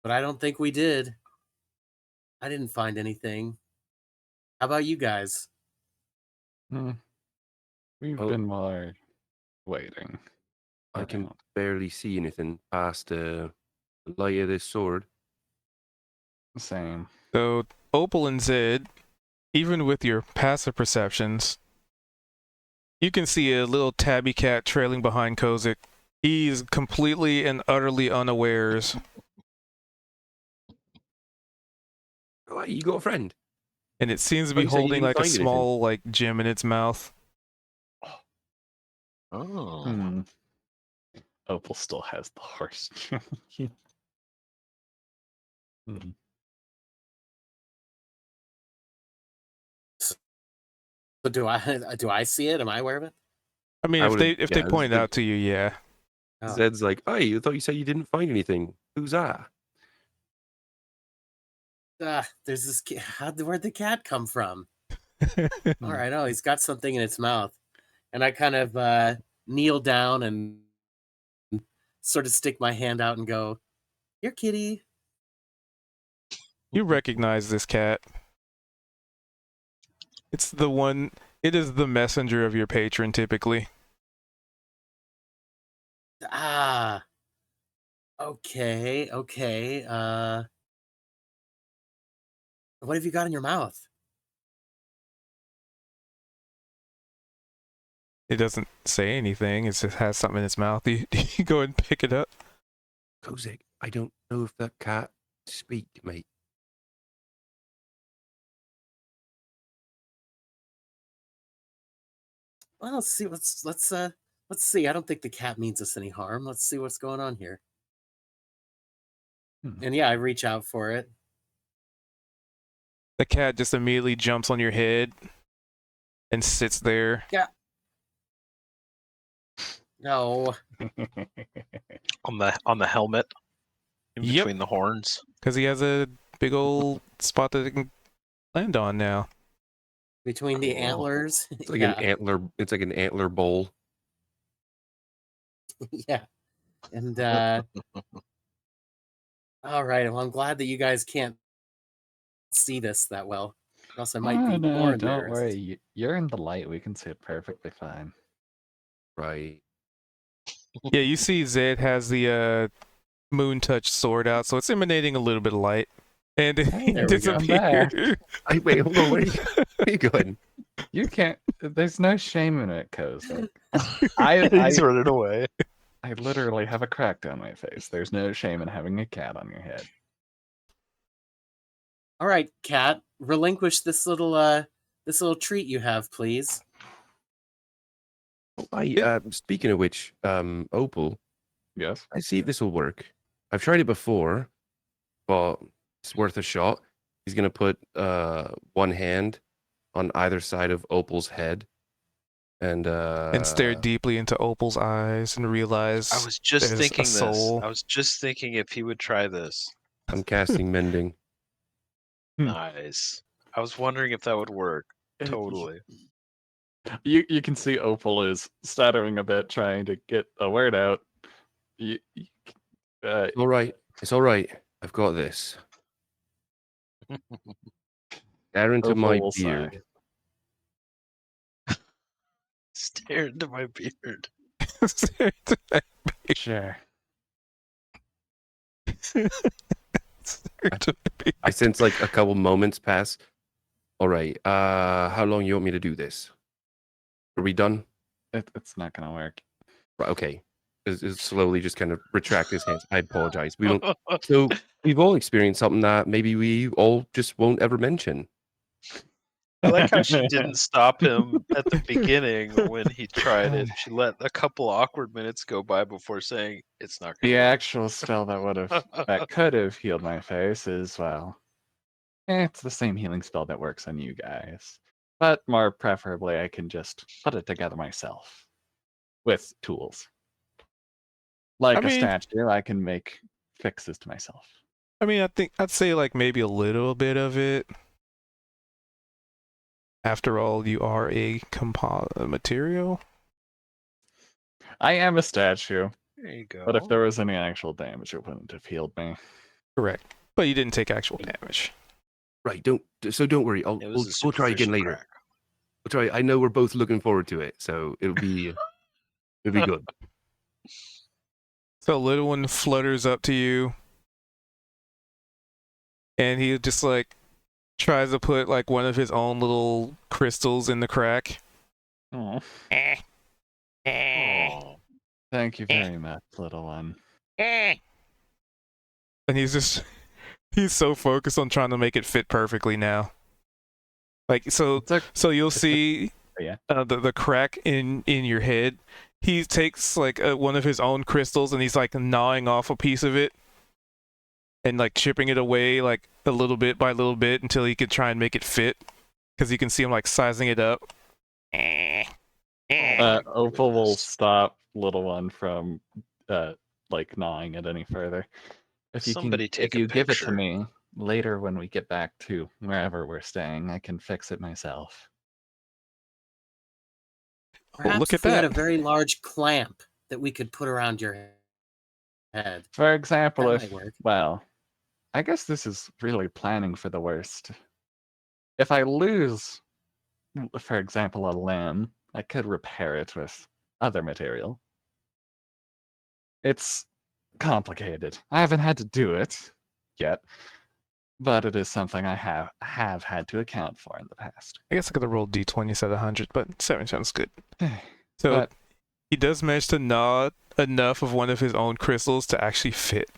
But I don't think we did. I didn't find anything. How about you guys? Hmm. We've Oh. been more waiting. I can around. barely see anything past the light of this sword. Same. So Opal and Zed, even with your passive perceptions, you can see a little tabby cat trailing behind Kozik. He's completely and utterly unawares. Oh, you got a friend? And it seems to Oh, be you said you holding didn't like a find anything. small like gem in its mouth. Oh. Hmm. Opal still has the horse. Hmm. So do I see it? Am I aware of it? I mean, I if they would've point it guessed. out to you, yeah. Oh. Zed's like, "Hey, I thought you said you didn't find anything. Who's that?" There's this where'd the cat come from? Hmm. All right, oh, he's got something in its mouth. And I kind of kneel down and sort of stick my hand out and go, "Here, kitty." You recognize this cat. It's the one, it is the messenger of your patron typically. Ah. Okay. What have you got in your mouth? It doesn't say anything, it just has something in its mouth. You go and pick it up. Kozik, I don't know if that cat speak, mate. Well, let's see. Let's see. I don't think the cat means us any harm. Let's see what's going on here. Hmm. And yeah, I reach out for it. The cat just immediately jumps on your head and sits there. No. On the helmet, in Yep. between the horns. Because he has a big old spot that it can land on now. Between the Cool. antlers. It's like Yeah. an antler. It's like an antler bowl. Yeah. And all right. Well, I'm glad that you guys can't see this that well. Or else I might be no, more don't embarrassed. worry. You're in the light. We can see it perfectly fine. Right. Yeah, you see Zed has the moon touch sword out, so it's emanating a little bit of light. And Oh, he there we go. I'm back. disappeared. Hey, wait, hold on. Where are you going? You can't. There's no shame in it, Kozik. I He's running away. literally have a crack down my face. There's no shame in having a cat on your head. All right, cat, relinquish this little treat you have, please. Speaking of which, Opal, Yes. I see if this will work. I've tried it before, but it's worth a shot. He's gonna put one hand on either side of Opal's head, and stare deeply into Opal's eyes and realize I was just there's thinking a soul. this. I was just thinking if he would try this. I'm casting mending. Nice. I was wondering if that would work. It- Totally. You can see Opal is stuttering a bit, trying to get a word out. All right, it's all right. I've got this. Stare into Opal my will sigh. beard. Stare into my beard. Stare into my Sure. Stare into my beard. I sense like a couple moments pass. All right. How long you want me to do this? Are we done? It's not gonna work. Okay. Is slowly just kind of retract his hands. I apologize. We don't. So we've all experienced something that maybe we all just won't ever mention. I like how she didn't stop him at the beginning when he tried it. She let a couple awkward minutes go by before saying it's not The going to work. actual spell that could have healed my face is, well, it's the same healing spell that works on you guys. But more preferably, I can just put it together myself with tools. Like I a mean- statue, I can make fixes to myself. I mean, I think I'd say like maybe a little bit of it. After all, you are a material. I am a statue, There you go. but if there was any actual damage, it wouldn't have healed me. Correct. But you didn't take actual damage. Right. Don't worry. It was a We'll try again superficial later. crack. We'll try. I know we're both looking forward to it, so it'll be good. So little one flutters up to you, and he just like tries to put like one of his own little crystals in the crack. Oh, Aw. thank you very much, little one. And he's so focused on trying to make it fit perfectly now. Like so you'll see Yeah. the crack in your head. He takes like one of his own crystals and he's like gnawing off a piece of it and like chipping it away like a little bit by little bit until he can try and make it fit, because you can see him like sizing it up. Opal will stop little one from like gnawing it any further. If you Somebody take if a you give it to picture. me later when we get back to wherever we're staying, I can fix it myself. Perhaps look at if we had a that. very large clamp that we could put around your head. For example, That if might work. well, I guess this is really planning for the worst. If I lose, for example, a limb, I could repair it with other material. It's complicated. I haven't had to do it yet, but it is something I have had to account for in the past. I guess I could have rolled d20 instead of 100, but 7 sounds good. So But he does manage to gnaw enough of one of his own crystals to actually fit.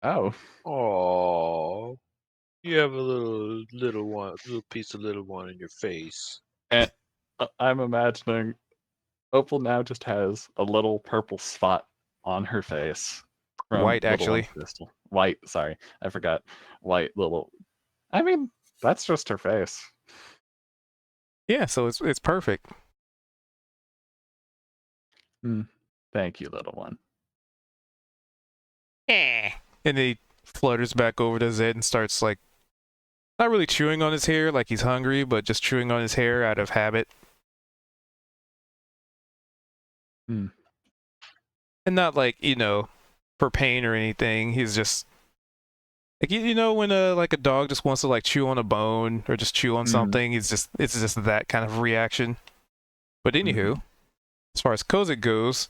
oh, Aw. You have a little piece of little one in your face. and I'm imagining Opal now just has a little purple spot on her face. from White, Little One actually. Crystal. White, sorry, I forgot. White little. I mean, that's just her face. Yeah, so it's perfect. Thank you, little one. And then he flutters back over to Zed and starts like not really chewing on his hair like he's hungry, but just chewing on his hair out of habit. Hmm. And not like, for pain or anything. He's just like when like a dog just wants to like chew on a bone or just chew on something, it's just that kind of reaction. But anywho, as far as Kozak goes,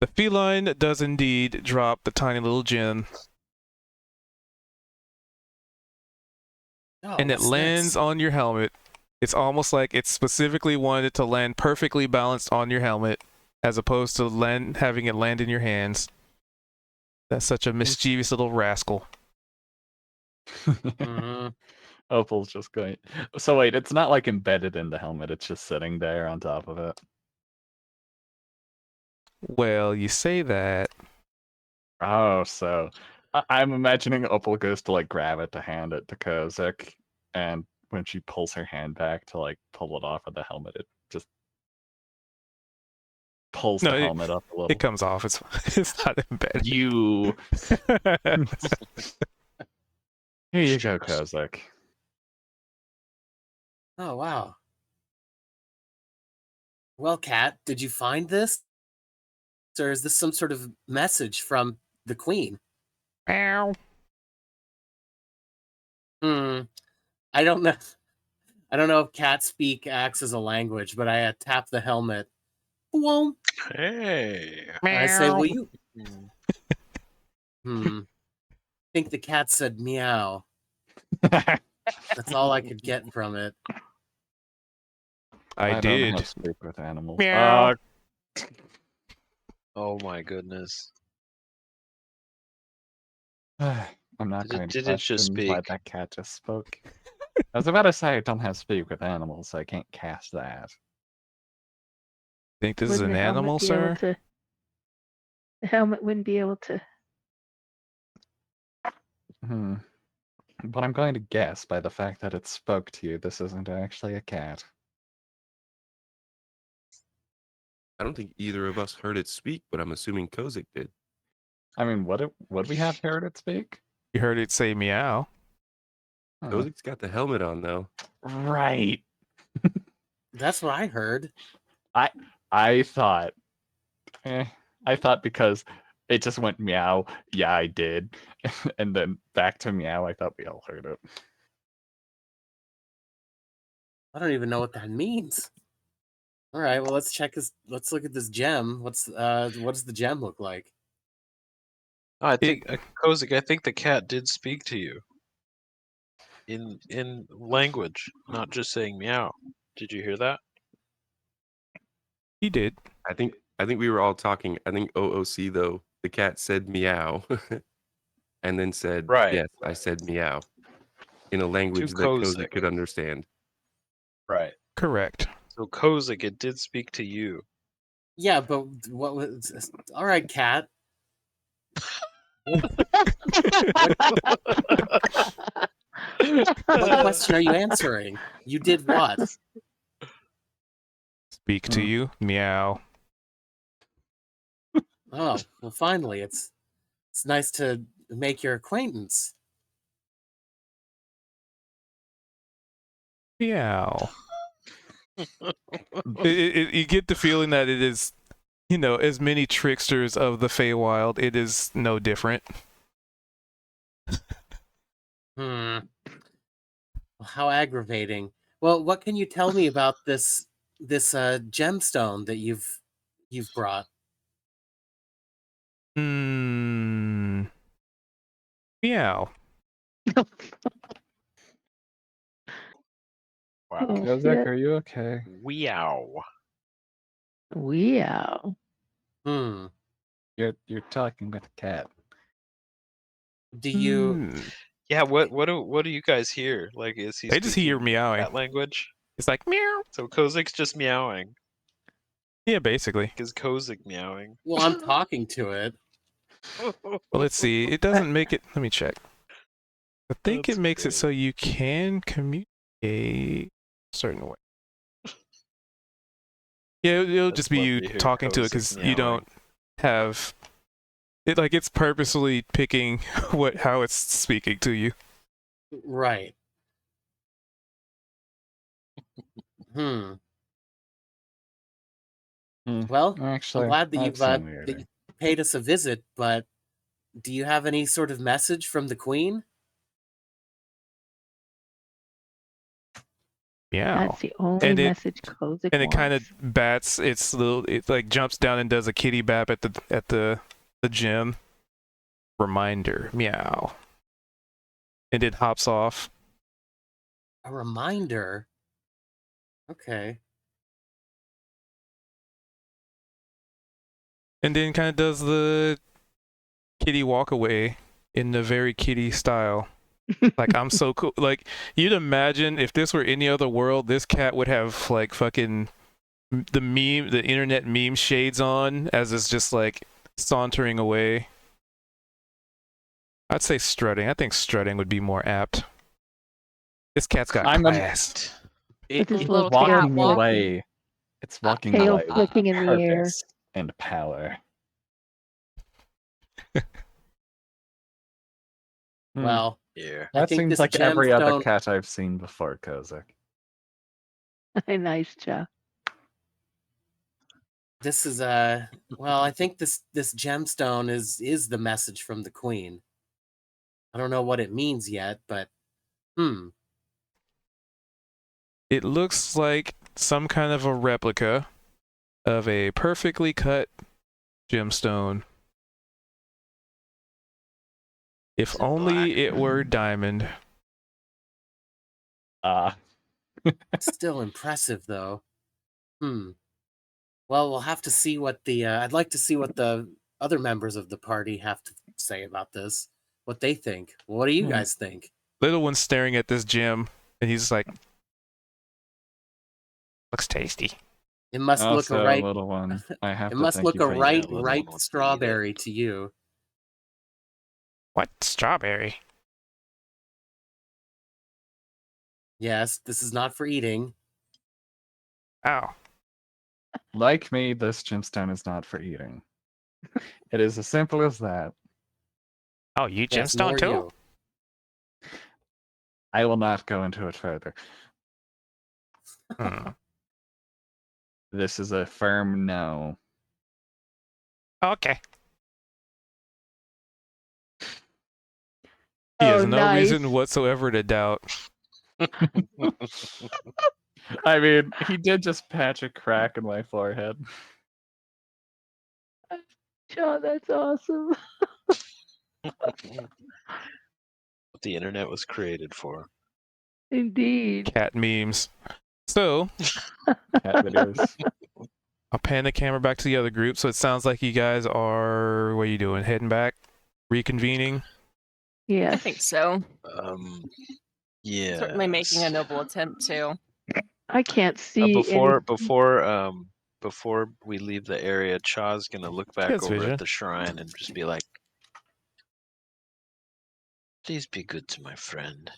the feline does indeed drop the tiny little gem, Oh, and it what's lands this? on your helmet. It's almost like it specifically wanted to land perfectly balanced on your helmet, as opposed to having it land in your hands. That's such a mischievous little rascal. Mhm. Opal's just going. So wait, it's not like embedded in the helmet. It's just sitting there on top of it. Well, you say that. Oh, so I'm imagining Opal goes to like grab it to hand it to Kozak, and when she pulls her hand back to like pull it off of the helmet, it just pulls No, the it- helmet up a little. It comes off. It's not embedded. You. Here you go, Just- Kozak. Oh, wow. Well, Kat, did you find this? Or is this some sort of message from the queen? Meow. I don't know. I don't know if cat speak acts as a language, but I tap the helmet. Whoa. Hey. I say, Meow. will you? Mm. I think the cat said meow. That's all I could get from it. I don't know how did. to speak with animals. Meow. Oh my goodness. I'm not Did going it, to did it just question why speak? that cat just spoke. I was about to say I don't have speak with animals, so I can't cast that. Think this is Wouldn't an the helmet animal, be able sir? to? The helmet wouldn't be able to. But I'm going to guess by the fact that it spoke to you, this isn't actually a cat. I don't think either of us heard it speak, but I'm assuming Kozik did. I mean, would we have heard it speak? You heard it say meow. Huh. Kozik's got the helmet on though. Right. That's what I heard. I thought, I thought because it just went meow, yeah, I did, and then back to meow. I thought we all heard it. I don't even know what that means. All right, well let's check this. Let's look at this gem. What does the gem look like? Oh, I think Kozik, I think the cat did speak to you. In language, not just saying meow. Did you hear that? He did. I think we were all talking. I think OOC though, the cat said meow, and then said, Right. "Yes, I said meow," in a language that Kozik. Kozik could understand. Right. Correct. So Kozik, it did speak to you. Yeah, but what was? All right, cat. What question are you answering? You did what? Speak to Hmm. you. Meow. Oh, well, finally, it's nice to make your acquaintance. Meow. You get the feeling that it is, you know, as many tricksters of the Feywild, it is no different. How aggravating. Well, what can you tell me about this gemstone that you've brought? Meow. Wow. Oh, Kozak, shit. are you okay? Weow. Wow. You're talking with a cat. Do you? Hmm. Yeah. What do you guys hear? Like, is he? They just hear speaking meowing. that language. It's like meow. So Kozik's just meowing. Yeah, basically. Is Kozik meowing? Well, I'm talking to it. Well, let's see. It doesn't make it. Let me check. I think That's it makes it great. so you can communicate a certain way. Yeah, it'll That's just be you lovely to hear talking to it Kozik because you meowing. don't have it. Like it's purposely picking how it's speaking to you. Right. Well, Actually, I'm glad that I've you've seen that weirder. you paid us a visit, but do you have any sort of message from the Queen? Meow. That's the only And it- message Kozik And it kind of wants. bats its little. It like jumps down and does a kitty bap at the gym. Reminder. Meow. And it hops off. A reminder. Okay. And then kind of does the kitty walk away in the very kitty style. Like I'm so cool. Like you'd imagine if this were any other world, this cat would have like fucking the internet meme shades on as it's just like sauntering away. I'd say strutting. I think strutting would be more apt. This cat's got I'm a- class. With his It's little tail walking flicking. away. It's walking Tail away with flicking in the air. purpose and power. Well, Yeah. I That think seems this like every other gemstone- cat I've seen before, Kozik. Nice job. this is well, I think this gemstone is the message from the Queen. I don't know what it means yet, but It looks like some kind of a replica of a perfectly cut gemstone. If Is it only black? it were diamond. still impressive though. Well, we'll have to see what the. I'd like to see what the other members of the party have to say about this. What they think. What do you guys think? Little one's staring at this gem, and he's like, "Looks tasty." It must look Also, a right. little one, I have It to must thank look you a for your- right, little one ripe wants to eat it. strawberry to you. What strawberry? Yes, this is not for eating. Oh, Like me, this gemstone is not for eating. It is as simple as that. oh, you Yes, gemstone nor too? you. I will not go into it further. Hmm. This is a firm no. Okay. He has Oh, no nice. reason whatsoever to doubt. I mean, he did just patch a crack in my forehead. John, that's awesome. What the internet was created for. Indeed. Cat memes. So Cat videos. I'll pan the camera back to the other group. So it sounds like you guys are. What are you doing? Heading back? Reconvening? Yes. I think so. Yeah. Certainly making a noble attempt to. I can't see Before we leave the area, Cha's gonna look back Yes, over Vision. at the shrine and just be like, "Please be good to my friend."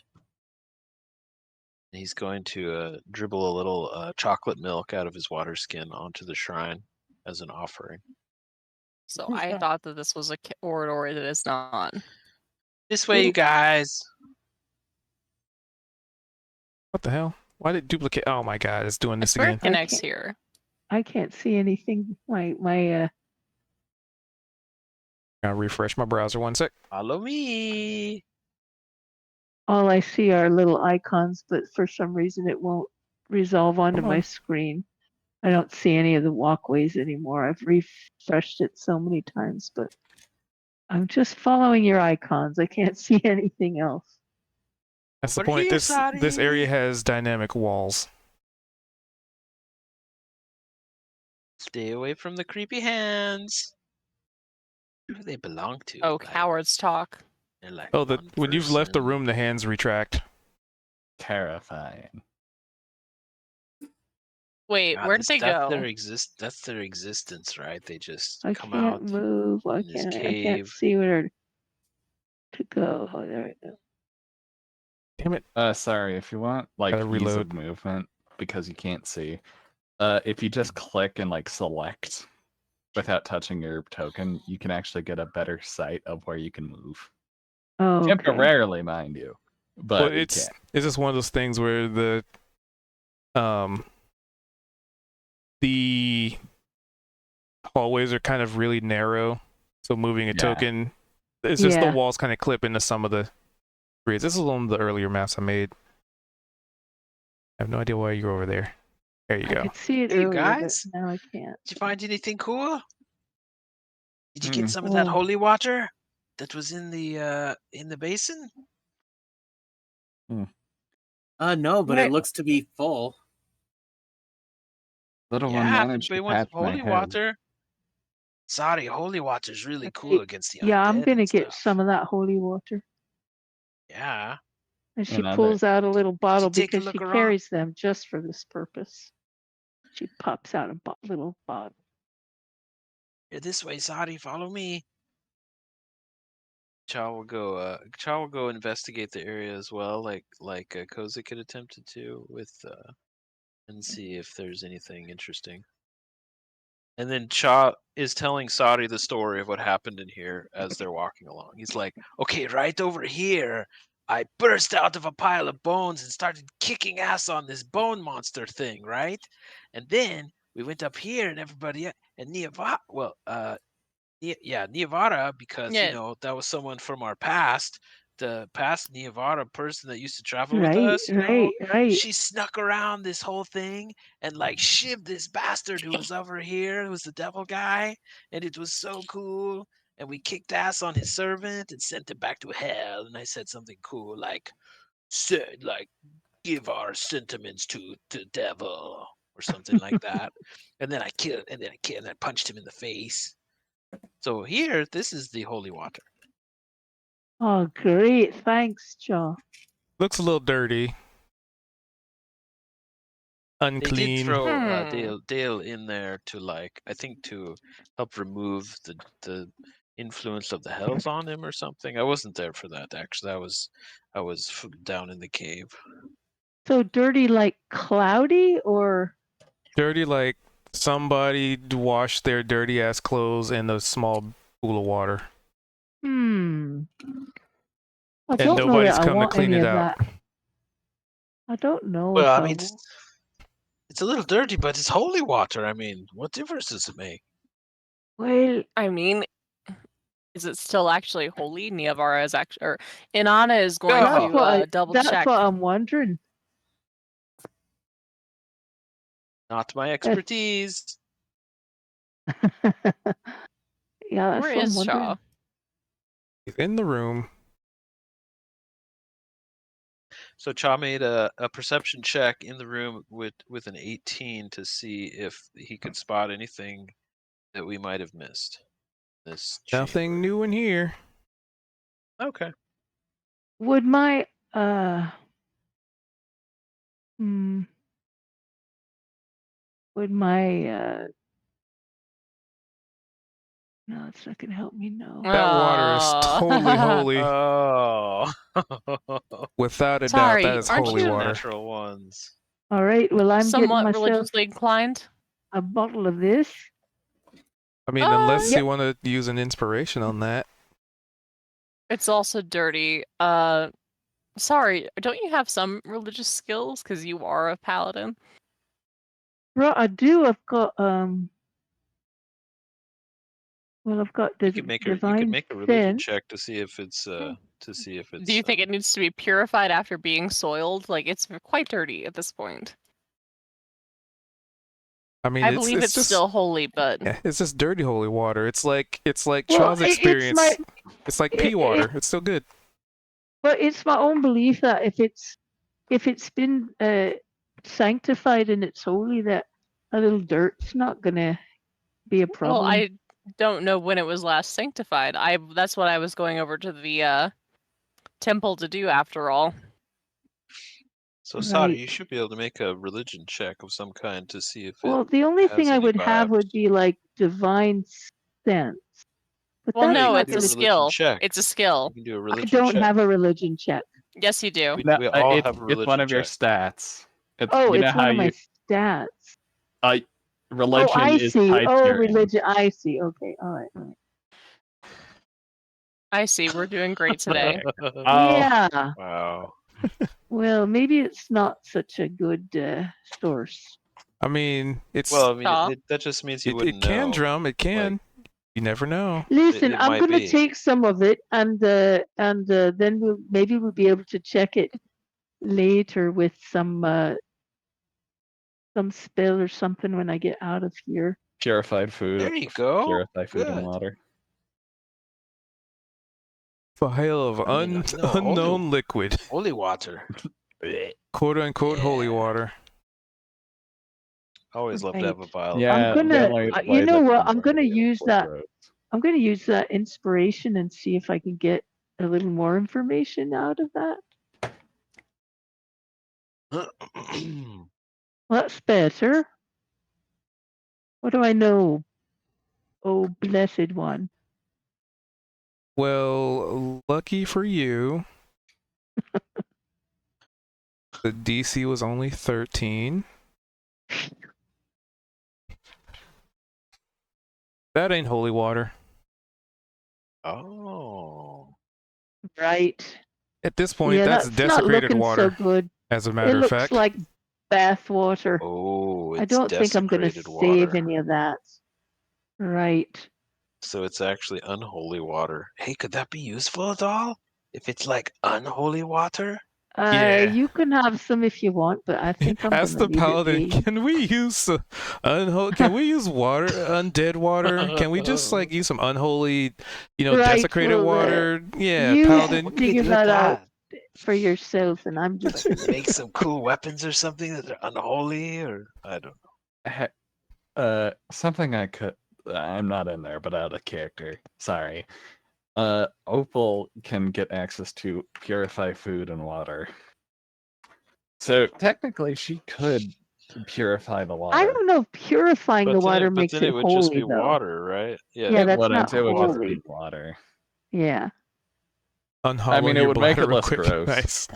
He's going to dribble a little chocolate milk out of his water skin onto the shrine as an offering. So I thought that this was a corridor that is not. This way, you guys. What the hell? Why did it duplicate? Oh my god, it's doing I this swear again. it connects can't- here. I can't see anything. My I'll refresh my browser 1 sec. Follow me. all I see are little icons, but for some reason it won't resolve onto Come my on. screen. I don't see any of the walkways anymore. I've refreshed it so many times, but I'm just following your icons. I can't see anything else. That's the Over point. here, This area Sadi. has dynamic walls. Stay away from the creepy hands. Who do they belong to? Oh, Like, cowards talk. they're like Oh, one when you've left the person. room, the hands retract. Terrifying. Wait, God, where did they that's go? That's their existence, right? They just I come can't out. move. I in this can't cave. see where to go. Oh, there we go. Damn it. Sorry, if you want like Gotta ease reload. of movement because you can't see. If you just click and like select without touching your token, you can actually get a better sight of where you can move. Oh, okay. Temporarily, mind you. But Well, you it's can. just one of those things where the hallways are kind of really narrow, so moving a Yeah. token, it's just the Yeah. walls kind of clip into some of the grids. This is one of the earlier maps I made. I have no idea why you're over there. There you I go. could see it Hey, you earlier, guys. but now I can't. Did you find anything cool? Did you get Mm. some of that Oh. holy water that was in the basin? No, but Right. it looks to be full. Little one Yeah, managed they to want patch some my holy head. water. Sorry, holy water is really Okay, cool against the Yeah, I'm undead gonna and get stuff. some of that holy water. Yeah. And she Another- pulls out a little bottle take a because she look around? carries them just for this purpose. She pops out a little bottle. Here, this way, Sadi. Follow me. Cha will go investigate the area as well, like Kozik had attempted to with and see if there's anything interesting. And then Cha is telling Sadi the story of what happened in here as they're walking along. He's like, "Okay, right over here, I burst out of a pile of bones and started kicking ass on this bone monster thing, right? And then we went up here and everybody and Niavara, Niavara, because Yeah. that was someone from our past, the past Niavara person that used to travel with Right, us. right. She snuck around this whole thing and like shivved this bastard who was over here, who was the devil guy, and it was so cool. And we kicked ass on his servant and sent him back to hell. And I said something cool like, give our sentiments to the devil or something like that. And then I punched him in the face. So here, this is the holy water. Oh, great. Thanks, Shaw. Looks a little dirty. They did Unclean. throw Hmm. Dale in there to I think to help remove the influence of the hells on him or something. I wasn't there for that actually. I was down in the cave. So dirty like cloudy or Dirty like somebody washed their dirty ass clothes in a small pool of water. I And don't know nobody's that I come to want clean any it of out. that. I don't know. Well, if I mean, it's a little dirty, but it's holy water. I mean, what difference does it make? well, I mean, is it still actually holy? Niavara is actually, or Inanna is going Yeah. to double that's check. what I'm wondering. Not my expertise. Yeah, that's Where what I'm is wondering. Shaw? He's in the room. So Cha made a perception check in the room with an 18 to see if he could spot anything that we might have missed. This Nothing chamber. new in here. Okay. Would my hmm, would my no, it's not gonna help me know. That water is totally holy. Oh. Without a Sorry, doubt, that is aren't holy you- water. Natural ones. All right, well I'm Somewhat getting myself religiously inclined. a bottle of this. I mean, unless Yep. you want to use an inspiration on that. It's also dirty. Sorry, don't you have some religious skills? Because you are a paladin. Right, I do. I've got well, I've got You could make a divine religion sense. check to see if it's Do you think it needs to be purified after being soiled? Like, it's quite dirty at this point. I mean, I believe it's just, still holy, but yeah, it's just dirty holy water. It's like Well, Chaw's experience. It's like pea it- water. It's still good. But it's my own belief that if it's been sanctified and it's holy, that a little dirt's not gonna be a problem. well, I don't know when it was last sanctified. That's what I was going over to the temple to do after all. So Sada, Right. you should be able to make a religion check of some kind to see if Well, it the only has thing I any would have vibes. would be like divine sense. But Well, that's no, not it's a do a gonna- religion skill. check. It's a skill. You can do a I religion don't check. have a religion check. Yes, you do. We No, all it's, have a it's religion one of your check. stats. It's, Oh, you know it's how one of you my stats. religion Oh, I is see. tied to Oh, your religion. I see. Okay. All right. All right. I see. We're doing great today. Oh. Yeah. Wow. Well, maybe it's not such a good source. I mean, it's Well, I mean, Shaw. that just means you it wouldn't can know. drum. It can. You never know. Listen, it I'm might gonna be. take some of it, and then we'll be able to check it later with some spell or something when I get out of here. Purified food. There you go. Purified food and Good. water. Vial of I mean, no, holy- unknown liquid, Holy water. quote unquote holy Yeah. water. I always love to have a Right. vial. Yeah, I'm the gonna- only you way know that what, comes I'm gonna out is use blood that. roads. I'm gonna use that inspiration and see if I can get a little more information out of that. That's better. What do I know? Oh, blessed one. Well, lucky for you, the DC was only 13. That ain't holy water. Oh. Right. At this point, Yeah, that's not desecrated looking water, so good. as a It matter of looks fact. like bath water. Oh, it's I don't think I'm gonna desecrated save water. any of that. Right. So it's actually unholy water. Hey, could that be useful at all? If it's like unholy water? Yeah. You can have some if you want, but I think I'm Ask gonna the leave paladin, it be. can we use can we use water, undead water? Can we just like use some unholy, Right, desecrated well, water? Yeah, you paladin. What could we figure do with that out that? for yourself, and I'm just Like make some cool weapons or something that are unholy, or I don't know. Something I could. I'm not in there, but out of character. Sorry. Opal can get access to purify food and water. So technically, she could purify the water. I don't know if purifying the water makes then it it would just holy be though. water, right? Yeah, It that's wouldn't. not It would just holy. be water. Yeah. Unhollow it your would make it bladder real less quick. gross. Nice.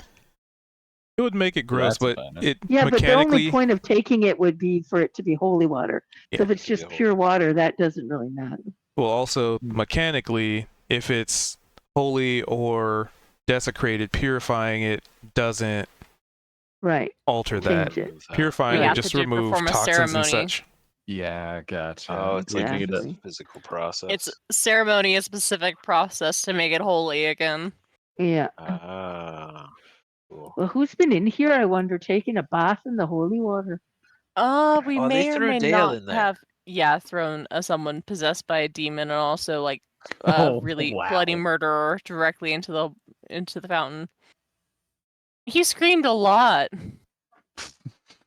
It would make it gross, that's a but bonus. it Yeah, but the only mechanically. point of taking it would be for it to be holy water. So Yeah, if it's to be just holy. pure water, that doesn't really matter. Well, also Hmm. mechanically, if it's holy or desecrated, purifying it doesn't Right. alter that. Change it. Purifying We would have just to remove perform a toxins and ceremony. such. Yeah, gotcha. Oh, it's like Exactly. a physical process. It's ceremony, a specific process to make it holy again. Yeah. Ah, cool. Well, who's been in here, I wonder, taking a bath in the holy water? We Oh, they may or threw may Dale not in there. have, thrown someone possessed by a demon and also like Oh, really wow. bloody murderer directly into the fountain. He screamed a lot.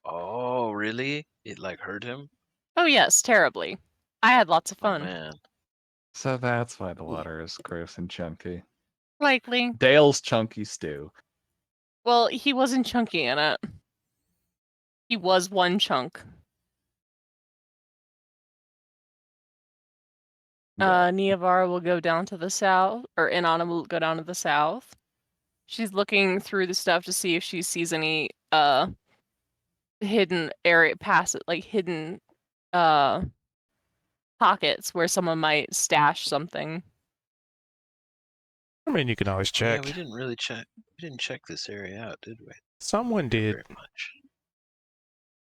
Oh, really? It like hurt him? Oh yes, terribly. I had lots of Oh fun. man. So that's why the water is gross and chunky. Likely. Dale's chunky stew. Well, he wasn't chunky in it. He was one chunk. Yeah. Niavara will go down to the south, or Inanna will go down to the south. She's looking through the stuff to see if she sees any hidden area past it, like hidden pockets where someone might stash something. I mean, you can always Yeah, check. we didn't really check. We didn't check this area out, did we? Someone Not did. very much.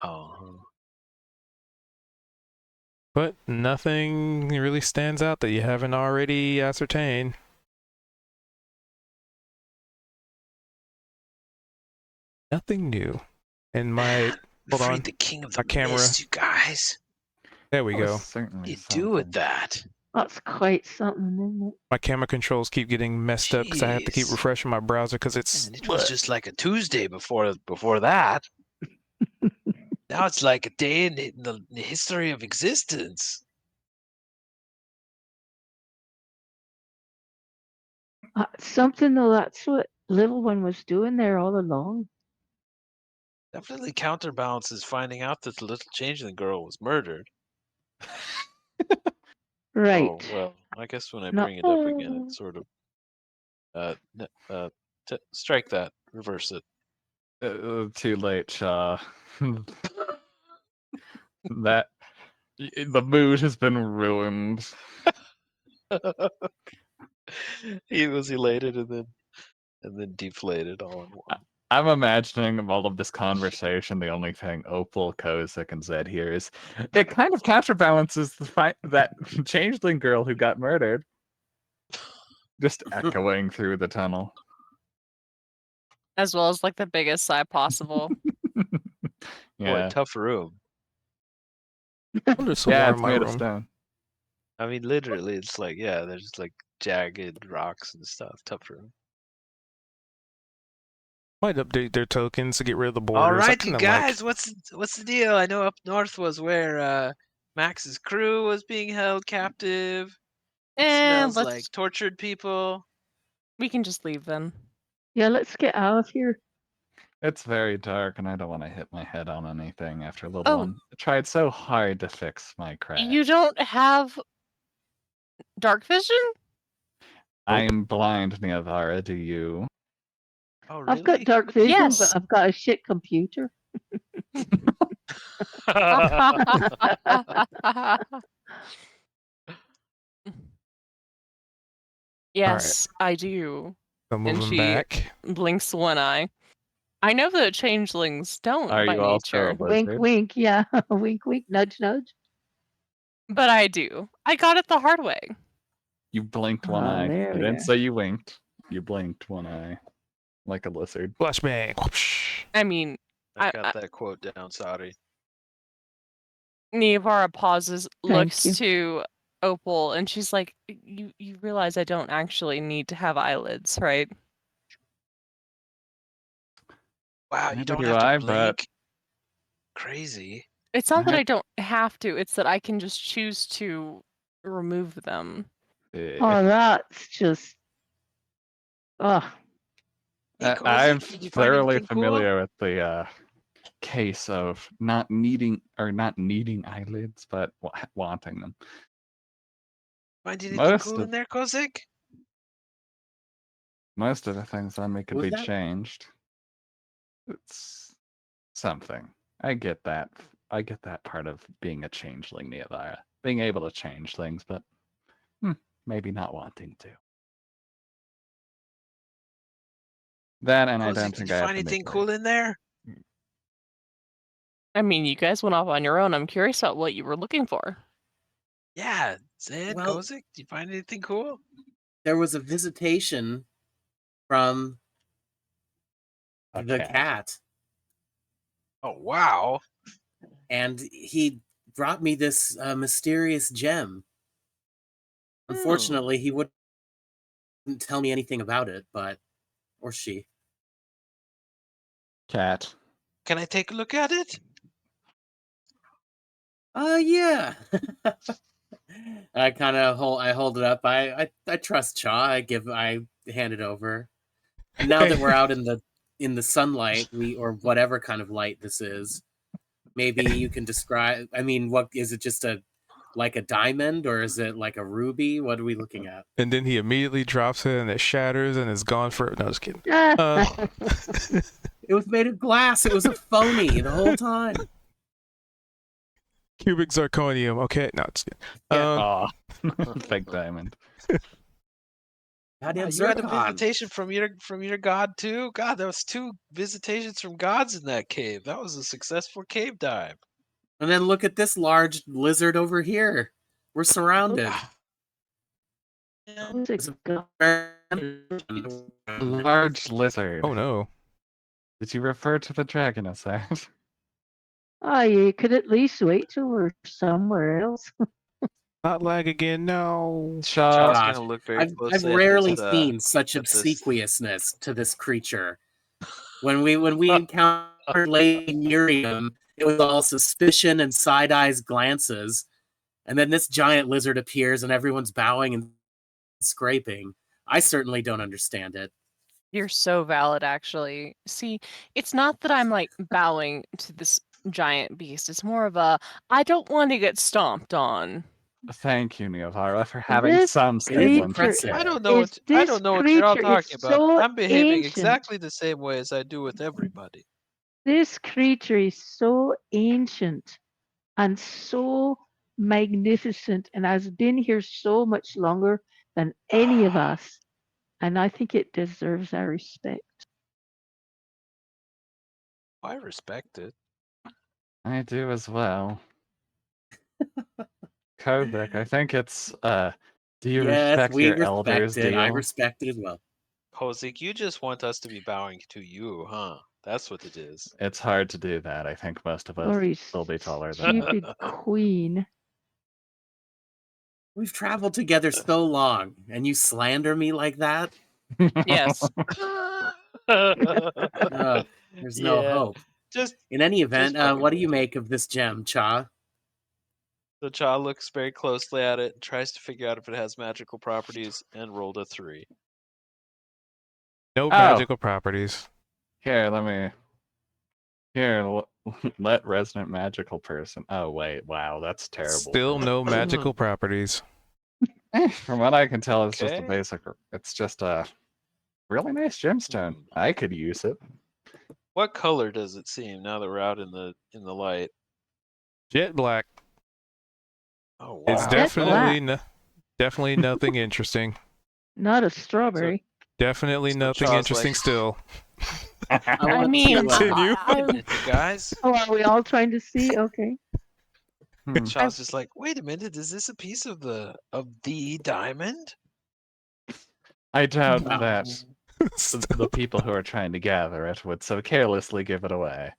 Oh. But nothing really stands out that you haven't already ascertained. Nothing new. And my We hold freed on, the king of my the camera. mist, you guys. There we That was go. certainly What do you do with something. that? That's quite something, isn't it? My camera controls keep getting messed up because I have to keep Jeez. refreshing my browser because it's. Man, it was just like a Tuesday before that. Now it's like a day in the history of existence. Something though, that's what little one was doing there all along. Definitely counterbalances finding out that the little changeling girl was murdered. Right. Oh well, I guess when I No. bring it up again, it's sort of strike that, reverse it. Too late, Shaw. The mood has been ruined. He was elated and then deflated all in one. I'm imagining of all of this conversation, the only thing Opal, Kozak, and Zed hear is it kind of counterbalances the fact that changeling girl who got murdered. Just echoing through the tunnel. As well as like the biggest sigh possible. Yeah, Boy, tough room. There's some yeah, more it's in my made of room. stone. I mean, literally, it's like, yeah, there's like jagged rocks and stuff. Tough room. Might update their tokens to get rid of the borders. All I right, you kinda guys, what's the deal? I know up north was where Max's crew was being held captive. And Smells like tortured people. we can just leave then. Yeah, let's get out of here. It's very dark, and I don't want to hit my head on anything after little Oh. one. I tried so hard to fix my crash. You don't have dark vision? I am blind, Niavara. Do you? Oh, really? I've got dark vision, Yes. but I've got a shit computer. Yes, I do. So And moving she- back. Blinks one eye. I know that changelings don't Are by you also nature, a Wink, lizard? wink. Yeah, wink, wink. Nudge, nudge. but I do. I got it the hard way. You blinked one Oh, eye. there You we didn't are. say you winked. You blinked one eye. Like a lizard. Flashbang. Whoopsh. I mean, I got that quote down, sorry. Niavara pauses, Thank looks you. to Opal, and she's like, "You realize I don't actually need to have eyelids, right?" Wow, Neither you don't do have to I, but- blink. Crazy. It's not that I- I don't have to, it's that I can just choose to remove them. Oh, that's just. Ugh. Hey, I'm Cozy, did you find thoroughly anything cool? familiar with the case of not needing eyelids, but wanting them. Find anything Most cool of- in there, Kozik? Most of the things on me could Was be that- changed. It's something. I get that. I get that part of being a changeling, Neovira. Being able to change things, but maybe not wanting to. That, and I Kozik, don't did think you I have find to anything make cool in there? I mean, you guys went off on your own. I'm curious about what you were looking for. Yeah, Zed, Well- Kozik, did you find anything cool? There was a visitation from a the cat, Oh, wow. and he brought me this mysterious gem. Unfortunately, he wouldn't tell me anything about it, or she. Cat. Can I take a look at it? Yeah. I kind of hold it up. I trust Chaw. I hand it over. And now that we're out in the sunlight, or whatever kind of light this is, maybe you can describe. I mean, what is it? Just like a diamond, or is it like a ruby? What are we looking at? And then he immediately drops it and it shatters and is gone for. No, just kidding. It was made of glass. It was a phony the whole time. Cubic zirconium. Okay, no, it's good. Yeah. Fake diamond. Goddamn You had a zircon. visitation from your god too? God, there was 2 visitations from gods in that cave. That was a successful cave dive. And then look at this large lizard over here. We're surrounded. Who's it go- Large lizard. Oh no. Did you refer to the dragon as that? Oh, you could at least wait till we're somewhere else. Not lag again. No. Child's God, gonna look very I've closely at rarely this, seen such at this. obsequiousness to this creature. When we encountered Lady Miriam, it was all suspicion and side eyes glances, and then this giant lizard appears, and everyone's bowing and scraping. I certainly don't understand it. You're so valid, actually. See, it's not that I'm like bowing to this giant beast. It's more of a, I don't want to get stomped on. Thank you, Neovira, for having This some creature- semblance. impressive. I don't know Is what I this don't know what you're all creature is talking about. so I'm behaving ancient. exactly the same way as I do with everybody. This creature is so ancient and so magnificent and has been here so much longer than any of us. And I think it deserves our respect. I respect it. I do as well. Kozik, I think it's do you Yes, respect we your respect elders it. deal? I respect it as well. Kozik, you just want us to be bowing to you, huh? That's what it is. It's hard to do that. I think most of us Or will be taller than that. stupid queen. We've traveled together so long, and you slander me like that? Yes. There's no Yeah. hope. Just In any event, fucking what do you with it. make of this gem, Cha? the child looks very closely at it, tries to figure out if it has magical properties, and rolled a 3. No Oh. magical properties. Here, let me. Here, let resident magical person. Oh wait, wow, that's terrible. Still no magical properties. From what I can tell, it's just a Okay. basic. It's just a really nice gemstone. I could use it. What color does it seem now that we're out in the light? Jet black. Oh wow. It's Jet definitely black. definitely nothing interesting. Not a strawberry. Definitely So nothing Charles, interesting like- still. I want mean, to, Continue. Wait a minute, you guys. Oh, are we all trying to see? Okay. Charles is like, wait a minute, is this a piece of the diamond? I doubt Wow. that the people who are trying to gather it would so carelessly give it away,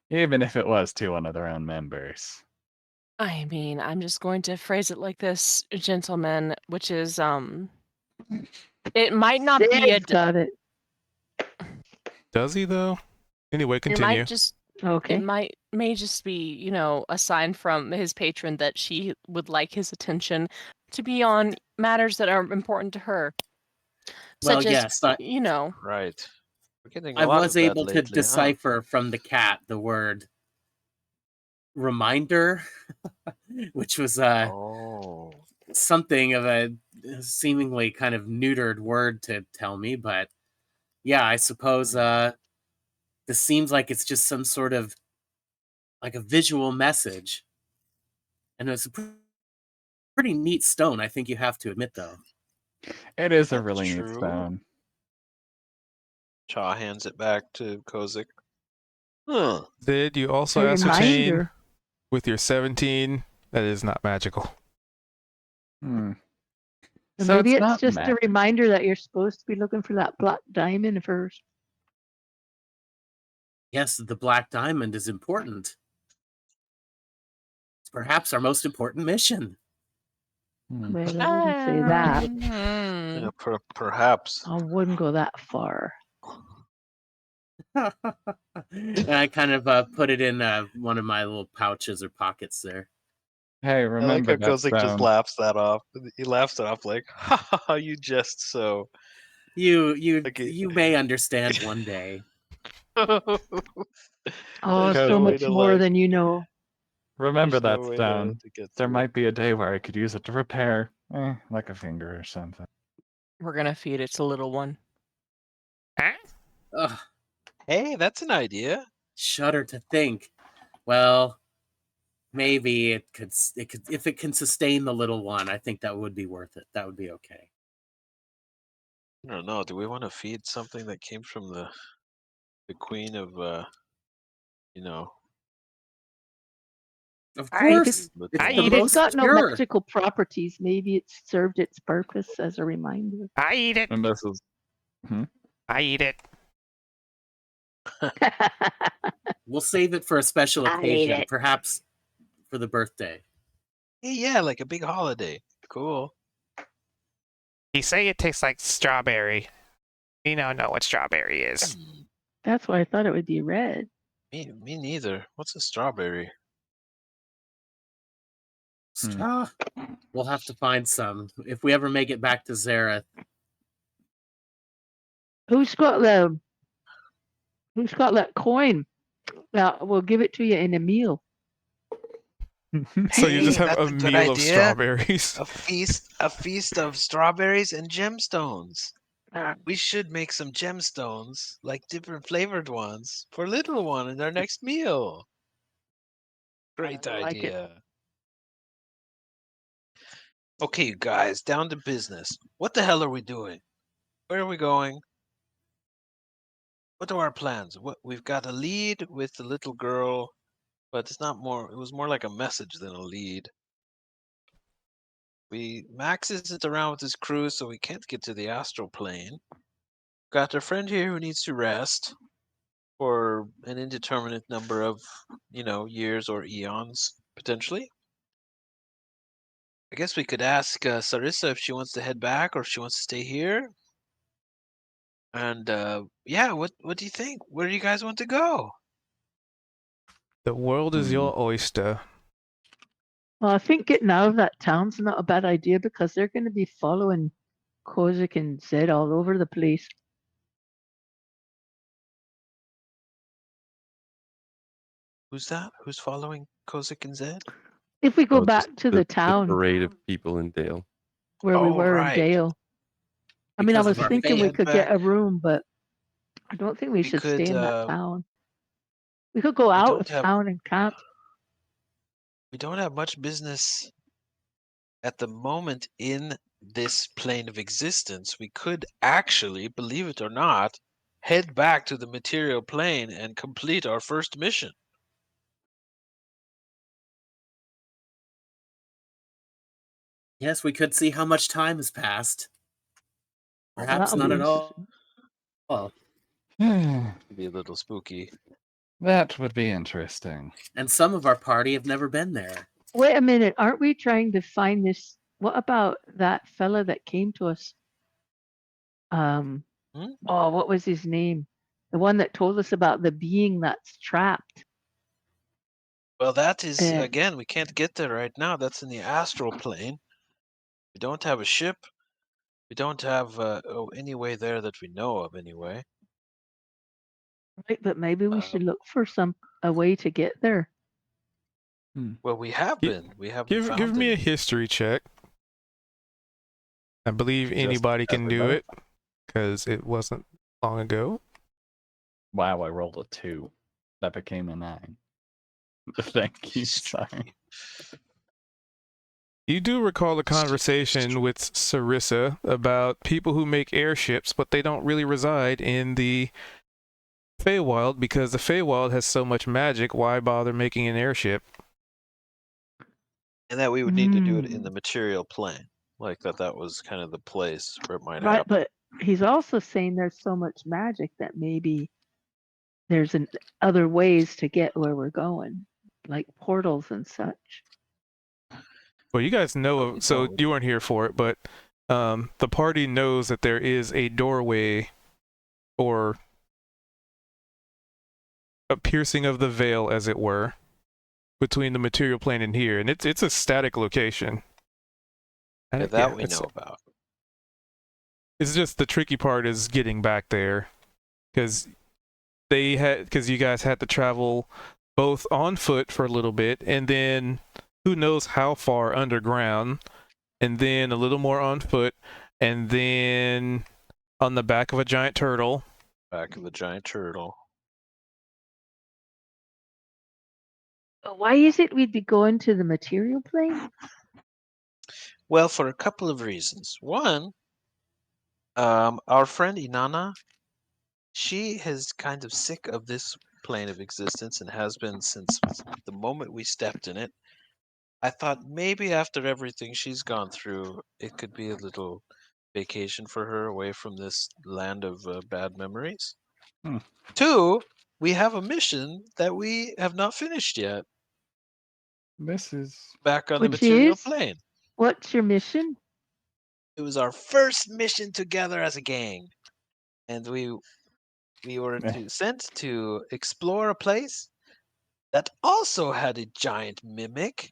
even if it was to one of their own members. I mean, I'm just going to phrase it like this, gentlemen, which is it might not be a Dave's got it. Does he though? Anyway, it continue. might just Okay. it might may just be, you know, a sign from his patron that she would like his attention to be on matters that are important to her, Well, such as, yes, you know, Right. We're getting I a lot was of that able to lately, huh? decipher from the cat the word reminder, which was Oh. something of a seemingly kind of neutered word to tell me, but yeah, I suppose this seems like it's just some sort of like a visual message, and it's a pretty neat stone. I think you have to admit, though. It is a That's really neat true. stone. Cha hands it back to Kozik. Huh. Did you also A ascertain reminder. with your 17 that it is not magical? Hmm. Or So maybe it's not just a magic. reminder that you're supposed to be looking for that black diamond first. Yes, the black diamond is important. It's perhaps our most important mission. Hmm. Well, I wouldn't say that. Yeah, perhaps. I wouldn't go that far. And I kind of put it in one of my little pouches or pockets there. Hey, I like remember how that Kozik just stone. laughs that off. He laughs it off like, ha ha ha, you jest so. You Okay. you may understand one day. Oh, There's so no way much to, more like, than you know. Remember there's no that way stone. to get There through it. might be a day where I could use it to repair, like a finger or something. we're gonna feed it to little one. Ugh, Hey, that's an idea. shudder to think. Well, maybe it could if it can sustain the little one. I think that would be worth it. That would be okay. I don't know. Do we want to feed something that came from the queen of you know, Of If course, it's, it's I the if it's most got no pure. magical properties, maybe it's served its purpose as a reminder. I eat it. And this is I eat it. We'll save it for a special I ate occasion, it. perhaps for the birthday. Hey, yeah, like a big holiday. Cool. You say it tastes like strawberry. We don't know what strawberry is. That's why I thought it would be red. Me neither. What's a strawberry? Ah, we'll have to find some if we ever make it back to Zareth. Who's got that coin? We'll give it to you in a meal. So you just Hey, have that's a a good meal of idea. strawberries. A feast of strawberries and gemstones. We should make some gemstones, like different flavored ones, for little one in our next meal. Great I like it. idea. Okay, you guys, down to business. What the hell are we doing? Where are we going? What are our plans? What we've got a lead with the little girl, but it's not more. It was more like a message than a lead. Max isn't around with his crew, so we can't get to the astral plane. Got a friend here who needs to rest for an indeterminate number of, years or eons, potentially. I guess we could ask Sarissa if she wants to head back or if she wants to stay here. And yeah, what do you think? Where do you guys want to go? The world is your oyster. Well, I think getting out of that town's not a bad idea because they're going to be following Kozik and Zed all over the place. Who's that? Who's following Kozik and Zed? If we go Oh, back just to the town parade of people in Dale. where we Oh, were right. in Dale. I mean, I Because was of our thinking we fate. could get a room, but I don't think we We should could, stay in that town. We could go we out don't of have- town and camp. We don't have much business at the moment in this plane of existence. We could actually, believe it or not, head back to the material plane and complete our first mission. Yes, we could see how much time has passed. Oh, Perhaps that'll not be at all. It'd be a little spooky. That would be interesting. And some of our party have never been there. Wait a minute, aren't we trying to find this? What about that fella that came to us? Hmm? Oh, what was his name? The one that told us about the being that's trapped. Well, that is Uh, again. We can't get there right now. That's in the astral plane. We don't have a ship. We don't have any way there that we know of, anyway. Right, but maybe we Uh, should look for a way to get there. Well, we have Gi- been. We haven't Give found me a any. history check. I believe Just anybody can do everybody? it because it wasn't long ago. Wow, I rolled a 2. That became a 9. Thank you, History. sorry. You do recall a History. conversation with Sarissa about people who make airships, but they don't really reside in the Feywild because the Feywild has so much magic. Why bother making an airship? And that we would need to do it in Mm. the material plane. Like that was kind of the place where it might Right, happen. but he's also saying there's so much magic that maybe there's other ways to get where we're going, like portals and such. Well, you guys know Oh, of, so no. you weren't here for it, but the party knows that there is a doorway or a piercing of the veil, as it were, between the material plane and here, and it's a static location. Yeah, that we know about. It's just the tricky part is getting back there, because you guys had to travel both on foot for a little bit, and then who knows how far underground, and then a little more on foot, and then on the back of a giant turtle. Back of the giant turtle. Why is it we'd be going to the material plane? Well, for a couple of reasons. One, our friend Inanna, she is kind of sick of this plane of existence and has been since the moment we stepped in it. I thought maybe after everything she's gone through, it could be a little vacation for her away from this land of bad memories. Hmm. Two, we have a mission that we have not finished yet This is back on the Which material is? plane. What's your mission? It was our first mission together as a gang, and we were sent to explore a place that also had a giant mimic.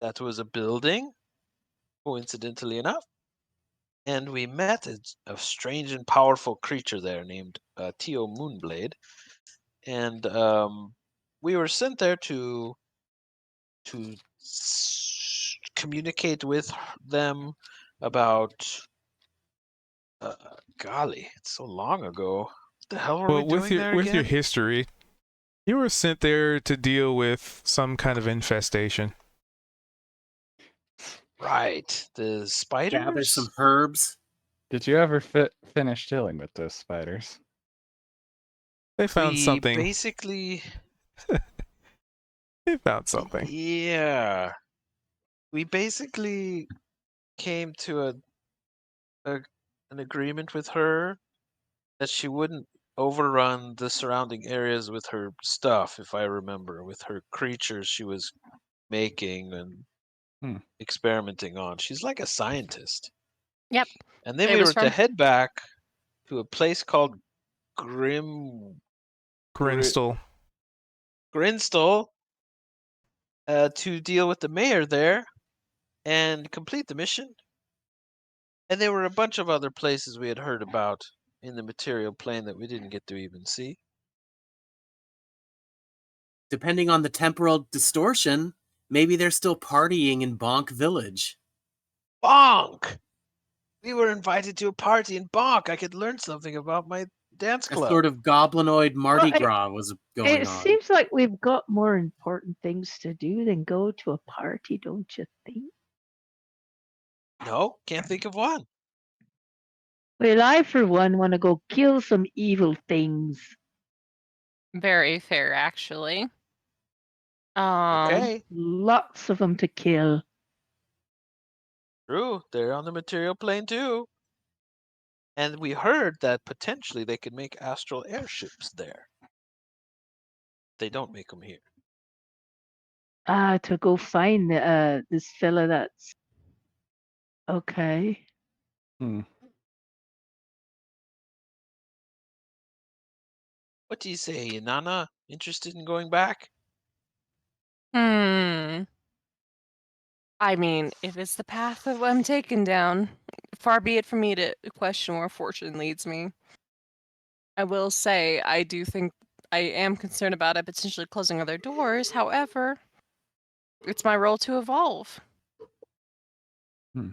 That was a building, coincidentally enough. And we met a strange and powerful creature there named Tio Moonblade. And we were sent there to communicate with them about golly, it's so long ago. What the hell were we Well, doing there with your again? history, you were sent there to deal with some kind of infestation. Right, the spiders. Gather some herbs. Did you ever finish dealing with those spiders? They found something. Basically, They found something. yeah, we basically came to an agreement with her that she wouldn't overrun the surrounding areas with her stuff, if I remember, with her creatures she was making and experimenting on. She's like a scientist. Yep. And then It we was were to from- head back to a place called Grinstel. Grinstel to deal with the mayor there and complete the mission. And there were a bunch of other places we had heard about in the material plane that we didn't get to even see. Depending on the temporal distortion, maybe they're still partying in Bonk Village. Bonk! We were invited to a party in Bonk. I could learn something about my dance A club. sort of goblinoid Mardi Well, Gras was going It on. seems like we've got more important things to do than go to a party, don't you think? No, can't think of one. Well, I, for one, want to go kill some evil things. Very fair, actually. Okay, Lots of them to kill. true. They're on the material plane too. And we heard that potentially they could make astral airships there. They don't make them here. To go find this fella that's okay. What do you say, Inanna? Interested in going back? I mean, if it's the path that I'm taken down, far be it from me to question where fortune leads me. I will say, I do think I am concerned about it potentially closing other doors. However, it's my role to evolve. Hmm.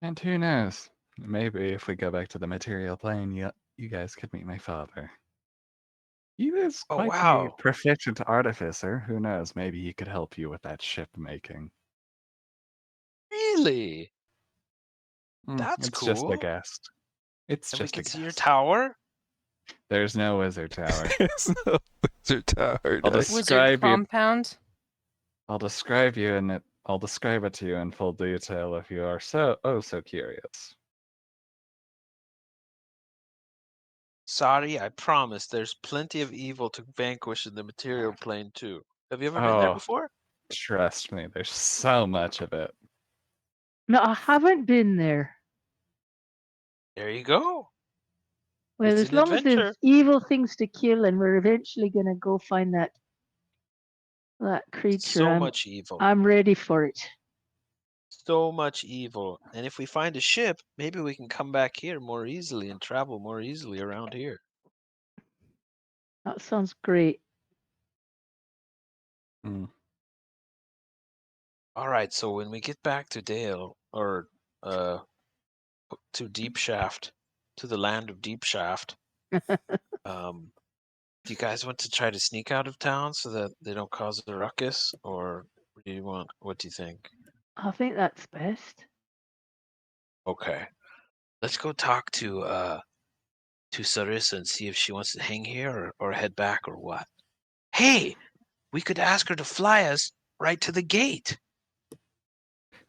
And who knows? Maybe if we go back to the material plane, you guys could meet my father. He is Oh, quite the wow. proficient artificer. Who knows? Maybe he could help you with that ship making. Really? Mm, That's it's just a cool. guess. It's And we just a can see your guess. tower? There's no wizard tower. There's no wizard tower. I'll Nice. Wizard describe you. compound. I'll describe it to you in full detail if you are so curious. Sorry, I promise there's plenty of evil to vanquish in the material plane too. Have you ever been there Oh, before? trust me, there's so much of it. No, I haven't been there. There you go. Well, It's as an long as adventure. there's evil things to kill, and we're eventually gonna go find that creature, So much evil. I'm ready for it. So much evil. And if we find a ship, maybe we can come back here more easily and travel more easily around here. That sounds great. Mm. All right, so when we get back to Dale, or to Deep Shaft, to the land of Deep Shaft, do you guys want to try to sneak out of town so that they don't cause a ruckus, or what do you think? I think that's best. Okay, let's go talk to Sarissa and see if she wants to hang here or head back or what. Hey, we could ask her to fly us right to the gate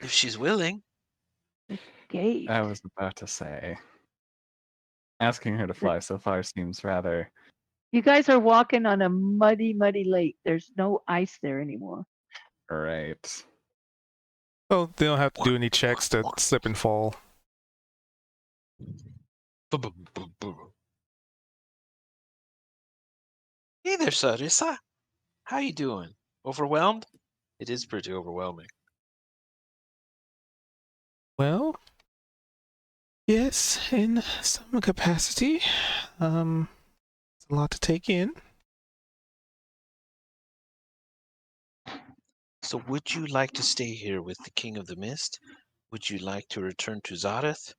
if she's willing. Gate. I was about to say, asking her to fly so far seems rather You guys are walking on a muddy, muddy lake. There's no ice there anymore. right. Well, they don't have to do any checks to slip and fall. Hey there, Sarissa. How you doing? Overwhelmed? It is pretty overwhelming. Well, yes, in some capacity. It's a lot to take in. So would you like to stay here with the King of the Mist? Would you like to return to Zareth?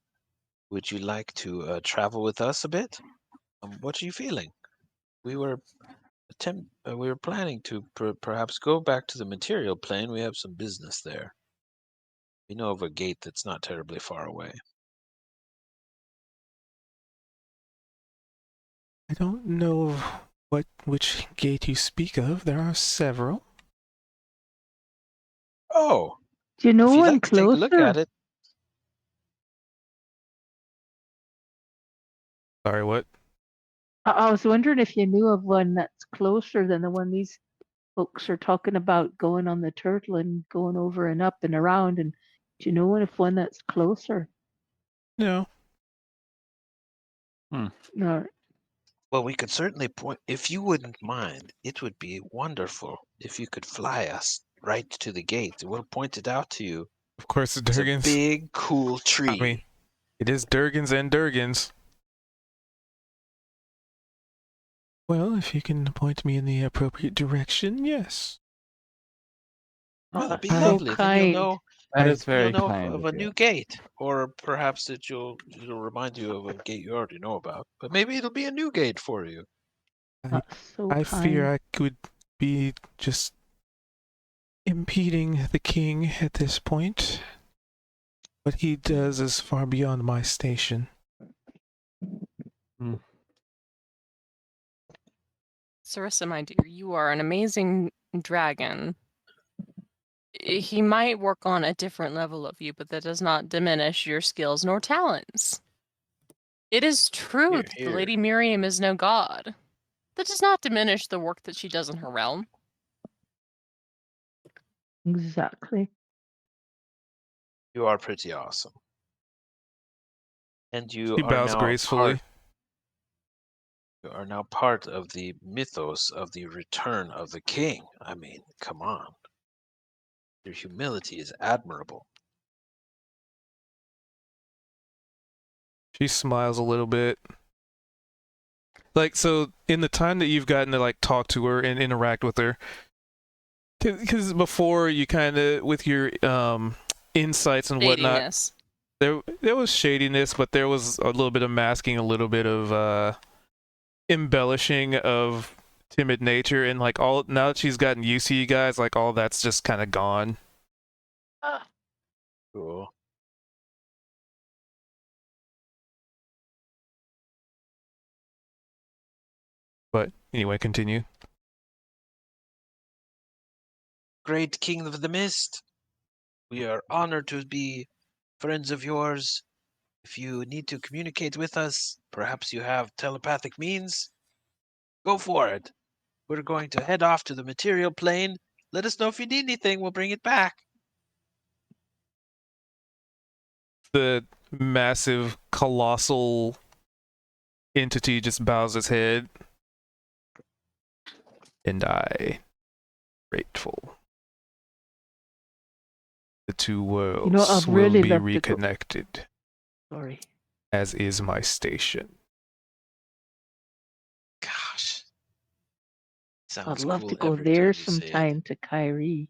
Would you like to travel with us a bit? What are you feeling? We were planning to perhaps go back to the material plane. We have some business there. We know of a gate that's not terribly far away. I don't know which gate you speak of. There are several. Oh, Do you know if you'd one like to take a look closer? at it. Sorry, what? I was wondering if you knew of one that's closer than the one these folks are talking about going on the turtle and going over and up and around. And do you know if one that's closer? No. No. Well, we could certainly point, if you wouldn't mind, it would be wonderful if you could fly us right to the gate. We'll point it out to you. Of course, it's It's a Durgans. big, cool tree. I mean, it is Durgans and Durgans. Well, if you can point me in the appropriate direction, yes. Well, that'd be So lovely. Then you'll kind. know, That I- is very you'll know kind of of a you. new gate, or perhaps that it'll remind you of a gate you already know about. But maybe it'll be a new gate for you. That's so I kind. fear I could be just impeding the king at this point. What he does is far beyond my station. Sarissa, my dear, you are an amazing dragon. He might work on a different level of you, but that does not diminish your skills nor talents. It is true Hear, that the hear. Lady Miriam is no god. That does not diminish the work that she does in her realm. Exactly. You are pretty awesome. And you He are bows now gracefully. You are now part of the mythos of the return of the king. I mean, come on. Your humility is admirable. She smiles a little bit. Like, so in the time that you've gotten to like talk to her and interact with her, because before you kind of with your insights and whatnot, Shadiness. there was shadiness, but there was a little bit of masking, a little bit of embellishing of timid nature, and like all now that she's gotten used to you guys, like all that's just kind of gone. Cool. But anyway, continue. Great King of the Mist, we are honored to be friends of yours. If you need to communicate with us, perhaps you have telepathic means, go for it. We're going to head off to the material plane. Let us know if you need anything. We'll bring it back. The massive, colossal entity just bows its head. And I grateful. The two worlds I'd will really be love to go- reconnected, Sorry. as is my station. Gosh. I'd Sounds love cool to go every there time you say it. sometime to Kyrie.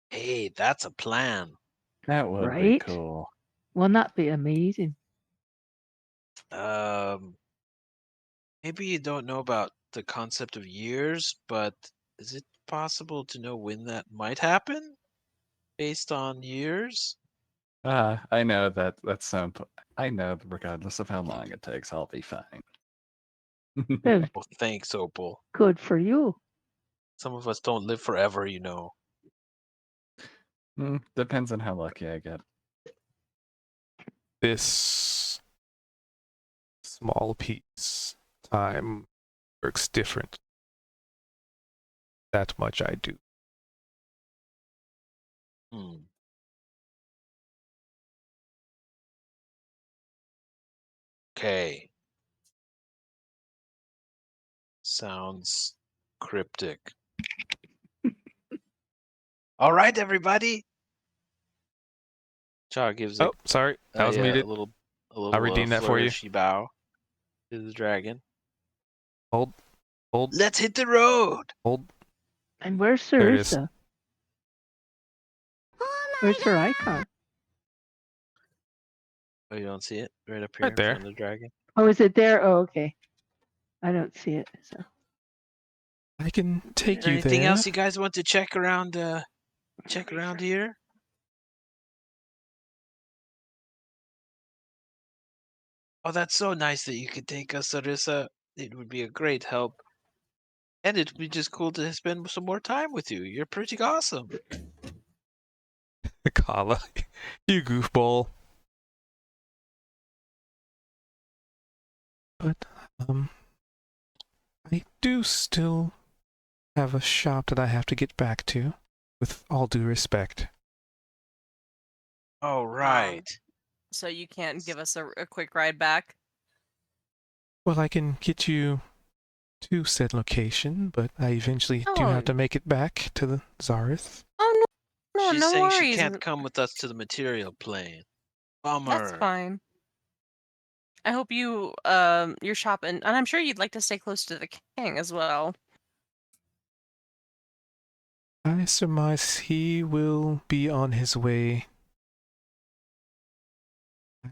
Hey, that's a plan. That would be Right? cool. Will not be amazing. Maybe you don't know about the concept of years, but is it possible to know when that might happen based on years? I know that's so. I know that regardless of how long it takes, I'll be fine. Well, Oh, thanks, Opal. good for you. Some of us don't live forever, you know. Depends on how lucky I get. This small piece, time works different. That much I do. Hmm. Okay. Sounds cryptic. All right, everybody. Char gives Oh, sorry, I was muted. a little I'll redeem that for you. flourishy bow to the dragon. Hold. Let's hit the road. And where's There it is. Sarissa? Where's her icon? Oh, you don't see it right up here Right there. in front of the dragon. Oh, is it there? Oh, okay. I don't see it. So I can take Is there you anything there. else you guys want to check around? Check around here. Oh, that's so nice that you could take us, Sarissa. It would be a great help. And it would be just cool to spend some more time with you. You're pretty awesome. Kala, you goofball. But I do still have a shop that I have to get back to, with all due respect. Oh, right. So you can't give us a quick ride back? Well, I can get you to said location, but I eventually do Oh. have to make it back to the Zareth. Oh, no, She's no saying worries. she can't come with us to the material plane. Bummer. That's fine. I hope you your shop and I'm sure you'd like to stay close to the king as well. I surmise he will be on his way.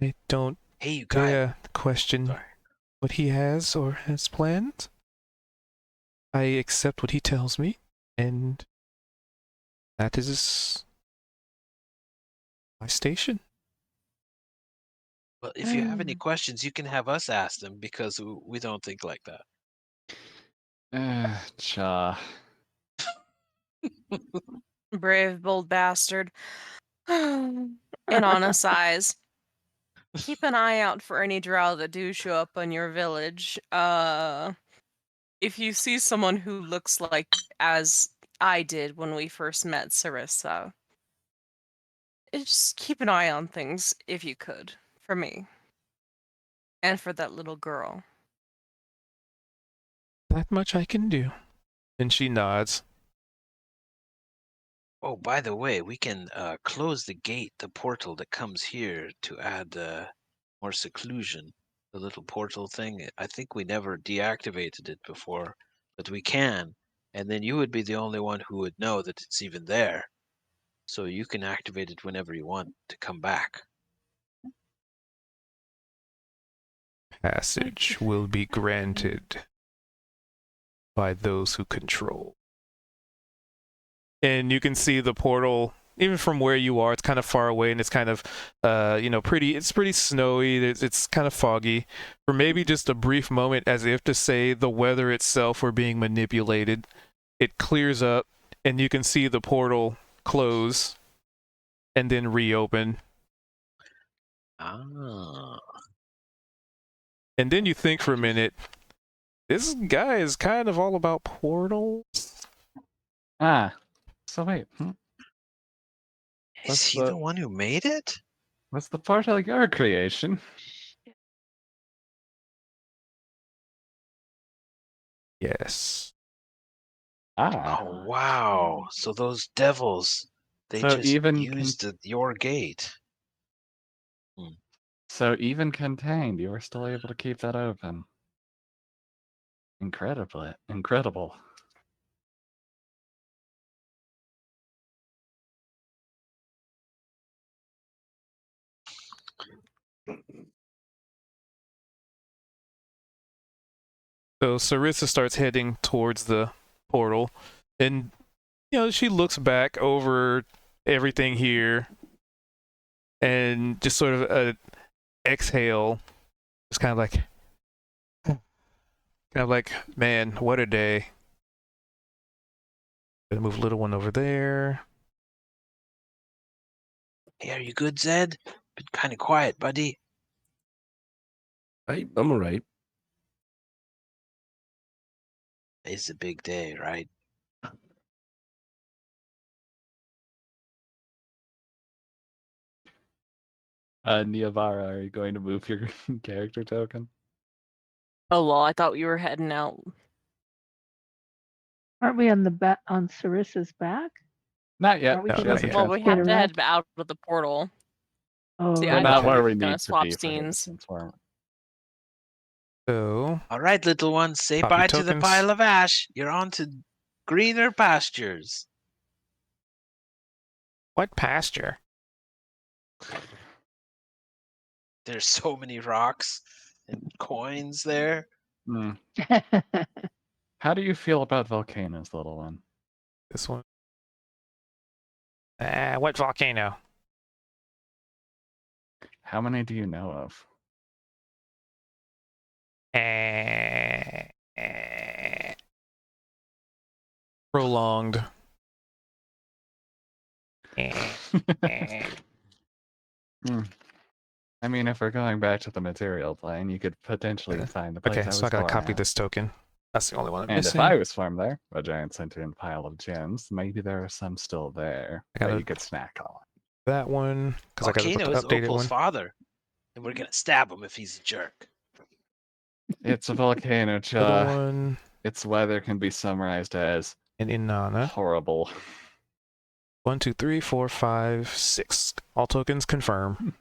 I don't Hey, you guys. dare question Sorry. what he has or has planned. I accept what he tells me, and that is my station. Well, if you have any questions, you can have us ask them because we don't think like that. Cha. Brave, bold bastard. In honest eyes. Keep an eye out for any drow that do show up on your village. If you see someone who looks like as I did when we first met Sarissa, just keep an eye on things if you could, for me. And for that little girl. That much I can do. And she nods. Oh, by the way, we can close the gate, the portal that comes here to add more seclusion. The little portal thing. I think we never deactivated it before, but we can. And then you would be the only one who would know that it's even there. So you can activate it whenever you want to come back. Passage will be granted by those who control. And you can see the portal, even from where you are, it's kind of far away and it's kind of, it's pretty snowy. It's kind of foggy. For maybe just a brief moment, as if to say the weather itself were being manipulated, it clears up and you can see the portal close and then reopen. Ah. And then you think for a minute, this guy is kind of all about portals. Ah, so wait, Is What's he the- the one who made it? was the portal your creation? Yes. Ah, Oh, wow. So those devils, they So just even used your gate. so even contained, you were still able to keep that open. Incredible. So Sarissa starts heading towards the portal, and she looks back over everything here, and just sort of exhale, just kind of like, man, what a day. Gonna move little one over there. Hey, are you good, Zed? Been kind of quiet, buddy. I'm all right. It's a big day, right? Niavara, are you going to move your character token? Oh well, I thought we were heading out. Aren't we on the back on Sarissa's back? Not yet. Are we No, She not hasn't yet. Well, we Get have to around? head out of the portal. Oh, See, We're I right. thought not we where were we gonna need to swap be for her scenes. since we're- So All right, little one, say Copy bye to the tokens. pile of ash. You're on to greener pastures. what pasture? There's so many rocks and coins there. Hmm. How do you feel about volcanoes, little one? This one. What volcano? How many do you know of? Prolonged. Hmm. I mean, if we're going back to the material plane, you could potentially find the place Okay, I so was I gotta born copy at. this token. That's the only one I'm And missing. if I was from there, a giant sentient pile of gems, maybe there are some still there I gotta- that you could snack on. That one, because I got Volcano the is updated Opal's one. father, and we're gonna stab him if he's a jerk. It's a volcano, Other Cha. one, Its weather can be summarized as and Inanna. horrible. 1, 2, 3, 4, 5, 6. All tokens confirm.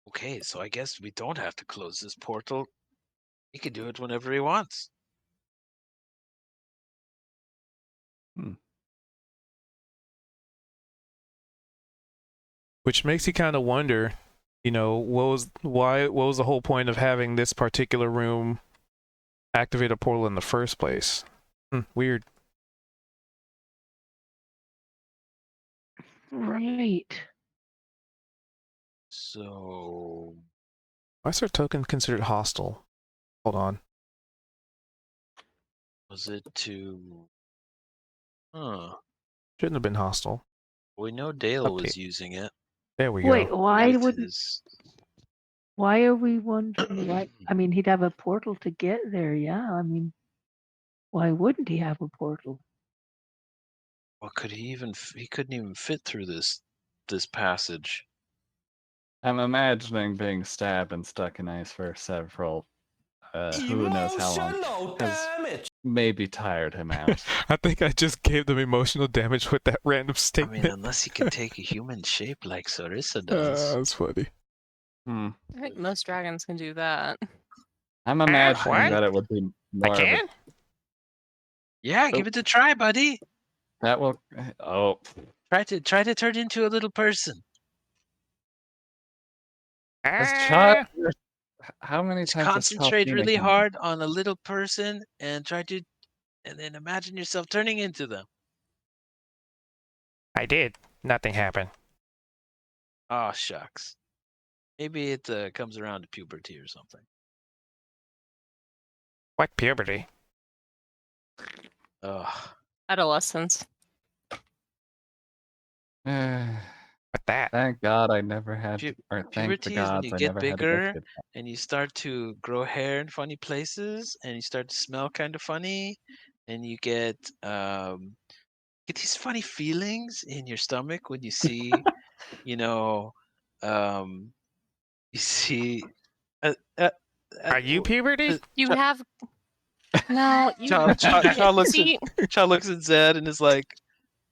Okay, so I guess we don't have to close this portal. He can do it whenever he wants. Which makes you kind of wonder, what was the whole point of having this particular room activate a portal in the first place? Weird. Right. So Why is our token considered hostile? Hold on. was it to? Huh. Shouldn't have been hostile. We know Dale was Update. using it. There we Wait, go. why with would his- why are we wondering why? I mean, he'd have a portal to get there, yeah. I mean, why wouldn't he have a portal? Well, could he even? He couldn't even fit through this passage. I'm imagining being stabbed and stuck in ice for several, who knows how long, has maybe tired him out. I think I just gave them emotional damage with that random I statement. mean, unless he can take a human shape like Sarissa does. That's funny. Hmm. I think most dragons can do that. I'm imagining what? that it would be more of a, Yeah, give it a try, buddy. that will. Oh, Try to turn into a little person. has Cha, how many Just times has Cha concentrate seen really him? hard on a little person and and then imagine yourself turning into them. I did. Nothing happened. Oh, shucks. Maybe it comes around to puberty or something. What puberty? Ugh. Adolescence. What that? Thank God I never had, Pu- or thank the Puberty is when gods you I get never had to bigger go through that. and you start to grow hair in funny places and you start to smell kind of funny and you get these funny feelings in your stomach when you see, you know, you see. Are you puberty? You have no. You Cha looks see. at Zed and is like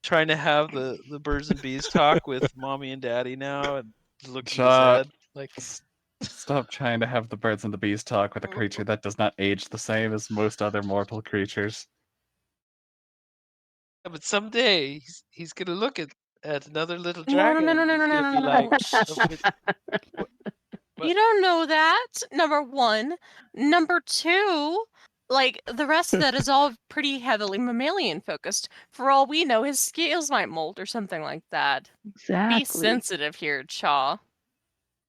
trying to have the birds and bees talk with mommy and daddy now, and looking at Cha, Zed like. stop trying to have the birds and the bees talk with a creature that does not age the same as most other mortal creatures. Yeah, but someday he's gonna look at another little No, dragon. no, no, and no, he's no, no, gonna no, be no, like, no. Shh, "Oh, but- You don't know that. Number one. Number two, like the rest of that is all pretty heavily mammalian focused. For all we know, his scales might mold or something like that. Exactly. Be sensitive here, Chaw.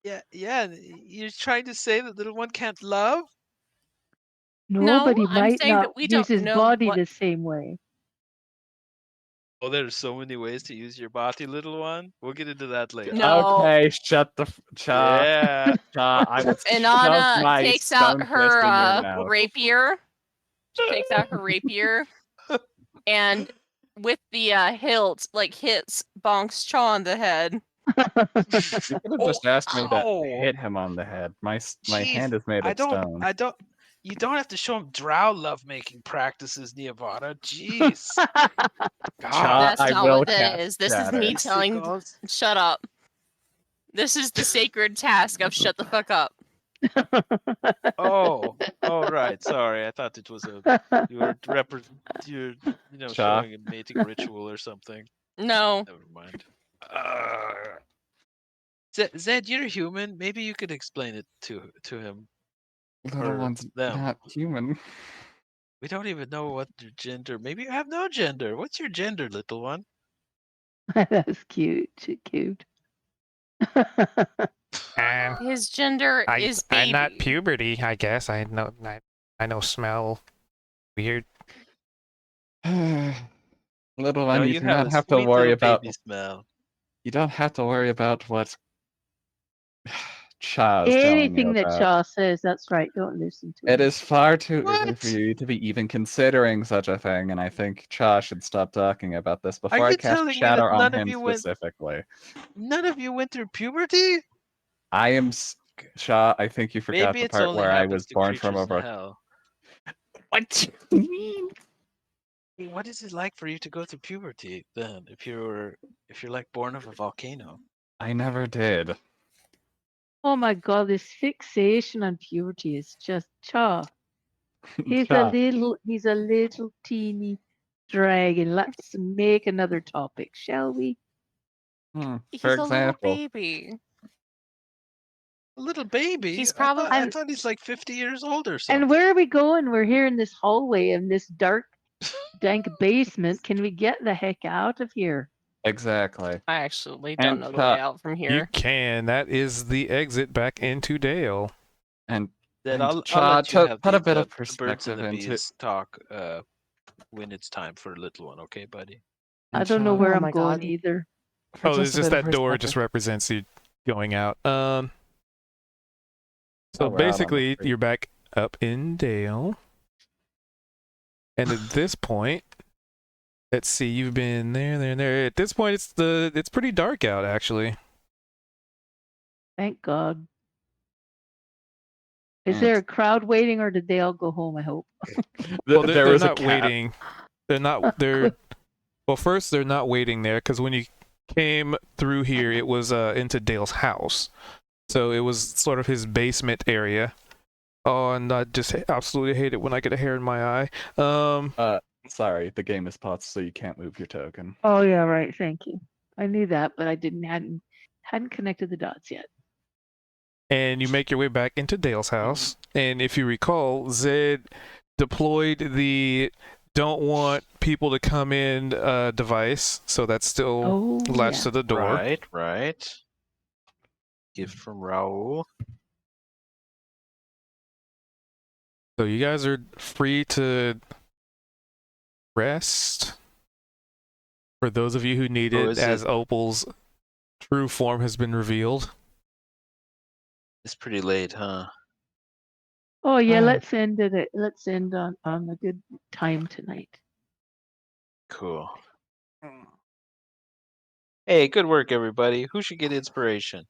yeah, you're trying to say that little one can't love? No, but he I'm might saying not that we use don't his know body what. the same way. Oh, there's so many ways to use your body, little one. We'll get into that later. No. Okay, shut the Cha. Yeah. Cha, I will shove Inanna my takes out stone her fist in your mouth. rapier. She takes out her rapier, and with the hilt, like hits Bonks Chaw on the head. You could have just asked me to ow. hit him on the head. My Jeez, hand is made of stone. You don't have to show him drow lovemaking practices, Niavata. Jeez. God. That's I not will what that cast is. This is shatter. me telling. Shut up. This is the sacred task of shut the fuck up. Oh, right. Sorry, I thought it was you're Cha. showing a mating ritual or something. No. Never mind. Zed, you're human. Maybe you could explain it to him. Little or one's them. not human. We don't even know what their gender. Maybe you have no gender. What's your gender, little one? That's cute. Cute. His gender is baby. I'm not puberty, I guess. I know smell weird. Little one, No, you you do not a have to sweet worry little about. baby smell. You don't have to worry about what Cha is telling you Anything that about. Shaw says, that's right. Don't listen to It him. is far too early What? for you to be even considering such a thing, and I think Cha should stop talking about this before I you cast telling me shatter that on none of him you went- specifically. None of you went through puberty? I am Cha. I think you forgot Maybe the it's part only where I happens was to born from creatures in over. hell. What do you mean? What is it like for you to go through puberty then? If you're like born of a volcano? I never did. Oh my god, this fixation on puberty is just Shaw. He's Cha. a little teeny dragon. Let's make another topic, shall we? He's For a little example, baby. A little baby? He's I thought- probably- I thought he's like 50 years old or something. And where are we going? We're here in this hallway in this dark, dank basement. Can we get the heck out of here? exactly. I actually don't And know the way out from You here. can. That is the exit back into Dale. And Then And I'll Cha, let you to have put a the, bit of the birds perspective and the into- bees talk when it's time for a little one, okay, buddy? I don't know Cha, where Oh I'm my going God. either. for Oh, it's a just bit of that door just perspective- represents you going out. So Oh, we're out on the basically, street. you're back up in Dale. And at this point, let's see, you've been there. At this point, it's pretty dark out, actually. Thank God. Is And there a crowd waiting, or did they all go home? I hope. Well, there they're was a not cat. waiting. They're not. They're well. First, they're not waiting there because when you came through here, it was into Dale's house, so it was sort of his basement area. Oh, and I just absolutely hate it when I get a hair in my eye. Sorry, the game is paused, so you can't move your token. Oh yeah, right. Thank you. I knew that, but I hadn't connected the dots yet. And you make your way back into Dale's house. And if you recall, Zed deployed the don't want people to come in device, so that's still Oh latched yeah. to the door. Right, right. Gift from Raul. So you guys are free to rest. For those of you who need Oh, it, is as it- Opal's true form has been revealed. It's pretty late, huh? Oh yeah. Ah. Let's end it. Let's end on a good time tonight. Cool. Hey, good work, everybody. Who should get inspiration?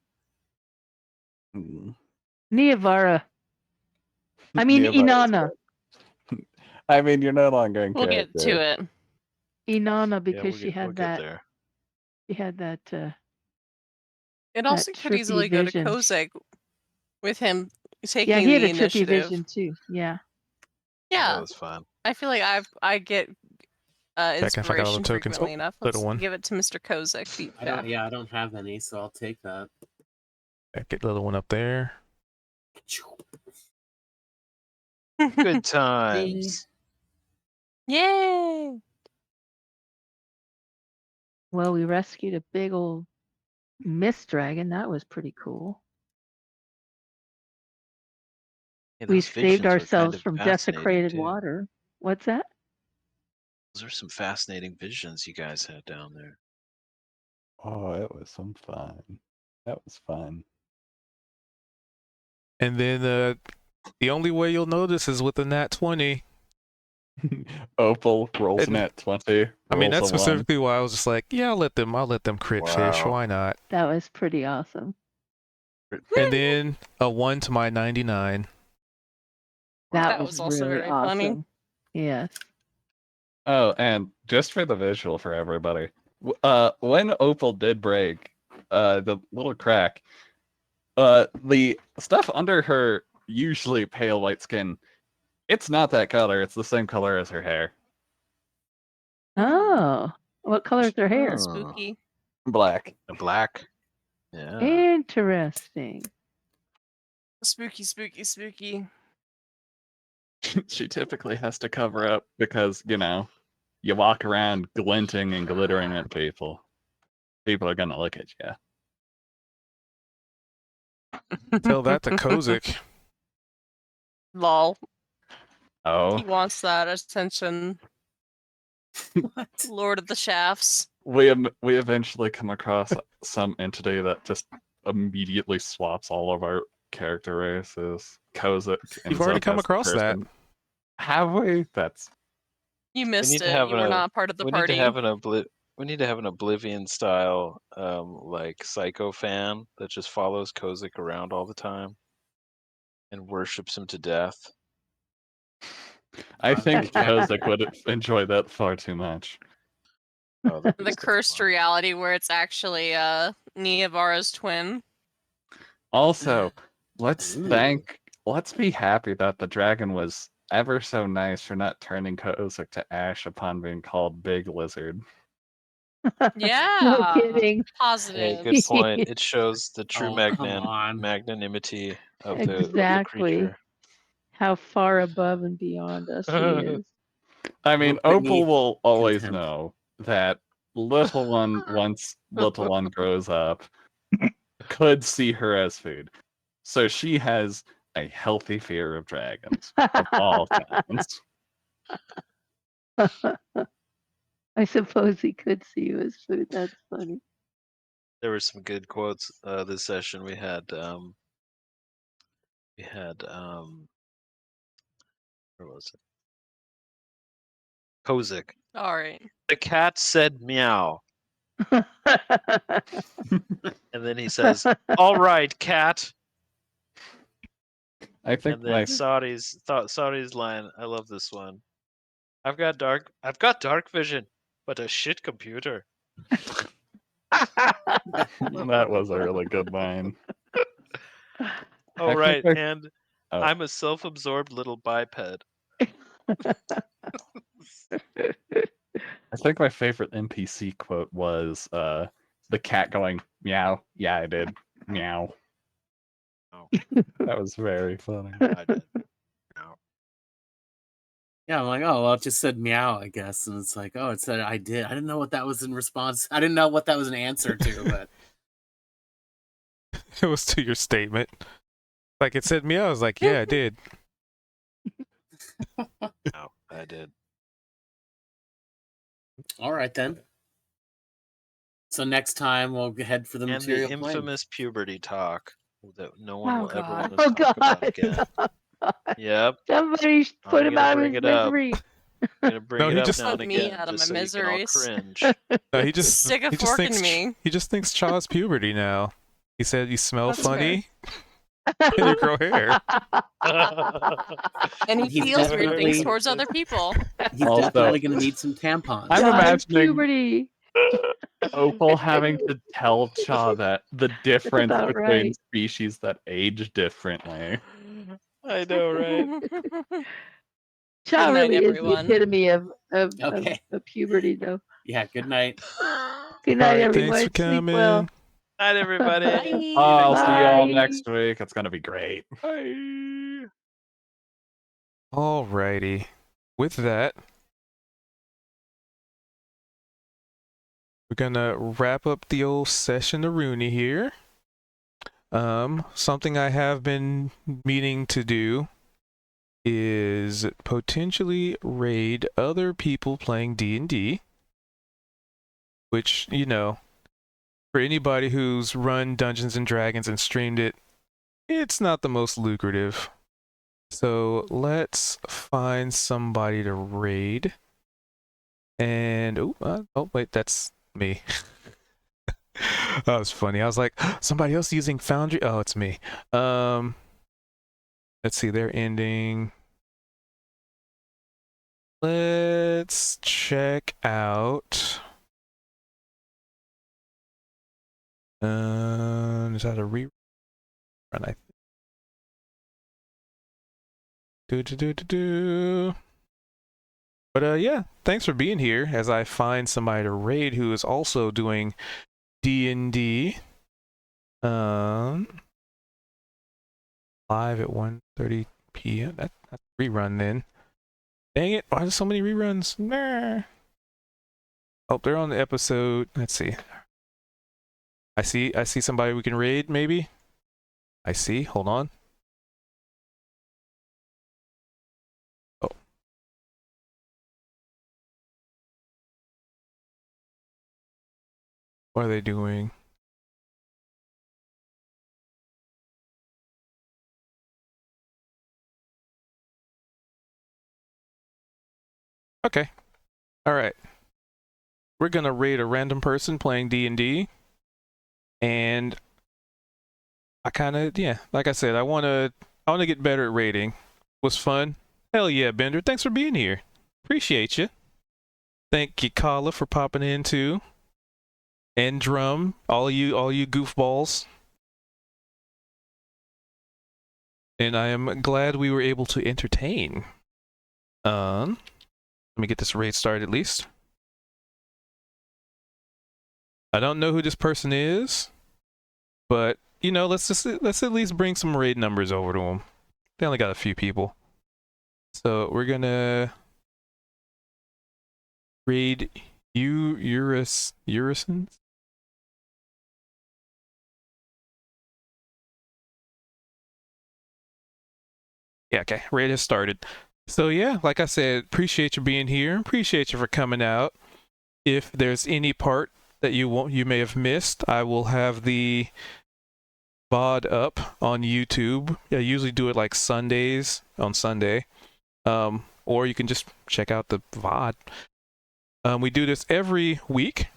Mm. Niavara. I mean Nearby is Inanna. great. I mean, you're no longer in We'll character. get to it. Inanna, because we'll she get, had we'll that. get there. She had that. It also could trippy easily go to vision. Kozak with him taking Yeah, he had the a trippy initiative. vision too. Yeah. Yeah, That was fun. I feel like I get Checking if I got all the inspiration tokens. frequently Oh, enough. little Let's one. give it to Mr. Kozak. I don't have any, so I'll take that. Get little one up there. Good times. Yay! Well, we rescued a big old mist dragon. That was pretty cool. Hey, We those saved visions are kind ourselves of from fascinating, desecrated too. water. What's that? Those are some fascinating visions you guys had down there. Oh, it was some fun. That was fun. And then the only way you'll know this is with a nat 20. Opal rolls And- net 20. I mean, rolls that's a 1. specifically why I was just like, yeah, I'll let them crit fish. Wow. Why not? That was pretty awesome. And then a 1 to my 99. That, That was also really very awesome. funny. Yes. Oh, and just for the visual for everybody, when Opal did break the little crack, the stuff under her usually pale white skin, it's not that color. It's the same color as her hair, Oh, what color is her hair? Oh. Spooky. black. The black. Yeah. Interesting. Spooky, spooky, spooky. She typically has to cover up because you walk around glinting and glittering at people. People are gonna look at you. Tell that to Kozak. Lol. Oh, He wants that attention. What? Lord of the Shafts. we eventually come across some entity that just immediately swaps all of our character races. Kozak. You've already come across that. Have we? That's You missed need to it. have You were a- not part of the we party. need to have an Oblivion style like psycho fan that just follows Kozak around all the time and worships him to death. I think Kozak would enjoy that far too much. Oh, that'd be The so cursed fun. reality where it's actually Niavara's twin. Also, let's Ooh. be happy that the dragon was ever so nice for not turning Kozak to ash upon being called Big Lizard. Yeah. No kidding. Hey, Positive. good point. It shows the true Oh, come on. magnanimity of the Exactly. creature. How far above and beyond us he is. I mean, We're beneath Opal will always contempt. know that little one, once little one grows up, could see her as food. So she has a healthy fear of dragons of all kinds. I suppose he could see you as food. That's funny. There were some good quotes this session. We had where was it? Kozak. All right. The cat said meow. And then he says, "All right, cat." I think And then my Saudi's line. I love this one. I've got dark vision, but a shit computer. that was a really good line. Oh I right, think and Oh. I'm a self-absorbed little biped. I think my favorite NPC quote was the cat going meow. Yeah, I did meow. Oh, That was very funny. I did. No. Yeah, I'm like, oh, well, it just said meow, I guess. And it's like, oh, it said I did. I didn't know what that was in response. I didn't know what that was an answer to, but It was to your statement. Like it said meow. I was like, yeah, I did. No, I did. all right then. So next time we'll head for the And material the plane. infamous puberty talk that no one Oh, will ever God. want to Oh talk about God. again. Yep. Somebody I'm put him gonna out of bring his it up. misery. I'm gonna bring No, it he up just- now and Put me again, out of just my so you can all miseries. cringe. No, he just Stick a he just fork in thinks me. he just thinks Chaw's puberty now. He said you smell That's fair. funny and you grow hair. And he He's feels weird definitely- things towards other people. He's Also- definitely going to need some tampons. I'm God, imagining- puberty. Opal having to tell Cha that the difference about between right. species that age differently. I know, right? Cha Good night, really is the everyone. epitome of Okay. puberty, though. Yeah, good night. Good night, All right, everyone. thanks for Sleep coming. well. Night, everybody. Bye. Oh, I'll see you all Bye. next week. It's gonna be great. Bye. Alrighty. With that, we're gonna wrap up the old session of Rooney here. Something I have been meaning to do is potentially raid other people playing D&D, which, you know, for anybody who's run Dungeons and Dragons and streamed it, it's not the most lucrative. So let's find somebody to raid. And oh wait, that's me. That was funny. I was like, somebody else using Foundry. Oh, it's me. Let's see. They're ending. Let's check out. Is that a rerun? I do. But yeah, thanks for being here as I find somebody to raid who is also doing D&D. Live at 1:30 p.m. That's a rerun then. Dang it, why there's so many reruns? Nah. Oh, they're on the episode. Let's see. I see somebody we can raid, maybe? I see. Hold on. Oh. What are they doing? Okay. Alright. We're gonna raid a random person playing D&D. And I kinda, yeah, like I said, I wanna get better at raiding. Was fun. Hell yeah, Bender. Thanks for being here. Appreciate you. Thank you, Kala, for popping in too. And Drum, all you goofballs. And I am glad we were able to entertain. Let me get this raid started at least. I don't know who this person is, but you know, let's at least bring some raid numbers over to them. They only got a few people, so we're gonna raid Urison. Yeah, okay. Raid has started. So yeah, like I said, appreciate you being here. Appreciate you for coming out. If there's any part that you may have missed, I will have the VOD up on YouTube. I usually do it like Sundays on Sunday. Or you can just check out the VOD. We do this every week.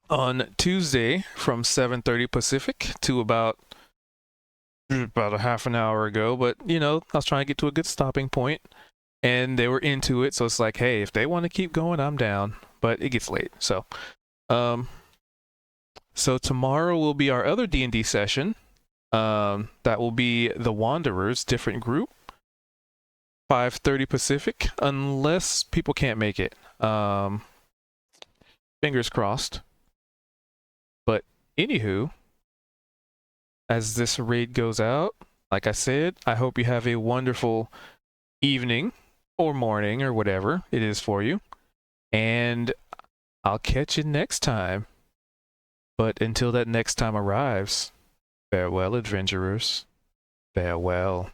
on Tuesday from 7:30 Pacific to about a half an hour ago. But you know, I was trying to get to a good stopping point, and they were into it. So it's like, hey, if they want to keep going, I'm down. But it gets late, so so tomorrow will be our other D&D session. That will be the Wanderers, different group. 5:30 Pacific, unless people can't make it. Fingers crossed. But anywho, as this raid goes out, like I said, I hope you have a wonderful evening or morning or whatever it is for you. And I'll catch you next time. But until that next time arrives, farewell, adventurers. Farewell.